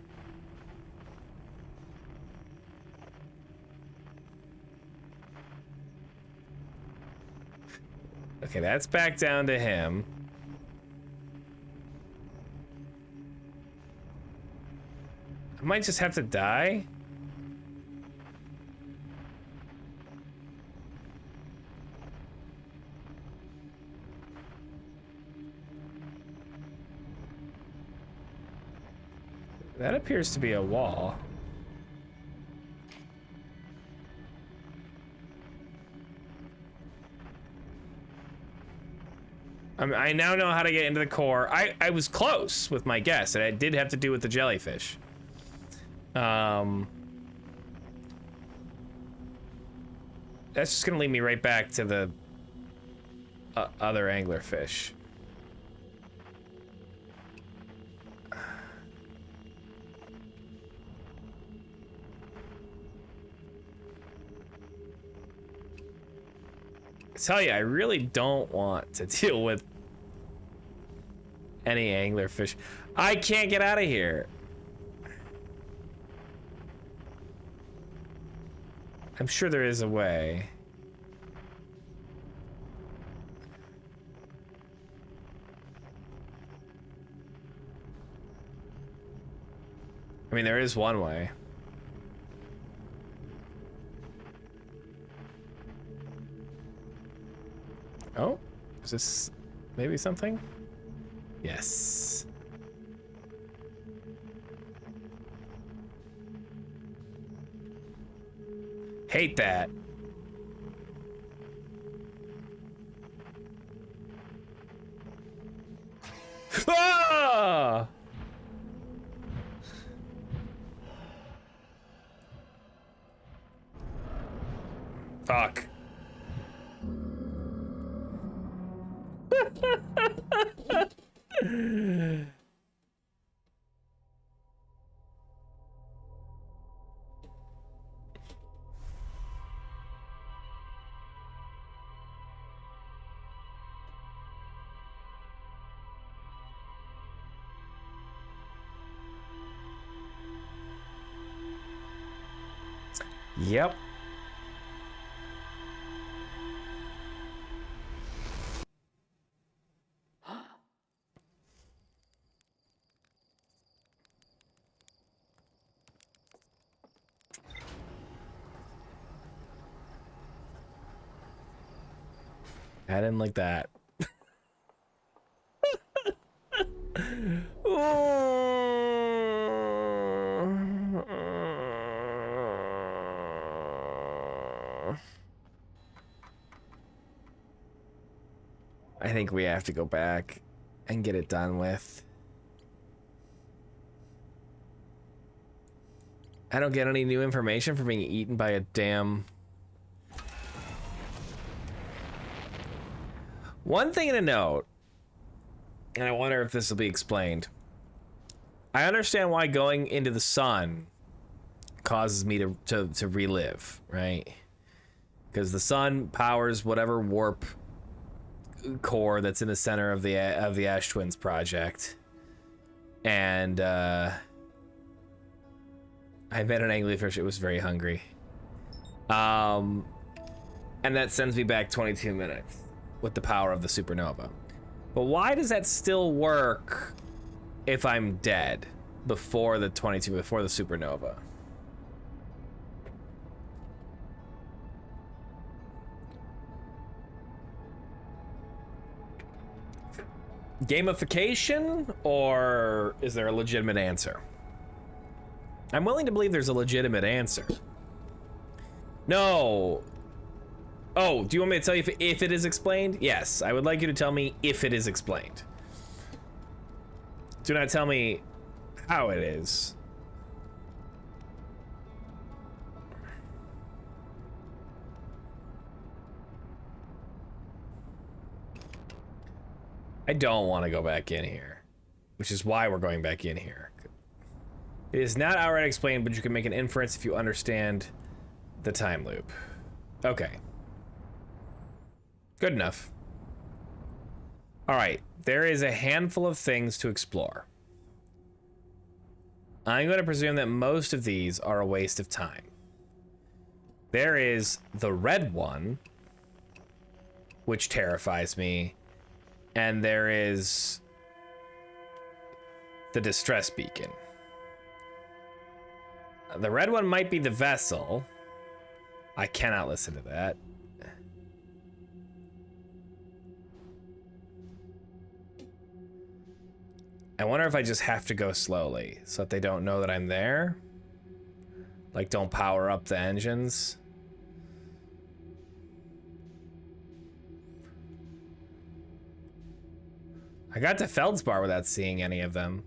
Okay, that's back down to him. I might just have to die. That appears to be a wall. I now know how to get into the core. I was close with my guess, and it did have to do with the jellyfish. That's just gonna lead me right back to the other anglerfish. I tell you, I really don't want to deal with any anglerfish. I can't get out of here. I'm sure there is a way. I mean, there is one way. Oh, is this maybe something? Yes. Hate that. Ah! Fuck. Yep. I didn't like that. I think we have to go back and get it done with. I don't get any new information for being eaten by a damn... One thing to note, and I wonder if this will be explained. I understand why going into the sun causes me to relive, right? Because the sun powers whatever warp core that's in the center of the Ash Twins project, and I met an anglerfish. It was very hungry, and that sends me back 22 minutes with the power of the supernova. But why does that still work if I'm dead before the 22, before the supernova. Gamification, or is there a legitimate answer? I'm willing to believe there's a legitimate answer. No. Oh, do you want me to tell you if it is explained? Yes, I would like you to tell me if it is explained. Do not tell me how it is. I don't want to go back in here, which is why we're going back in here. It is not outright explained, but you can make an inference if you understand the time loop. Okay. Good enough. All right, there is a handful of things to explore. I'm going to presume that most of these are a waste of time. There is the red one, which terrifies me, and there is the distress beacon. The red one might be the vessel. I cannot listen to that. I wonder if I just have to go slowly so that they don't know that I'm there. Like, don't power up the engines. I got to Feldspar without seeing any of them.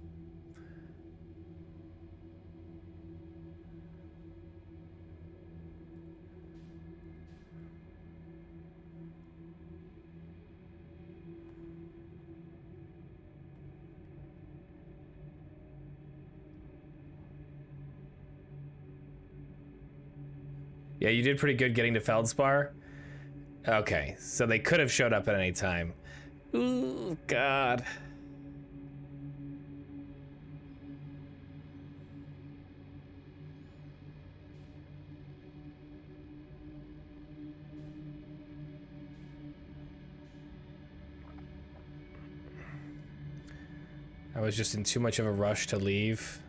Yeah, you did pretty good getting to Feldspar. Okay, so they could have showed up at any time. Ooh, God. I was just in too much of a rush to leave.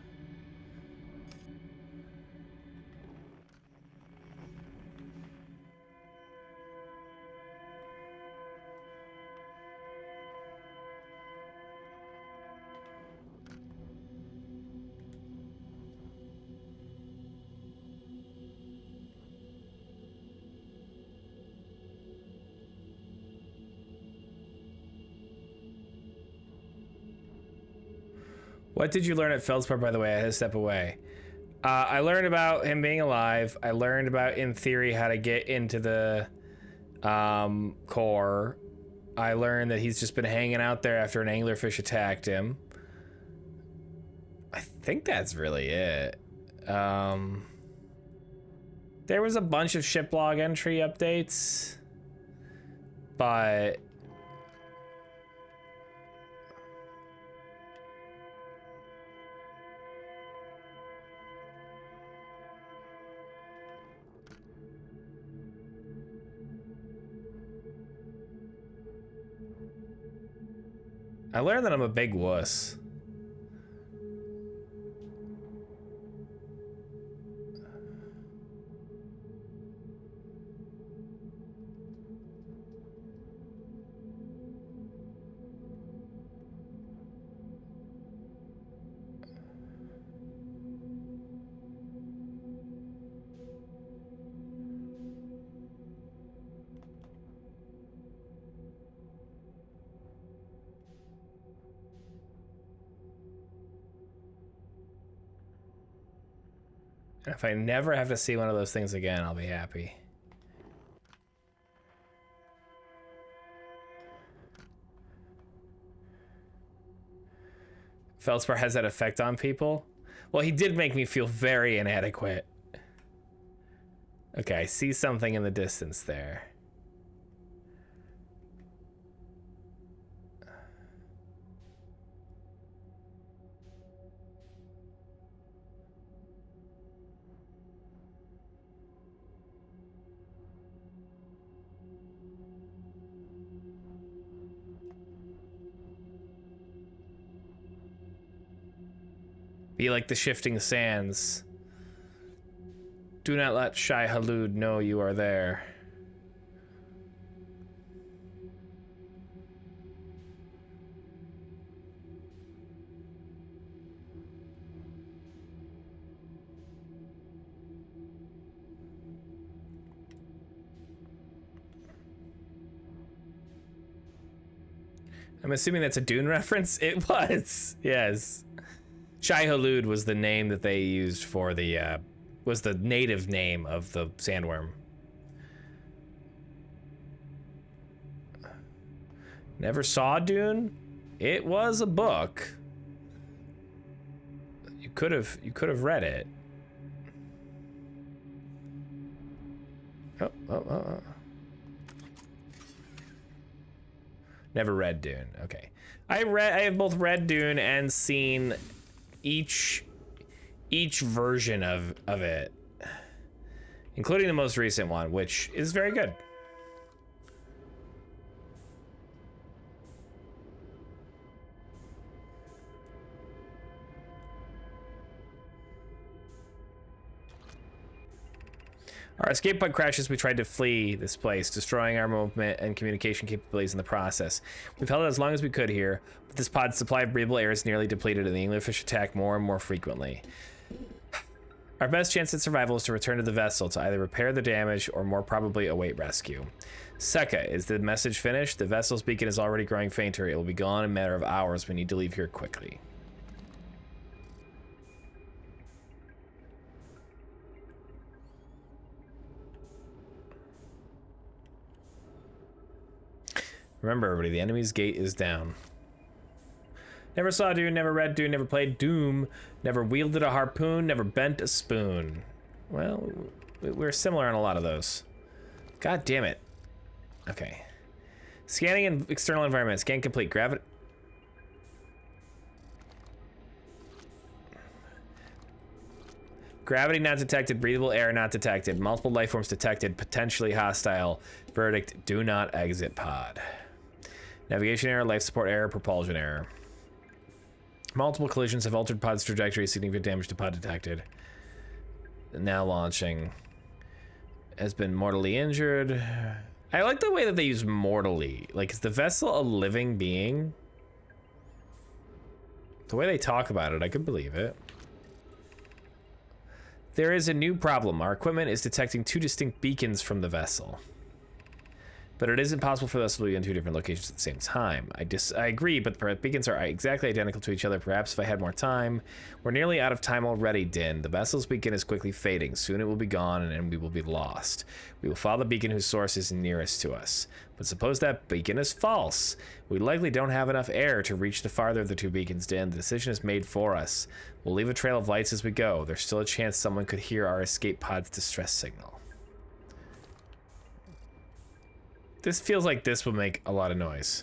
What did you learn at Feldspar, by the way? I had to step away. I learned about him being alive. I learned about, in theory, how to get into the core. I learned that he's just been hanging out there after an anglerfish attacked him. I think that's really it. There was a bunch of ship log entry updates, but I learned that I'm a big wuss. If I never have to see one of those things again, I'll be happy. Feldspar has that effect on people? Well, he did make me feel very inadequate. Okay, I see something in the distance there. Be like the shifting sands. Do not let Shai Halud know you are there. I'm assuming that's a Dune reference. It was, yes. Shai Hulud was the name that they used for the, was the native name of the sandworm. Never saw Dune? It was a book. You could have read it. Oh. Never read Dune. Okay. I have both read Dune and seen each version of it, including the most recent one, which is very good. Our escape pod crashes. We tried to flee this place, destroying our movement and communication capabilities in the process. We've held it as long as we could here, but this pod's supply of breathable air is nearly depleted and the anglerfish attack more and more frequently. Our best chance at survival is to return to the vessel to either repair the damage or more probably await rescue. Seka, is the message finished? The vessel's beacon is already growing fainter. It will be gone in a matter of hours. We need to leave here quickly. Remember, everybody, the enemy's gate is down. Never saw Dune, never read Dune, never played Doom, never wielded a harpoon, never bent a spoon. Well, we're similar on a lot of those. God damn it. Okay. Scanning in external environment. Scan complete. Gravity. Gravity not detected. Breathable air not detected. Multiple life forms detected. Potentially hostile. Verdict: do not exit pod. Navigation error, life support error, propulsion error. Multiple collisions have altered pod's trajectory. Significant damage to pod detected. Now launching. Has been mortally injured. I like the way that they use mortally. Like, is the vessel a living being? The way they talk about it, I could believe it. There is a new problem. Our equipment is detecting two distinct beacons from the vessel. But it is impossible for us to be in two different locations at the same time. I agree, but the beacons are exactly identical to each other. Perhaps if I had more time. We're nearly out of time already, Din. The vessel's beacon is quickly fading. Soon it will be gone and we will be lost. We will follow the beacon whose source is nearest to us. But suppose that beacon is false. We likely don't have enough air to reach the farther of the two beacons, Din. The decision is made for us. We'll leave a trail of lights as we go. There's still a chance someone could hear our escape pod's distress signal. This feels like this will make a lot of noise.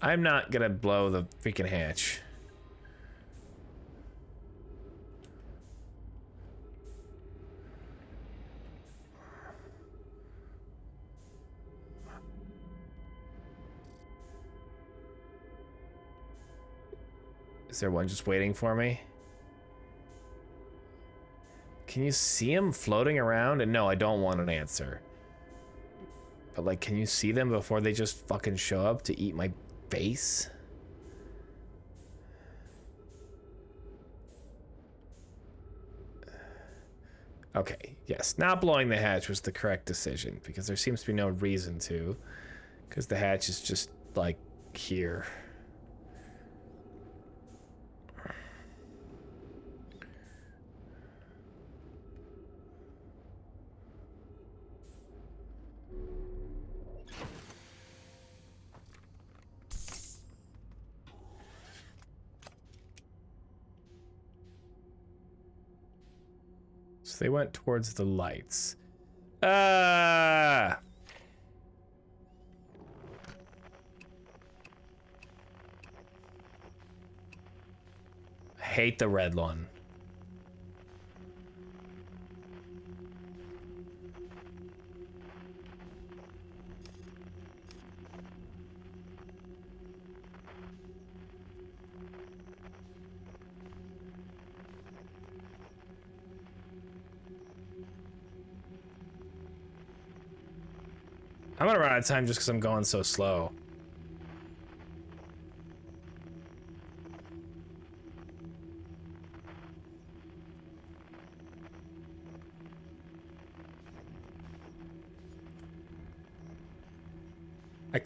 I'm not gonna blow the freaking hatch. Is there one just waiting for me? Can you see them floating around? And no, I don't want an answer. But like, can you see them before they just fucking show up to eat my face? Okay, yes, not blowing the hatch was the correct decision because there seems to be no reason to, because the hatch is just like here. So they went towards the lights. I hate the red one. I'm gonna run out of time just because I'm going so slow.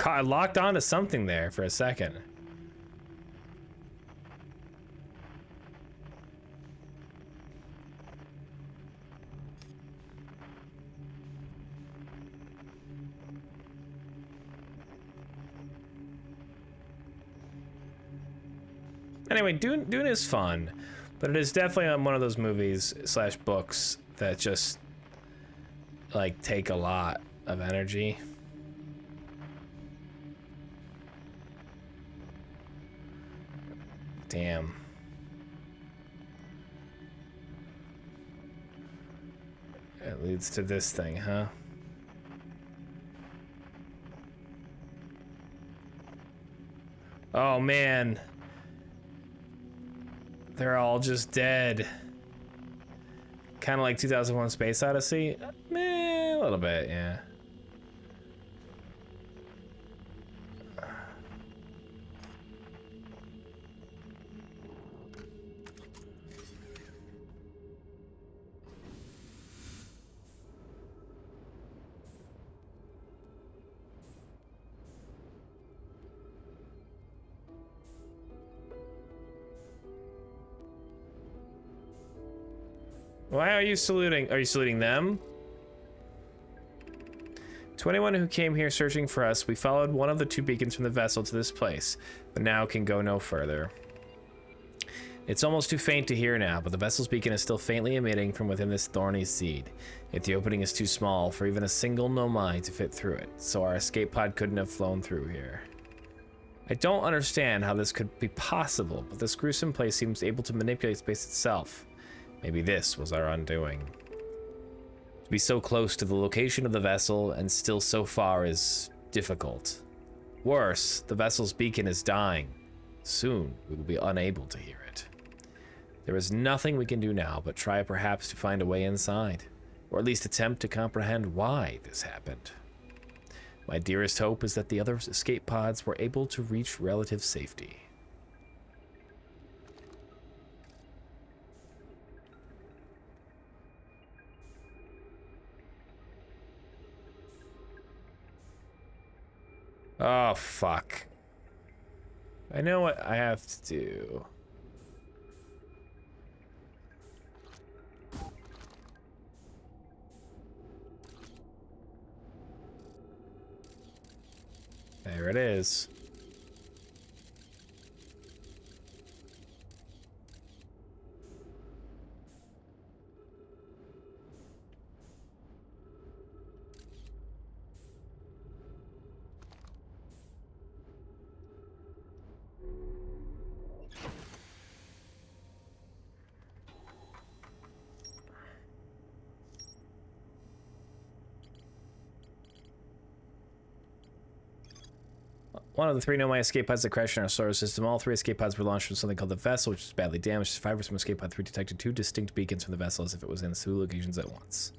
I locked onto something there for a second. Anyway, Dune is fun, but it is definitely one of those movies slash books that just like take a lot of energy. Damn. It leads to this thing, huh? Oh man. They're all just dead. Kind of like 2001 Space Odyssey? Meh, a little bit, yeah. Why are you saluting? Are you saluting them? To anyone who came here searching for us, we followed one of the 2 beacons from the vessel to this place, but now can go no further. It's almost too faint to hear now, but the vessel's beacon is still faintly emitting from within this thorny seed. Yet the opening is too small for even a single Nomai to fit through it, so our escape pod couldn't have flown through here. I don't understand how this could be possible, but this gruesome place seems able to manipulate space itself. Maybe this was our undoing. To be so close to the location of the vessel and still so far is difficult. Worse, the vessel's beacon is dying. Soon, we will be unable to hear it. There is nothing we can do now but try perhaps to find a way inside, or at least attempt to comprehend why this happened. My dearest hope is that the other escape pods were able to reach relative safety. Oh, fuck. I know what I have to do. There it is. One of the 3 Nomai escape pods that crashed in our solar system. All 3 escape pods were launched from something called the vessel, which was badly damaged. Survivors from escape pod 3 detected 2 distinct beacons from the vessel as if it was in 2 locations at once.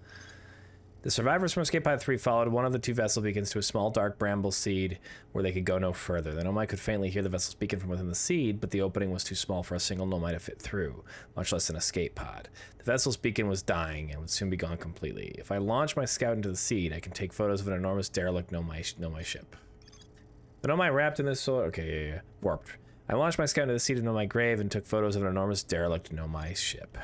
The survivors from escape pod 3 followed one of the 2 vessel beacons to a small dark bramble seed where they could go no further. The Nomai could faintly hear the vessel's beacon from within the seed, but the opening was too small for a single Nomai to fit through, much less an escape pod. The vessel's beacon was dying and would soon be gone completely. If I launch my scout into the seed, I can take photos of an enormous derelict Nomai ship. The Nomai wrapped in this solar... Okay, yeah. Warped. I launched my scout into the seed of Nomai grave and took photos of an enormous derelict Nomai ship.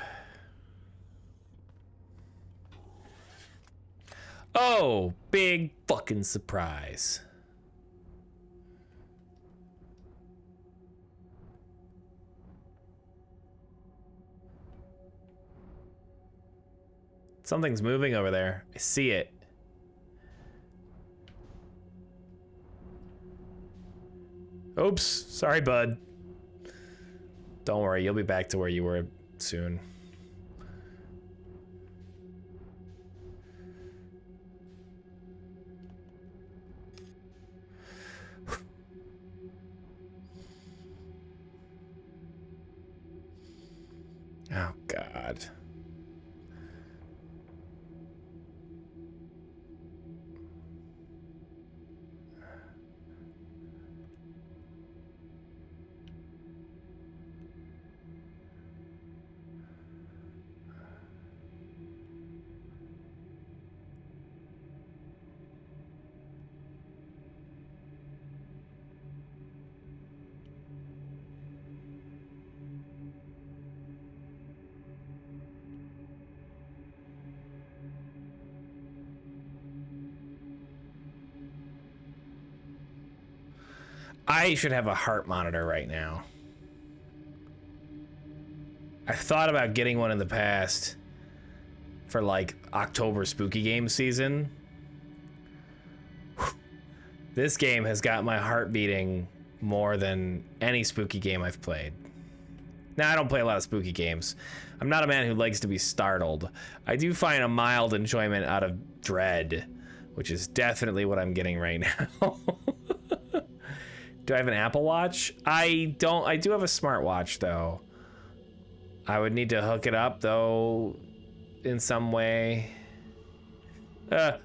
Oh, big fucking surprise. Something's moving over there. I see it. Oops, sorry, bud. Don't worry, you'll be back to where you were soon. Oh, God. I should have a heart monitor right now. I've thought about getting one in the past for like October spooky game season. This game has got my heart beating more than any spooky game I've played. Now, I don't play a lot of spooky games. I'm not a man who likes to be startled. I do find a mild enjoyment out of dread, which is definitely what I'm getting right now. Do I have an Apple Watch? I don't. I do have a smartwatch, though. I would need to hook it up, though, in some way. No,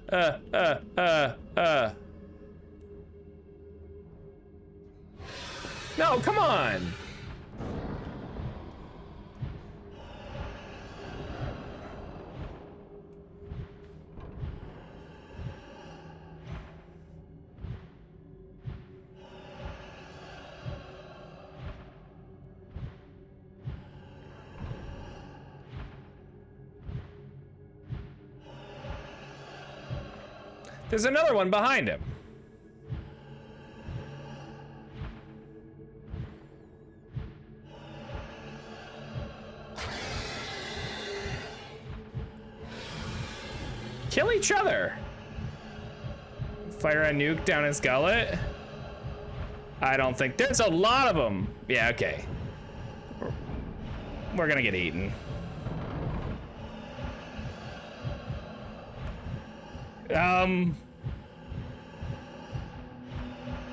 come on! There's another one behind him. Kill each other. Fire a nuke down his gullet. I don't think there's a lot of them. Yeah, okay. We're gonna get eaten.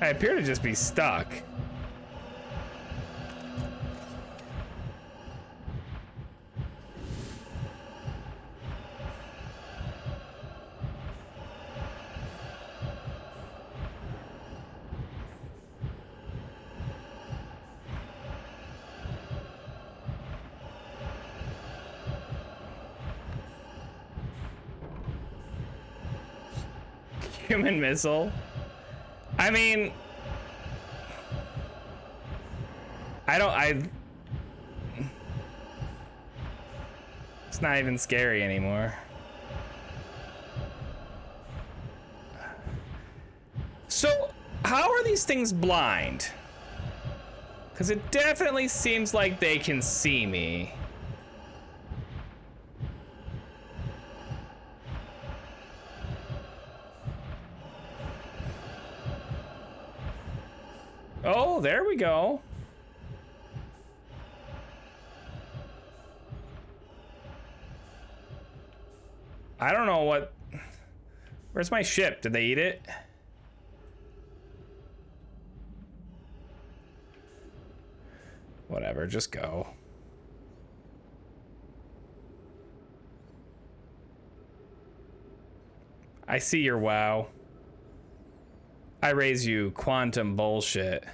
I appear to just be stuck. Human missile. I mean, it's not even scary anymore. So, how are these things blind? Because it definitely seems like they can see me. Oh, there we go. I don't know what... Where's my ship? Did they eat it? Whatever, just go. I see your wow. I raise you quantum bullshit.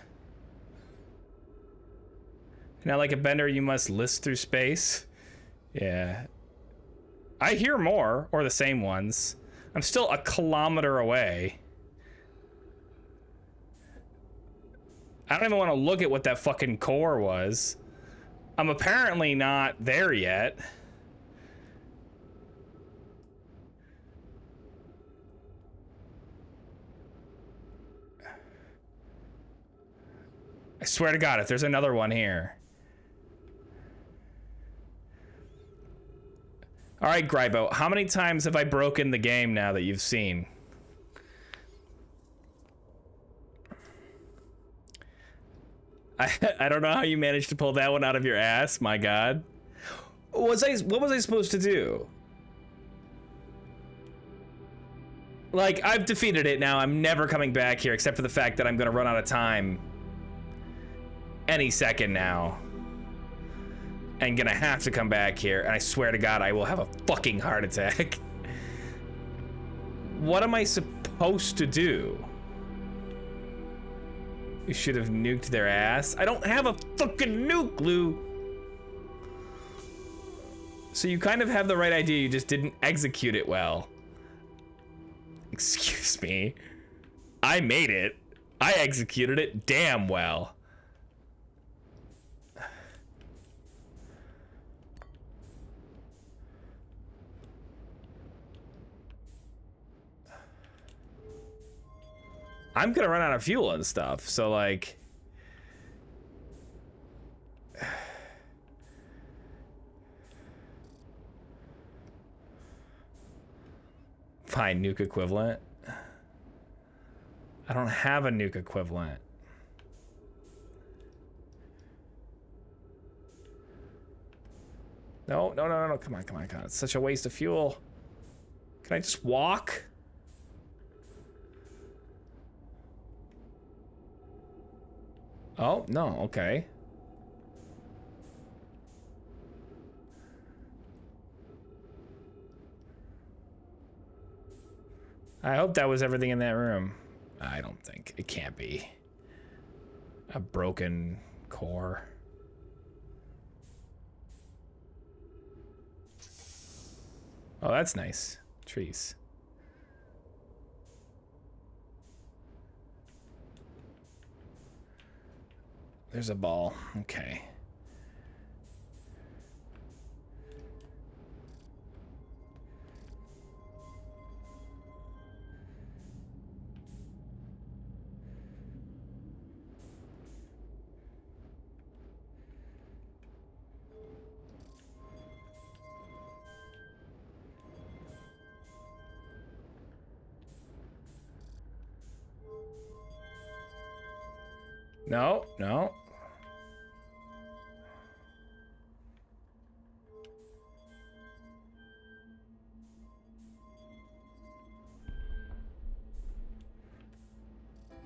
Now, like a bender, you must list through space. Yeah. I hear more, or the same ones. I'm still a kilometer away. I don't even want to look at what that fucking core was. I'm apparently not there yet. I swear to God, if there's another one here. All right, Grybo, how many times have I broken the game now that you've seen? I don't know how you managed to pull that one out of your ass, my God. What was I supposed to do? Like, I've defeated it now. I'm never coming back here except for the fact that I'm gonna run out of time any second now. And gonna have to come back here, and I swear to God, I will have a fucking heart attack. What am I supposed to do? You should have nuked their ass. I don't have a fucking nuke, Lou. So you kind of have the right idea, you just didn't execute it well. Excuse me. I made it. I executed it damn well. I'm gonna run out of fuel and stuff, so like... Fine, nuke equivalent. I don't have a nuke equivalent. No, no, no, no, no, come on, come on, come on. It's such a waste of fuel. Can I just walk? Oh, no, okay. I hope that was everything in that room. I don't think. It can't be. A broken core. Oh, that's nice. Trees. There's a ball. Okay. No, no.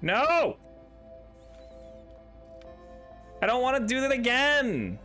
No! I don't want to do that again!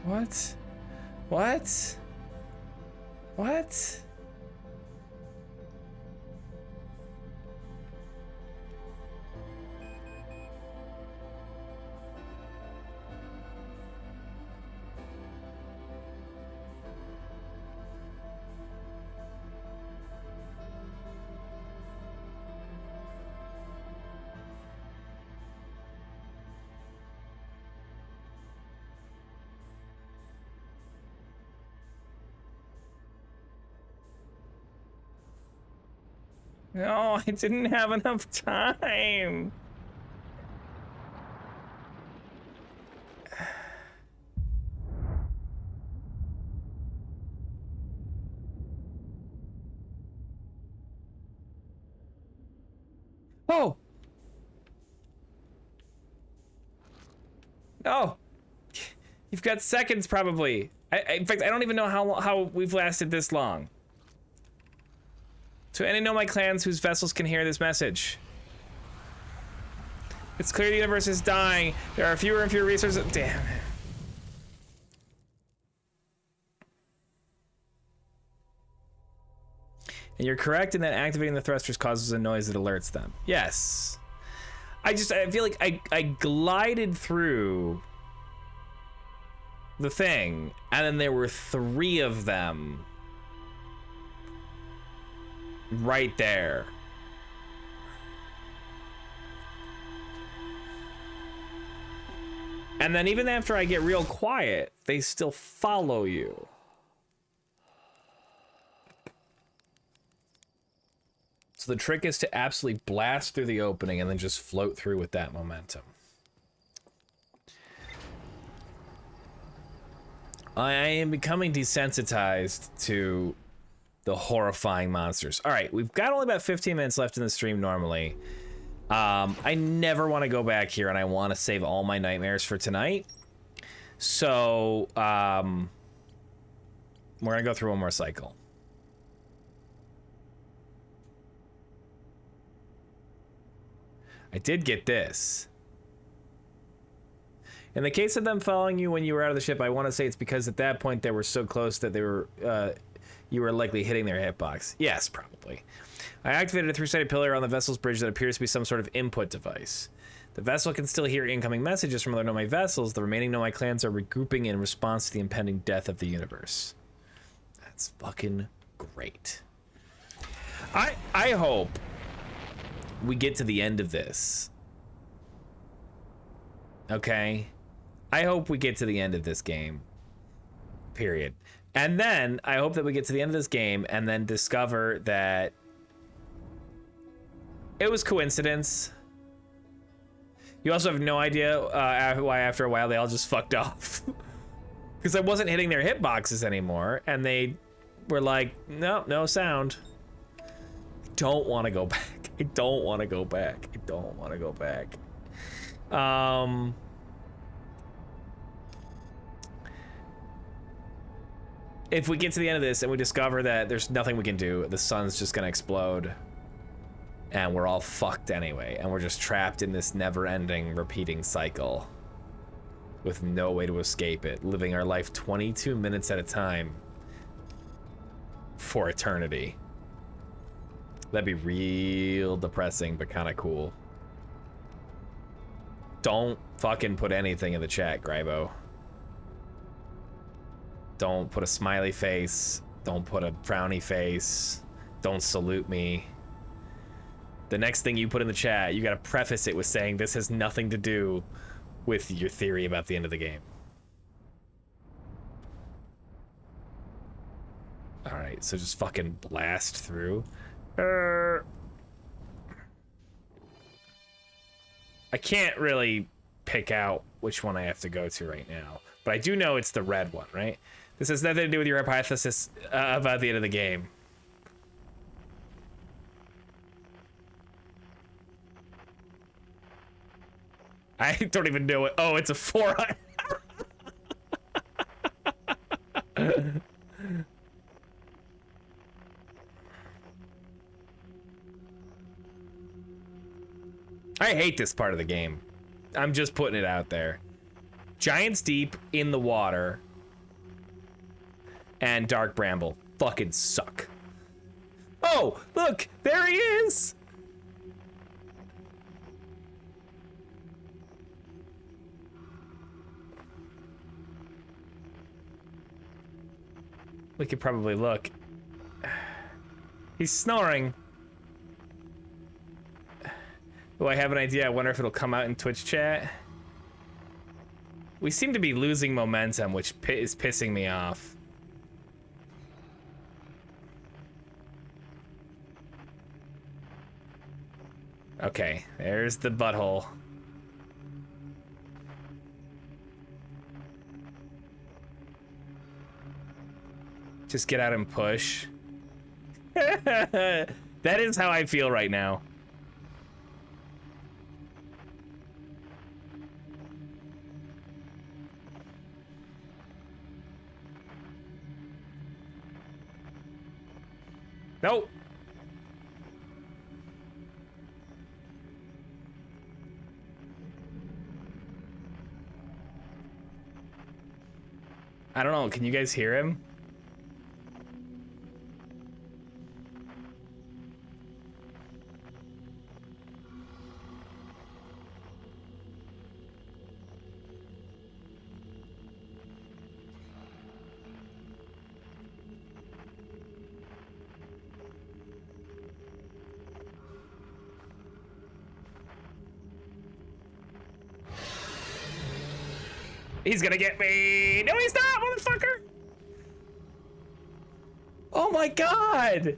What? What? What? No, I didn't have enough time. Oh. No. You've got seconds probably. In fact, I don't even know how we've lasted this long. To any Nomai clans whose vessels can hear this message. It's clear the universe is dying. There are fewer and fewer resources. Damn it. And you're correct in that activating the thrusters causes a noise that alerts them. Yes. I feel like I glided through the thing, and then there were 3 of them right there. And then even after I get real quiet, they still follow you. So the trick is to absolutely blast through the opening and then just float through with that momentum. I am becoming desensitized to the horrifying monsters. All right, we've got only about 15 minutes left in the stream normally. I never want to go back here, and I want to save all my nightmares for tonight. So, we're going to go through one more cycle. I did get this. In the case of them following you when you were out of the ship, I want to say it's because at that point they were so close that they were, you were likely hitting their hitbox. Yes, probably. I activated a three-sided pillar on the vessel's bridge that appears to be some sort of input device. The vessel can still hear incoming messages from other Nomai vessels. The remaining Nomai clans are regrouping in response to the impending death of the universe. That's fucking great. I hope we get to the end of this. Okay? I hope we get to the end of this game. Period. And then I hope that we get to the end of this game and then discover that it was coincidence. You also have no idea why after a while they all just fucked off. Because I wasn't hitting their hitboxes anymore, and they were like, no sound. I don't want to go back. I don't want to go back. I don't want to go back. If we get to the end of this and we discover that there's nothing we can do, the sun's just gonna explode, and we're all fucked anyway, and we're just trapped in this never-ending, repeating cycle with no way to escape it, living our life 22 minutes at a time for eternity. That'd be real depressing, but kind of cool. Don't fucking put anything in the chat, Grybo. Don't put a smiley face. Don't put a frowny face. Don't salute me. The next thing you put in the chat, you gotta preface it with saying this has nothing to do with your theory about the end of the game. Alright, so just fucking blast through. I can't really pick out which one I have to go to right now, but I do know it's the red one, right? This has nothing to do with your hypothesis about the end of the game. I don't even know it. Oh, it's a 4. I hate this part of the game. I'm just putting it out there. Giants Deep in the water and Dark Bramble fucking suck. Oh, look, there he is. We could probably look. He's snoring. Oh, I have an idea. I wonder if it'll come out in Twitch chat. We seem to be losing momentum, which is pissing me off. Okay, there's the butthole. Just get out and push. That is how I feel right now. Nope. I don't know. Can you guys hear him? He's gonna get me. No, he's not, motherfucker. Oh my god.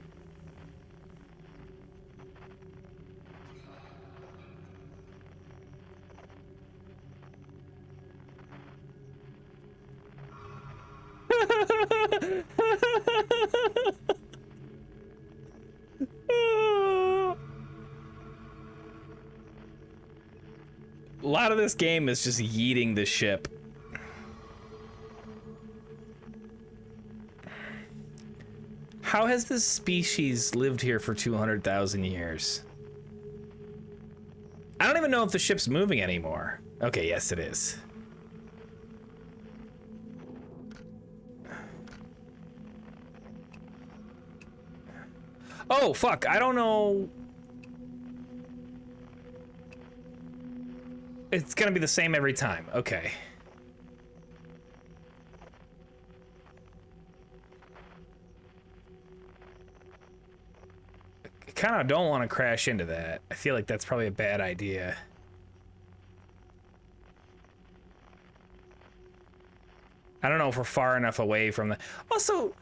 A lot of this game is just yeeting the ship. How has this species lived here for 200,000 years? I don't even know if the ship's moving anymore. Okay, yes it is. Oh, fuck. I don't know. It's gonna be the same every time. Okay. I kind of don't want to crash into that. I feel like that's probably a bad idea. I don't know if we're far enough away from the... Also,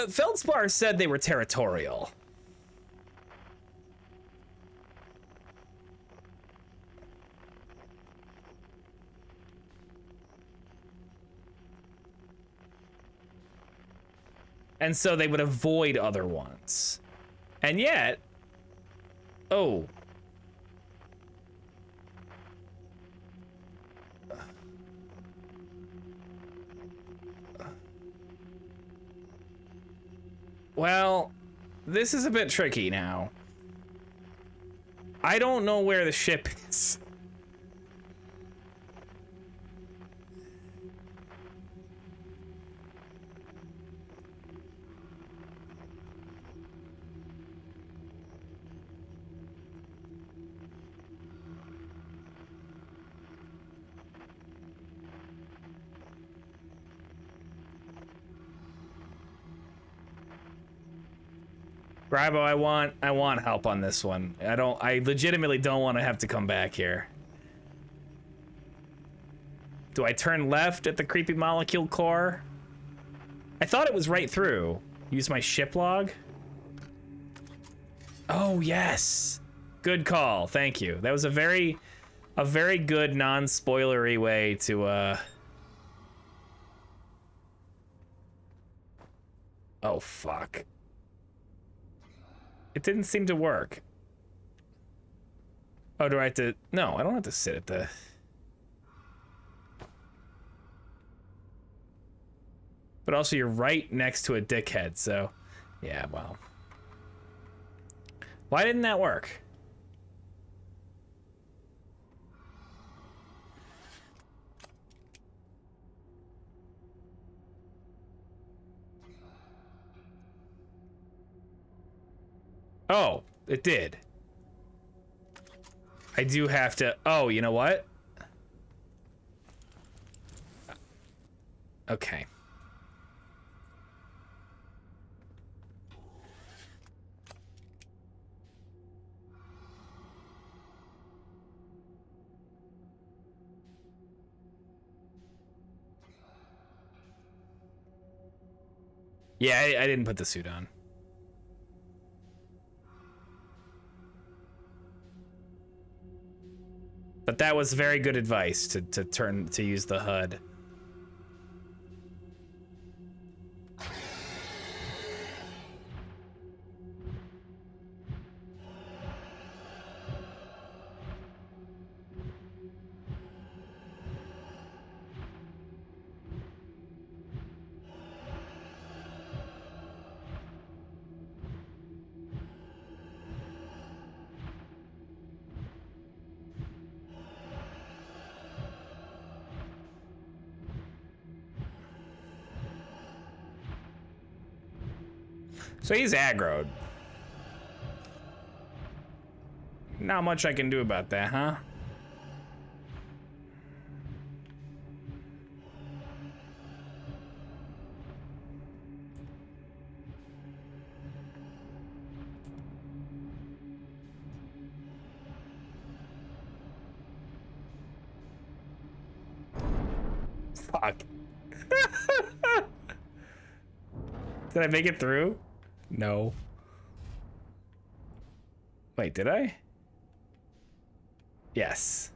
Feldspar said they were territorial. And so they would avoid other ones. And yet... Oh. Well, this is a bit tricky now. I don't know where the ship is. Bravo, I want help on this one. I legitimately don't want to have to come back here. Do I turn left at the creepy molecule core? I thought it was right through. Use my ship log. Oh, yes. Good call. Thank you. That was a very good non-spoilery way to Oh, fuck. It didn't seem to work. Oh, do I have to... No, I don't have to sit at the... But also, you're right next to a dickhead, so... Yeah, well... Why didn't that work? Oh, it did. I do have to... Oh, you know what? Okay. Yeah, I didn't put the suit on. But that was very good advice to use the HUD. So he's aggroed. Not much I can do about that, huh? Fuck. Did I make it through? No. Wait, did I? Yes.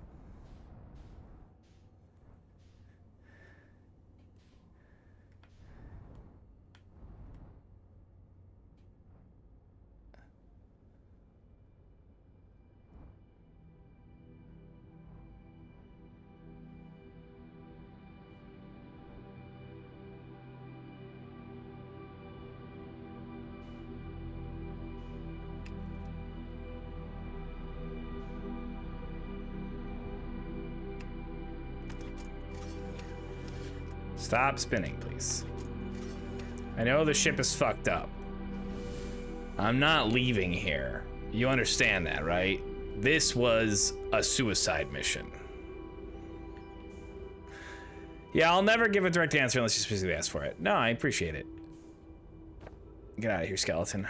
Stop spinning, please. I know the ship is fucked up. I'm not leaving here. You understand that, right? This was a suicide mission. Yeah, I'll never give a direct answer unless you specifically ask for it. No, I appreciate it. Get out of here, skeleton.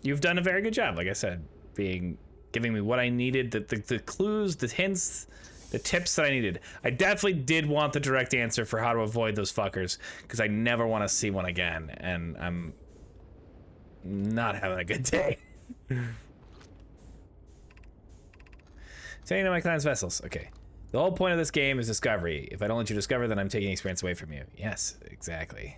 You've done a very good job, like I said, giving me what I needed, the clues, the hints, the tips that I needed. I definitely did want the direct answer for how to avoid those fuckers, because I never want to see one again, and I'm not having a good day. Taking to my clan's vessels. Okay. The whole point of this game is discovery. If I don't let you discover, then I'm taking experience away from you. Yes, exactly.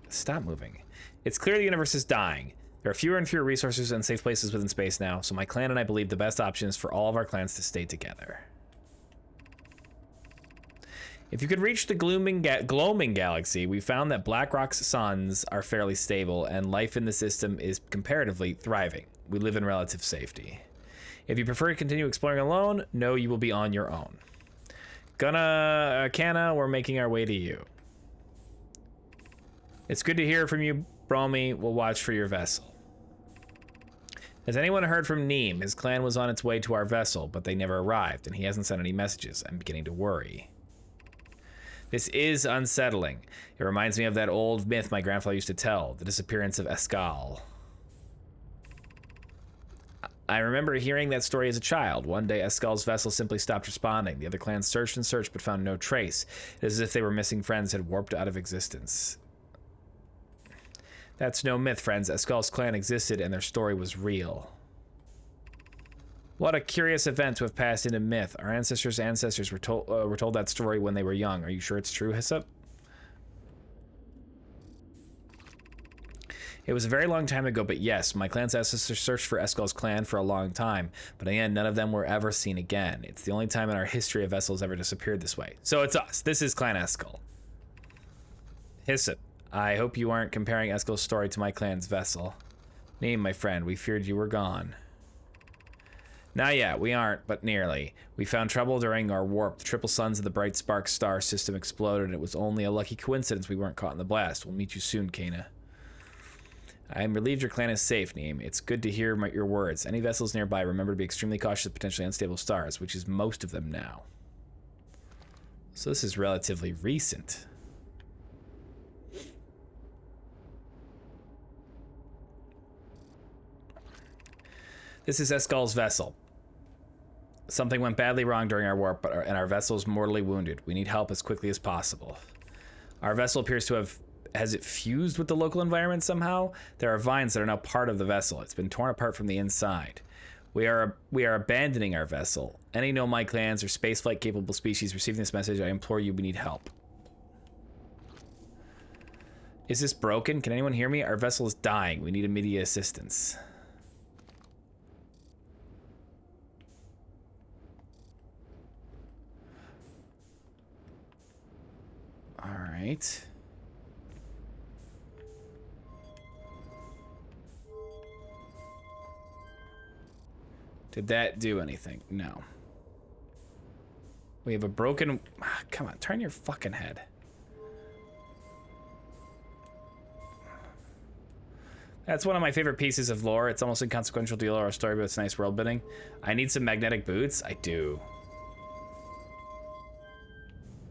Stop moving. It's clear the universe is dying. There are fewer and fewer resources and safe places within space now, so my clan and I believe the best option is for all of our clans to stay together. If you could reach the gloaming galaxy, we found that Blackrock's suns are fairly stable and life in the system is comparatively thriving. We live in relative safety. If you prefer to continue exploring alone, know you will be on your own. Kana, we're making our way to you. It's good to hear from you, Bromy. We'll watch for your vessel. Has anyone heard from Neem? His clan was on its way to our vessel, but they never arrived, and he hasn't sent any messages. I'm beginning to worry. This is unsettling. It reminds me of that old myth my grandfather used to tell, the disappearance of Escale. I remember hearing that story as a child. One day, Escale's vessel simply stopped responding. The other clans searched and searched, but found no trace. It is as if they were missing friends had warped out of existence. That's no myth, friends. Escale's clan existed, and their story was real. What a curious event to have passed into myth. Our ancestors' ancestors were told that story when they were young. Are you sure it's true, Hyssop? It was a very long time ago, but yes, my clan's ancestors searched for Escale's clan for a long time, but in the end, none of them were ever seen again. It's the only time in our history a vessel has ever disappeared this way. So it's us. This is Clan Escale. Hyssop, I hope you aren't comparing Escale's story to my clan's vessel. Neem, my friend, we feared you were gone. Not yet, we aren't, but nearly. We found trouble during our warp. The triple suns of the Bright Spark star system exploded, and it was only a lucky coincidence we weren't caught in the blast. We'll meet you soon, Kana. I am relieved your clan is safe, Neem. It's good to hear your words. Any vessels nearby, remember to be extremely cautious of potentially unstable stars, which is most of them now. So this is relatively recent. This is Escale's vessel. Something went badly wrong during our warp, and our vessel is mortally wounded. We need help as quickly as possible. Our vessel appears to have... Has it fused with the local environment somehow? There are vines that are now part of the vessel. It's been torn apart from the inside. We are abandoning our vessel. Any Nomai clans or spaceflight capable species receiving this message, I implore you, we need help. Is this broken? Can anyone hear me? Our vessel is dying. We need immediate assistance. All right. Did that do anything? No. We have a broken... Come on, turn your fucking head. That's one of my favorite pieces of lore. It's almost inconsequential deal or a story, but it's nice world building. I need some magnetic boots. I do.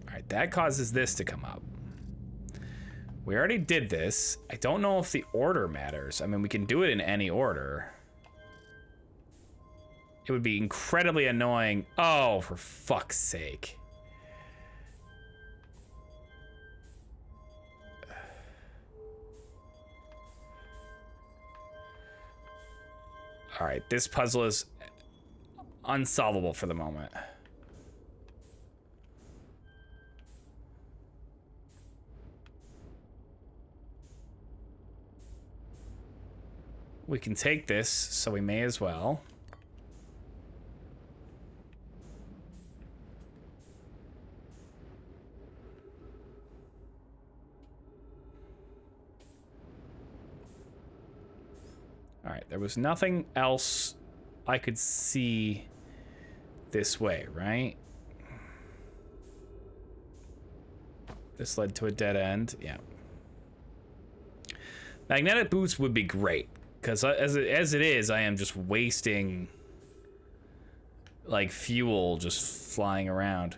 Alright, that causes this to come up. We already did this. I don't know if the order matters. I mean, we can do it in any order. It would be incredibly annoying. Oh, for fuck's sake. All right, this puzzle is unsolvable for the moment. We can take this, so we may as well. All right, there was nothing else I could see this way, right? This led to a dead end, yeah. Magnetic boots would be great, because as it is, I am just wasting like fuel just flying around.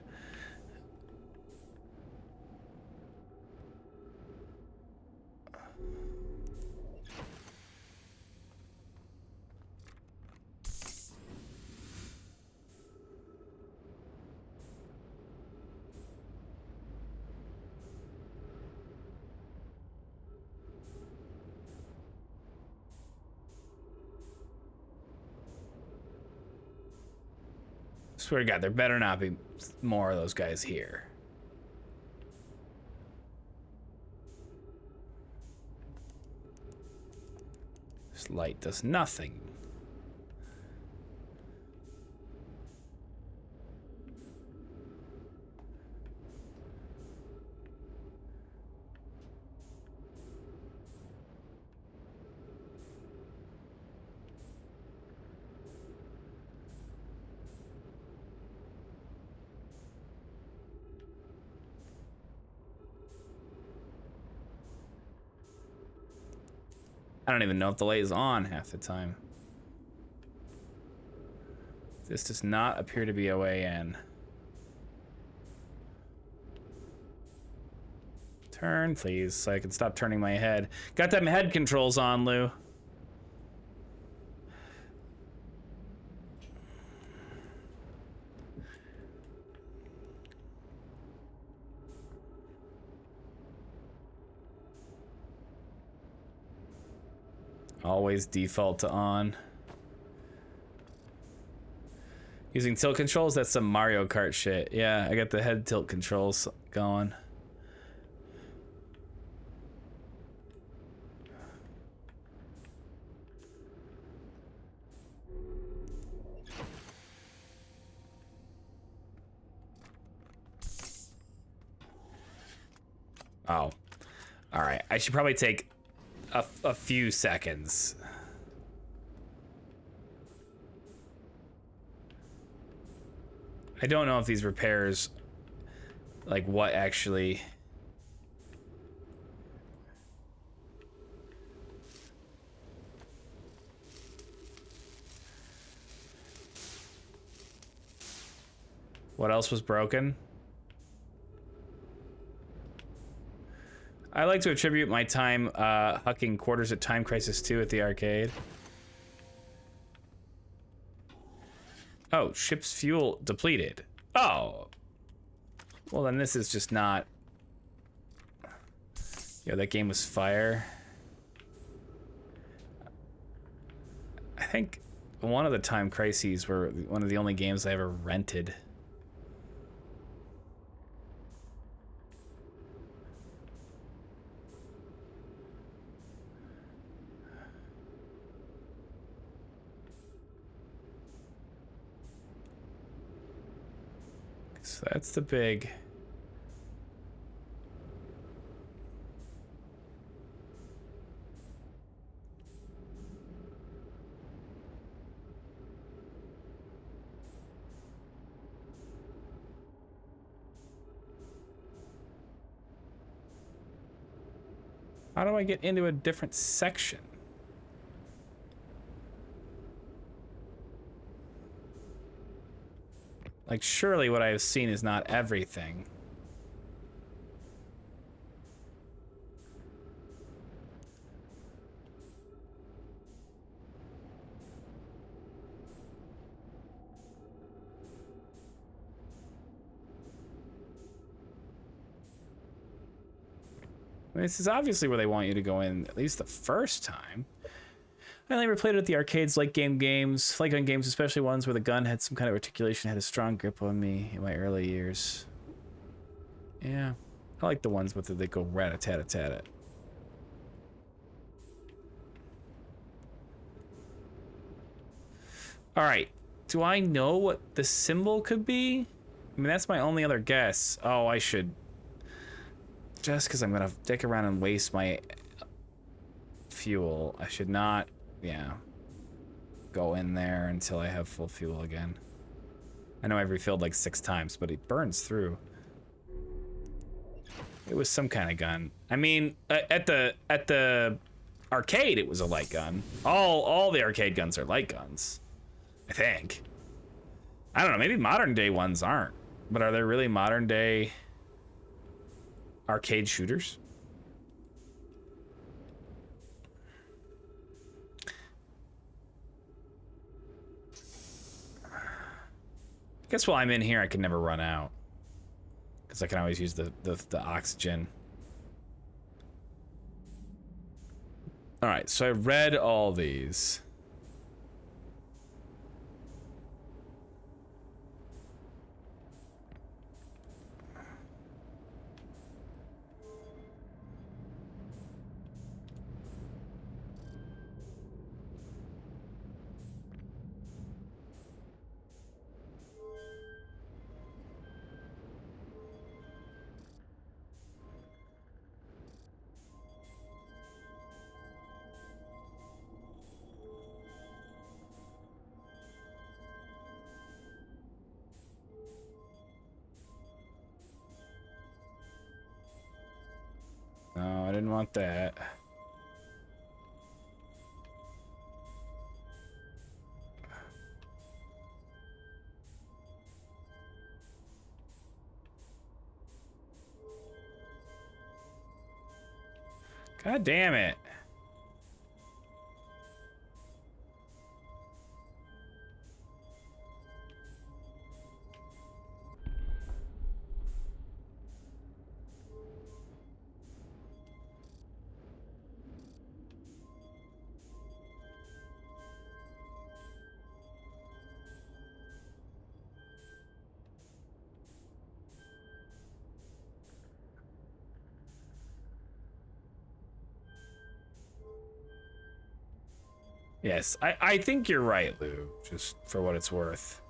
Swear to God, there better not be more of those guys here. This light does nothing. I don't even know if the light is on half the time. This does not appear to be OAN. Turn, please, so I can stop turning my head. Got them head controls on, Lou. Always default to on. Using tilt controls, that's some Mario Kart shit. Yeah, I got the head tilt controls going. Oh. All right, I should probably take a few seconds. I don't know if these repairs, like what actually... What else was broken? I like to attribute my time hucking quarters at Time Crisis 2 at the arcade. Oh, ship's fuel depleted. Oh. Well, then this is just not... Yeah, that game was fire. I think one of the Time Crises were one of the only games I ever rented. So that's the big... How do I get into a different section? Like, surely what I have seen is not everything. I mean, this is obviously where they want you to go in, at least the first time. I only ever played it at the arcades, like games, like gun games, especially ones where the gun had some kind of articulation, had a strong grip on me in my early years. Yeah, I like the ones with the, they go rat-a-tat-a-tat-a. All right, do I know what the symbol could be? I mean, that's my only other guess. Oh, I should, just because I'm gonna dick around and waste my fuel, I should not. Yeah, go in there until I have full fuel again. I know I've refilled like 6 times, but it burns through. It was some kind of gun. I mean, at the arcade, it was a light gun. All the arcade guns are light guns, I think. I don't know, maybe modern day ones aren't. But are there really modern day arcade shooters? I guess while I'm in here, I can never run out. Because I can always use the oxygen. Alright, so I read all these. No, I didn't want that. God damn it. Yes, I think you're right, Lou, just for what it's worth.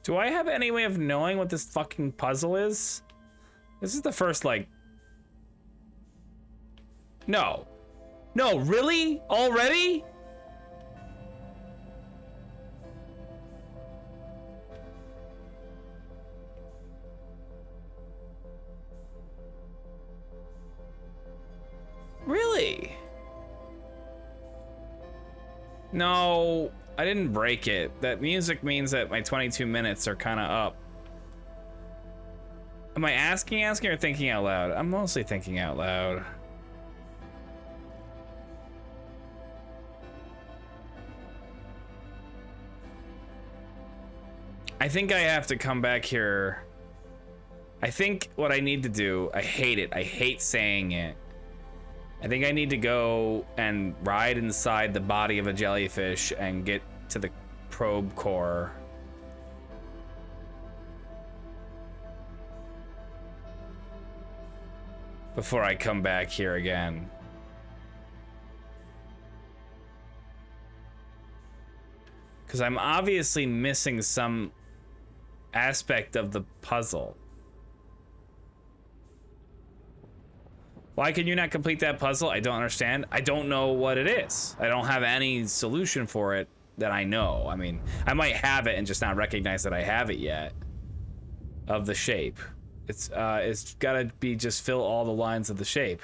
Do I have any way of knowing what this fucking puzzle is? This is the first, like... No. No, really? Already? Really? No, I didn't break it. That music means that my 22 minutes are kind of up. Am I asking or thinking out loud? I'm mostly thinking out loud. I think I have to come back here. I think what I need to do, I hate it. I hate saying it. I think I need to go and ride inside the body of a jellyfish and get to the probe core. Before I come back here again. Because I'm obviously missing some aspect of the puzzle. Why can you not complete that puzzle? I don't understand. I don't know what it is. I don't have any solution for it that I know. I mean, I might have it and just not recognize that I have it yet. Of the shape. It's gotta be just fill all the lines of the shape.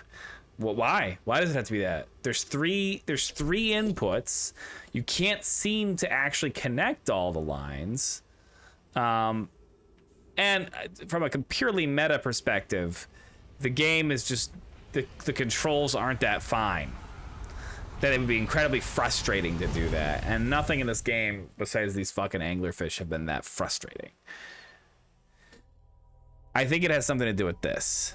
Well, why? Why does it have to be that? There's three inputs. You can't seem to actually connect all the lines. And from a purely meta perspective, the game is just the controls aren't that fine. That it would be incredibly frustrating to do that. And nothing in this game besides these fucking anglerfish have been that frustrating. I think it has something to do with this.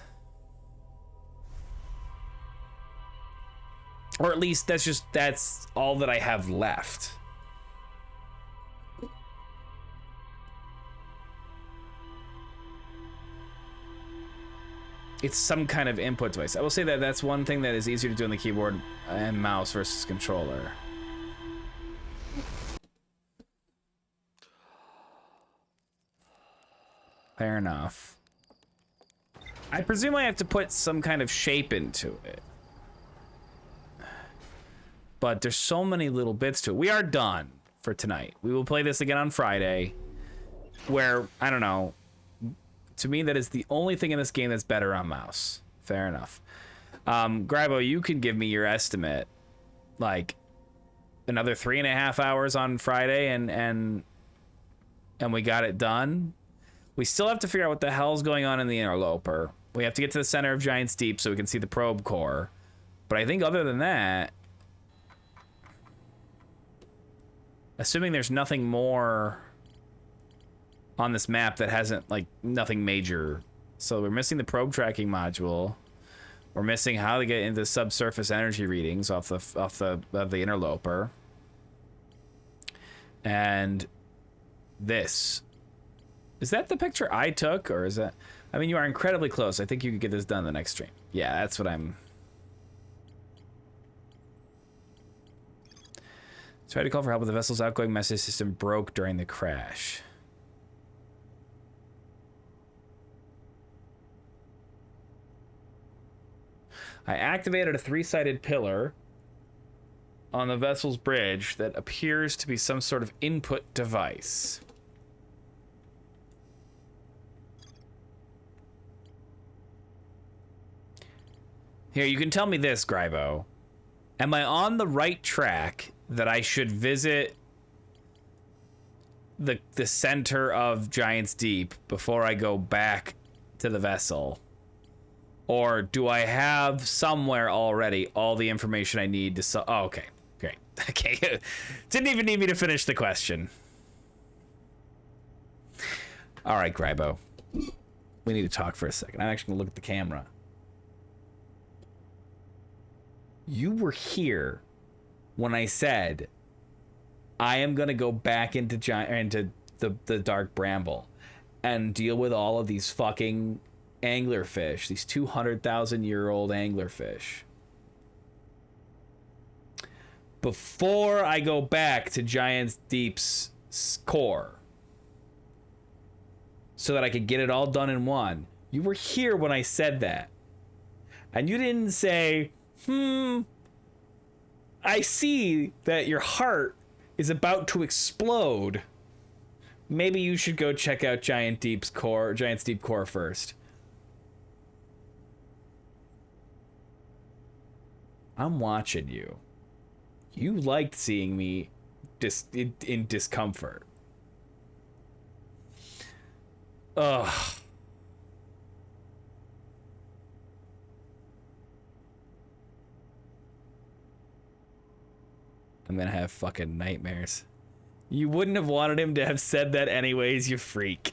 Or at least that's all that I have left. It's some kind of input device. I will say that that's one thing that is easier to do on the keyboard and mouse versus controller. Fair enough. I presume I have to put some kind of shape into it. but there's so many little bits to it. We are done for tonight. We will play this again on Friday, where, I don't know, to me that is the only thing in this game that's better on mouse. Fair enough. Grybo, you can give me your estimate, like another 3.5 hours on Friday, and we got it done. We still have to figure out what the hell's going on in the interloper. We have to get to the center of Giant's Deep so we can see the probe core. But I think other than that, assuming there's nothing more on this map that hasn't, like, nothing major. So we're missing the probe tracking module. We're missing how to get into subsurface energy readings off the interloper. And this. Is that the picture I took, or is that... I mean, you are incredibly close. I think you could get this done the next stream. Yeah, that's what I'm... Try to call for help, but the vessel's outgoing message system broke during the crash. I activated a 3-sided pillar on the vessel's bridge that appears to be some sort of input device. Here, you can tell me this, Grybo. Am I on the right track that I should visit the center of Giant's Deep before I go back to the vessel? Or do I have somewhere already all the information I need to... Oh, okay. Great. Okay. Didn't even need me to finish the question. All right, Grybo. We need to talk for a second. I'm actually going to look at the camera. You were here when I said I am going to go back into the Dark Bramble and deal with all of these fucking anglerfish, these 200,000-year-old anglerfish, before I go back to Giant's Deep's core, so that I could get it all done in one. You were here when I said that, and you didn't say, I see that your heart is about to explode. Maybe you should go check out Giant's Deep core first. I'm watching you. You liked seeing me in discomfort. Ugh. I'm gonna have fucking nightmares. You wouldn't have wanted him to have said that anyways, you freak.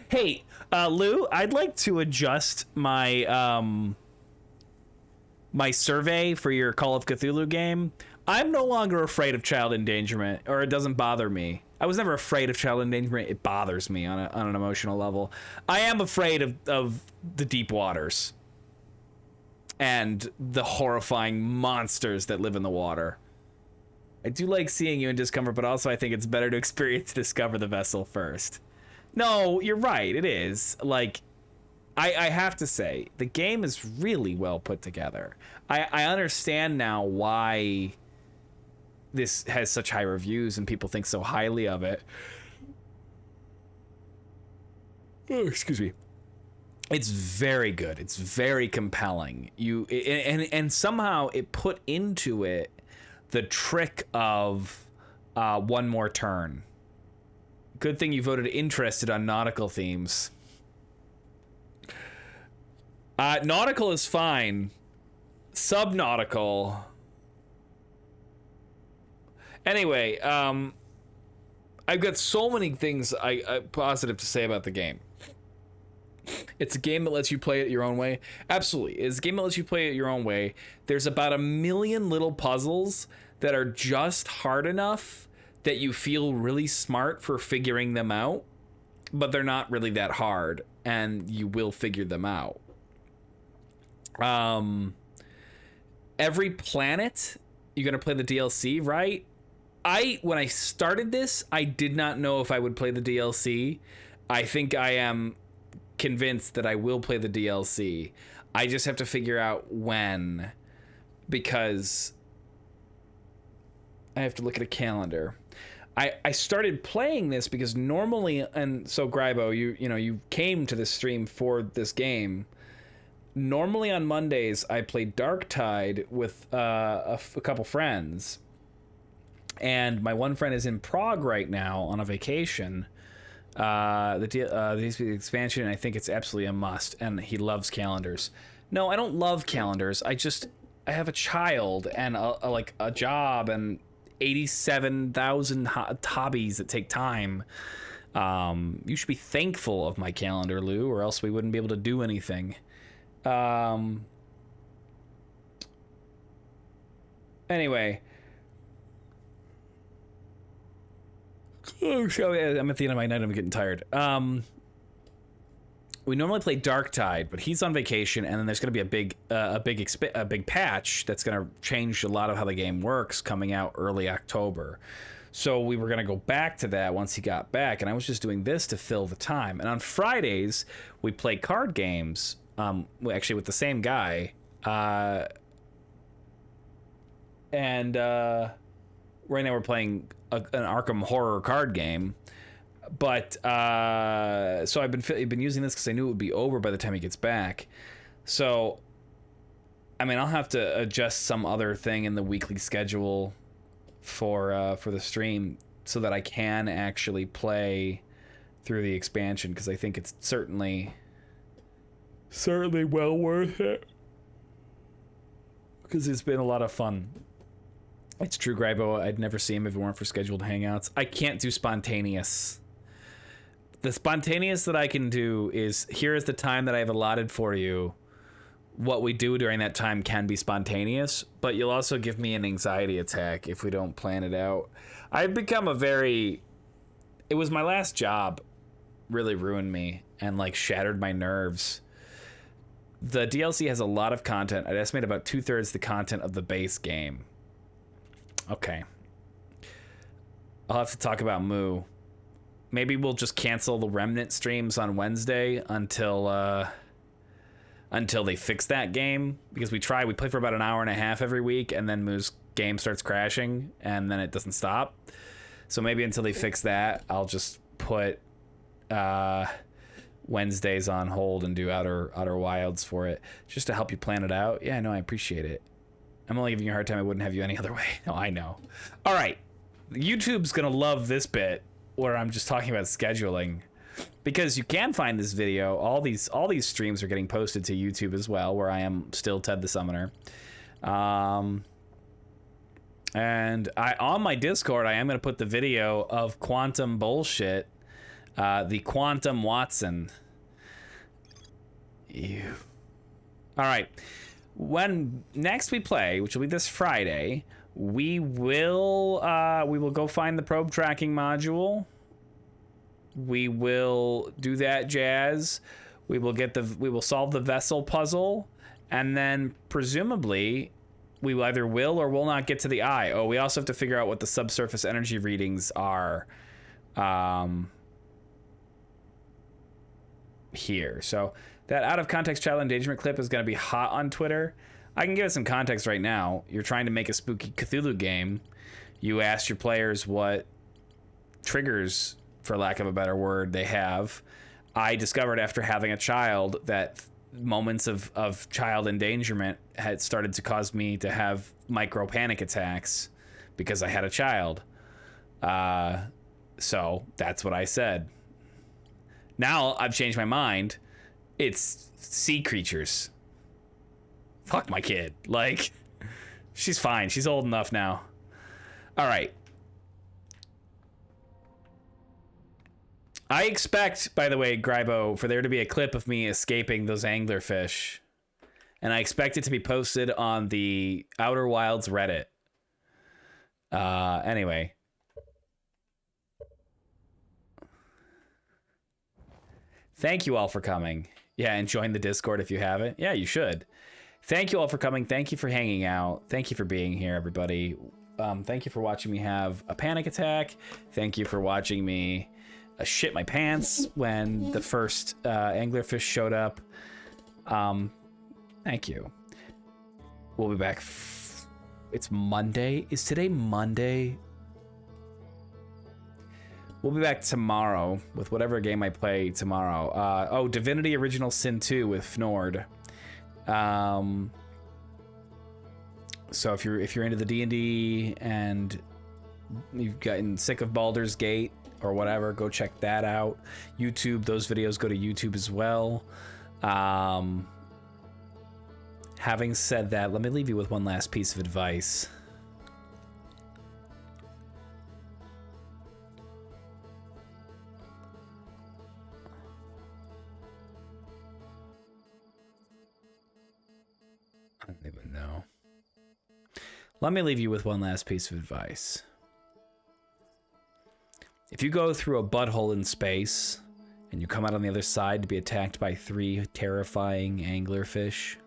Hey, Lou, I'd like to adjust my my survey for your Call of Cthulhu game. I'm no longer afraid of child endangerment, or it doesn't bother me. I was never afraid of child endangerment. It bothers me on an emotional level. I am afraid of the deep waters and the horrifying monsters that live in the water. I do like seeing you in discomfort, but also I think it's better to experience to discover the vessel first. No, you're right. It is. Like, I have to say, the game is really well put together. I understand now why this has such high reviews and people think so highly of it. Oh, excuse me. It's very good. It's very compelling. And somehow it put into it the trick of one more turn. Good thing you voted interested on nautical themes. Nautical is fine. Subnautical. Anyway, I've got so many things I positive to say about the game. It's a game that lets you play it your own way. Absolutely. It's a game that lets you play it your own way. There's about 1 million little puzzles that are just hard enough that you feel really smart for figuring them out, but they're not really that hard, and you will figure them out. Every planet, you're going to play the DLC, right? When I started this, I did not know if I would play the DLC. I think I am convinced that I will play the DLC. I just have to figure out when, because I have to look at a calendar. I started playing this because normally, and so Grybo, you came to this stream for this game. Normally on Mondays, I play Darktide with a couple friends. And my one friend is in Prague right now on a vacation. The expansion, I think it's absolutely a must, and he loves calendars. No, I don't love calendars. I have a child and a job and 87,000 hobbies that take time. You should be thankful of my calendar, Lou, or else we wouldn't be able to do anything. Anyway. Oh, I'm at the end of my night. I'm getting tired. We normally play Darktide, but he's on vacation, and then there's going to be a big patch that's going to change a lot of how the game works coming out early October. So we were going to go back to that once he got back, and I was just doing this to fill the time. And on Fridays, we play card games, actually with the same guy. And right now we're playing an Arkham Horror card game. But so I've been using this because I knew it would be over by the time he gets back. So, I mean, I'll have to adjust some other thing in the weekly schedule for the stream so that I can actually play through the expansion, because I think it's certainly well worth it, because it's been a lot of fun. It's true, Grybo. I'd never see him if it weren't for scheduled hangouts. I can't do spontaneous. The spontaneous that I can do is, here is the time that I've allotted for you. What we do during that time can be spontaneous, but you'll also give me an anxiety attack if we don't plan it out. I've become it was my last job, really ruined me and like shattered my nerves. The DLC has a lot of content. I'd estimate about 2/3 the content of the base game. Okay. I'll have to talk about Moo. Maybe we'll just cancel the Remnant streams on Wednesday until they fix that game, because we play for about an hour and a half every week, and then Moo's game starts crashing and then it doesn't stop. So maybe until they fix that, I'll just put Wednesdays on hold and do Outer Wilds for it, just to help you plan it out. Yeah, no, I appreciate it. I'm only giving you a hard time. I wouldn't have you any other way. No, I know. All right. YouTube's going to love this bit where I'm just talking about scheduling, because you can find this video. All these streams are getting posted to YouTube as well, where I am still Ted the Summoner. And on my Discord, I am going to put the video of Quantum Bullshit, the Quantum Watson. Ew. All right. When next we play, which will be this Friday, we will go find the probe tracking module. We will do that jazz. We will solve the vessel puzzle, and then presumably we either will or will not get to the eye. Oh, we also have to figure out what the subsurface energy readings are here. So that out of context child endangerment clip is going to be hot on Twitter. I can give it some context right now. You're trying to make a spooky Cthulhu game. You asked your players what triggers, for lack of a better word, they have. I discovered after having a child that moments of child endangerment had started to cause me to have micro panic attacks because I had a child. So that's what I said. Now I've changed my mind. It's sea creatures. Fuck my kid. Like, she's fine. She's old enough now. All right. I expect, by the way, Grybo, for there to be a clip of me escaping those anglerfish. And I expect it to be posted on the Outer Wilds Reddit. Anyway. Thank you all for coming. Yeah, and join the Discord if you haven't. Yeah, you should. Thank you all for coming. Thank you for hanging out. Thank you for being here, everybody. Thank you for watching me have a panic attack. Thank you for watching me shit my pants when the first anglerfish showed up. Thank you. We'll be back It's Monday. Is today Monday? We'll be back tomorrow with whatever game I play tomorrow. Oh, Divinity Original Sin 2 with Fnord. So if you're into the D&D and you've gotten sick of Baldur's Gate or whatever, go check that out. YouTube, those videos go to YouTube as well. Having said that, let me leave you with one last piece of advice. I don't even know. Let me leave you with one last piece of advice. If you go through a butthole in space and you come out on the other side to be attacked by 3 terrifying anglerfish,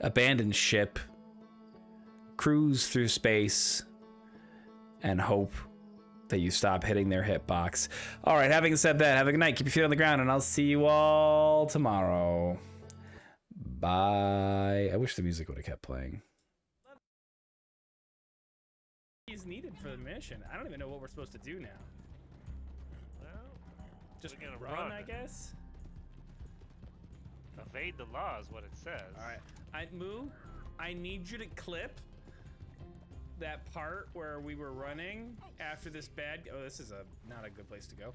abandon ship, cruise through space, and hope that you stop hitting their hitbox. All right, having said that, have a good night. Keep your feet on the ground, and I'll see you all tomorrow. Bye. I wish the music would have kept playing. He's needed for the mission. I don't even know what we're supposed to do now. Well, Just we're gonna run, run. I guess. evade the law is what it says. All right, Moo, I need you to clip that part where we were running after this bad. Oh, this is not a good place to go.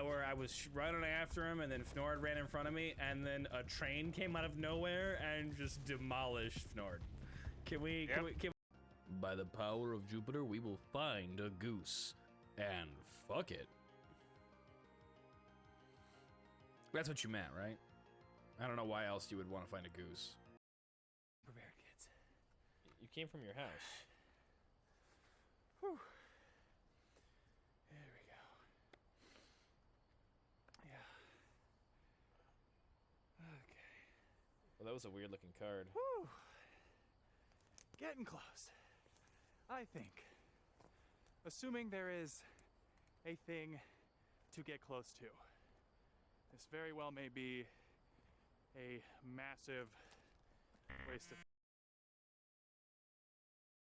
Where I was running after him, and then Fnord ran in front of me, and then a train came out of nowhere and just demolished Fnord. Can we? Yep. By the power of Jupiter, we will find a goose. And fuck it. That's what you meant, right? I don't know why else you would want to find a goose. Prepare, kids. You came from your house. Whew. There we go. Yeah. Okay. Well, that was a weird looking card. Whew. Getting close. I think. Assuming there is a thing to get close to. This very well may be a massive waste of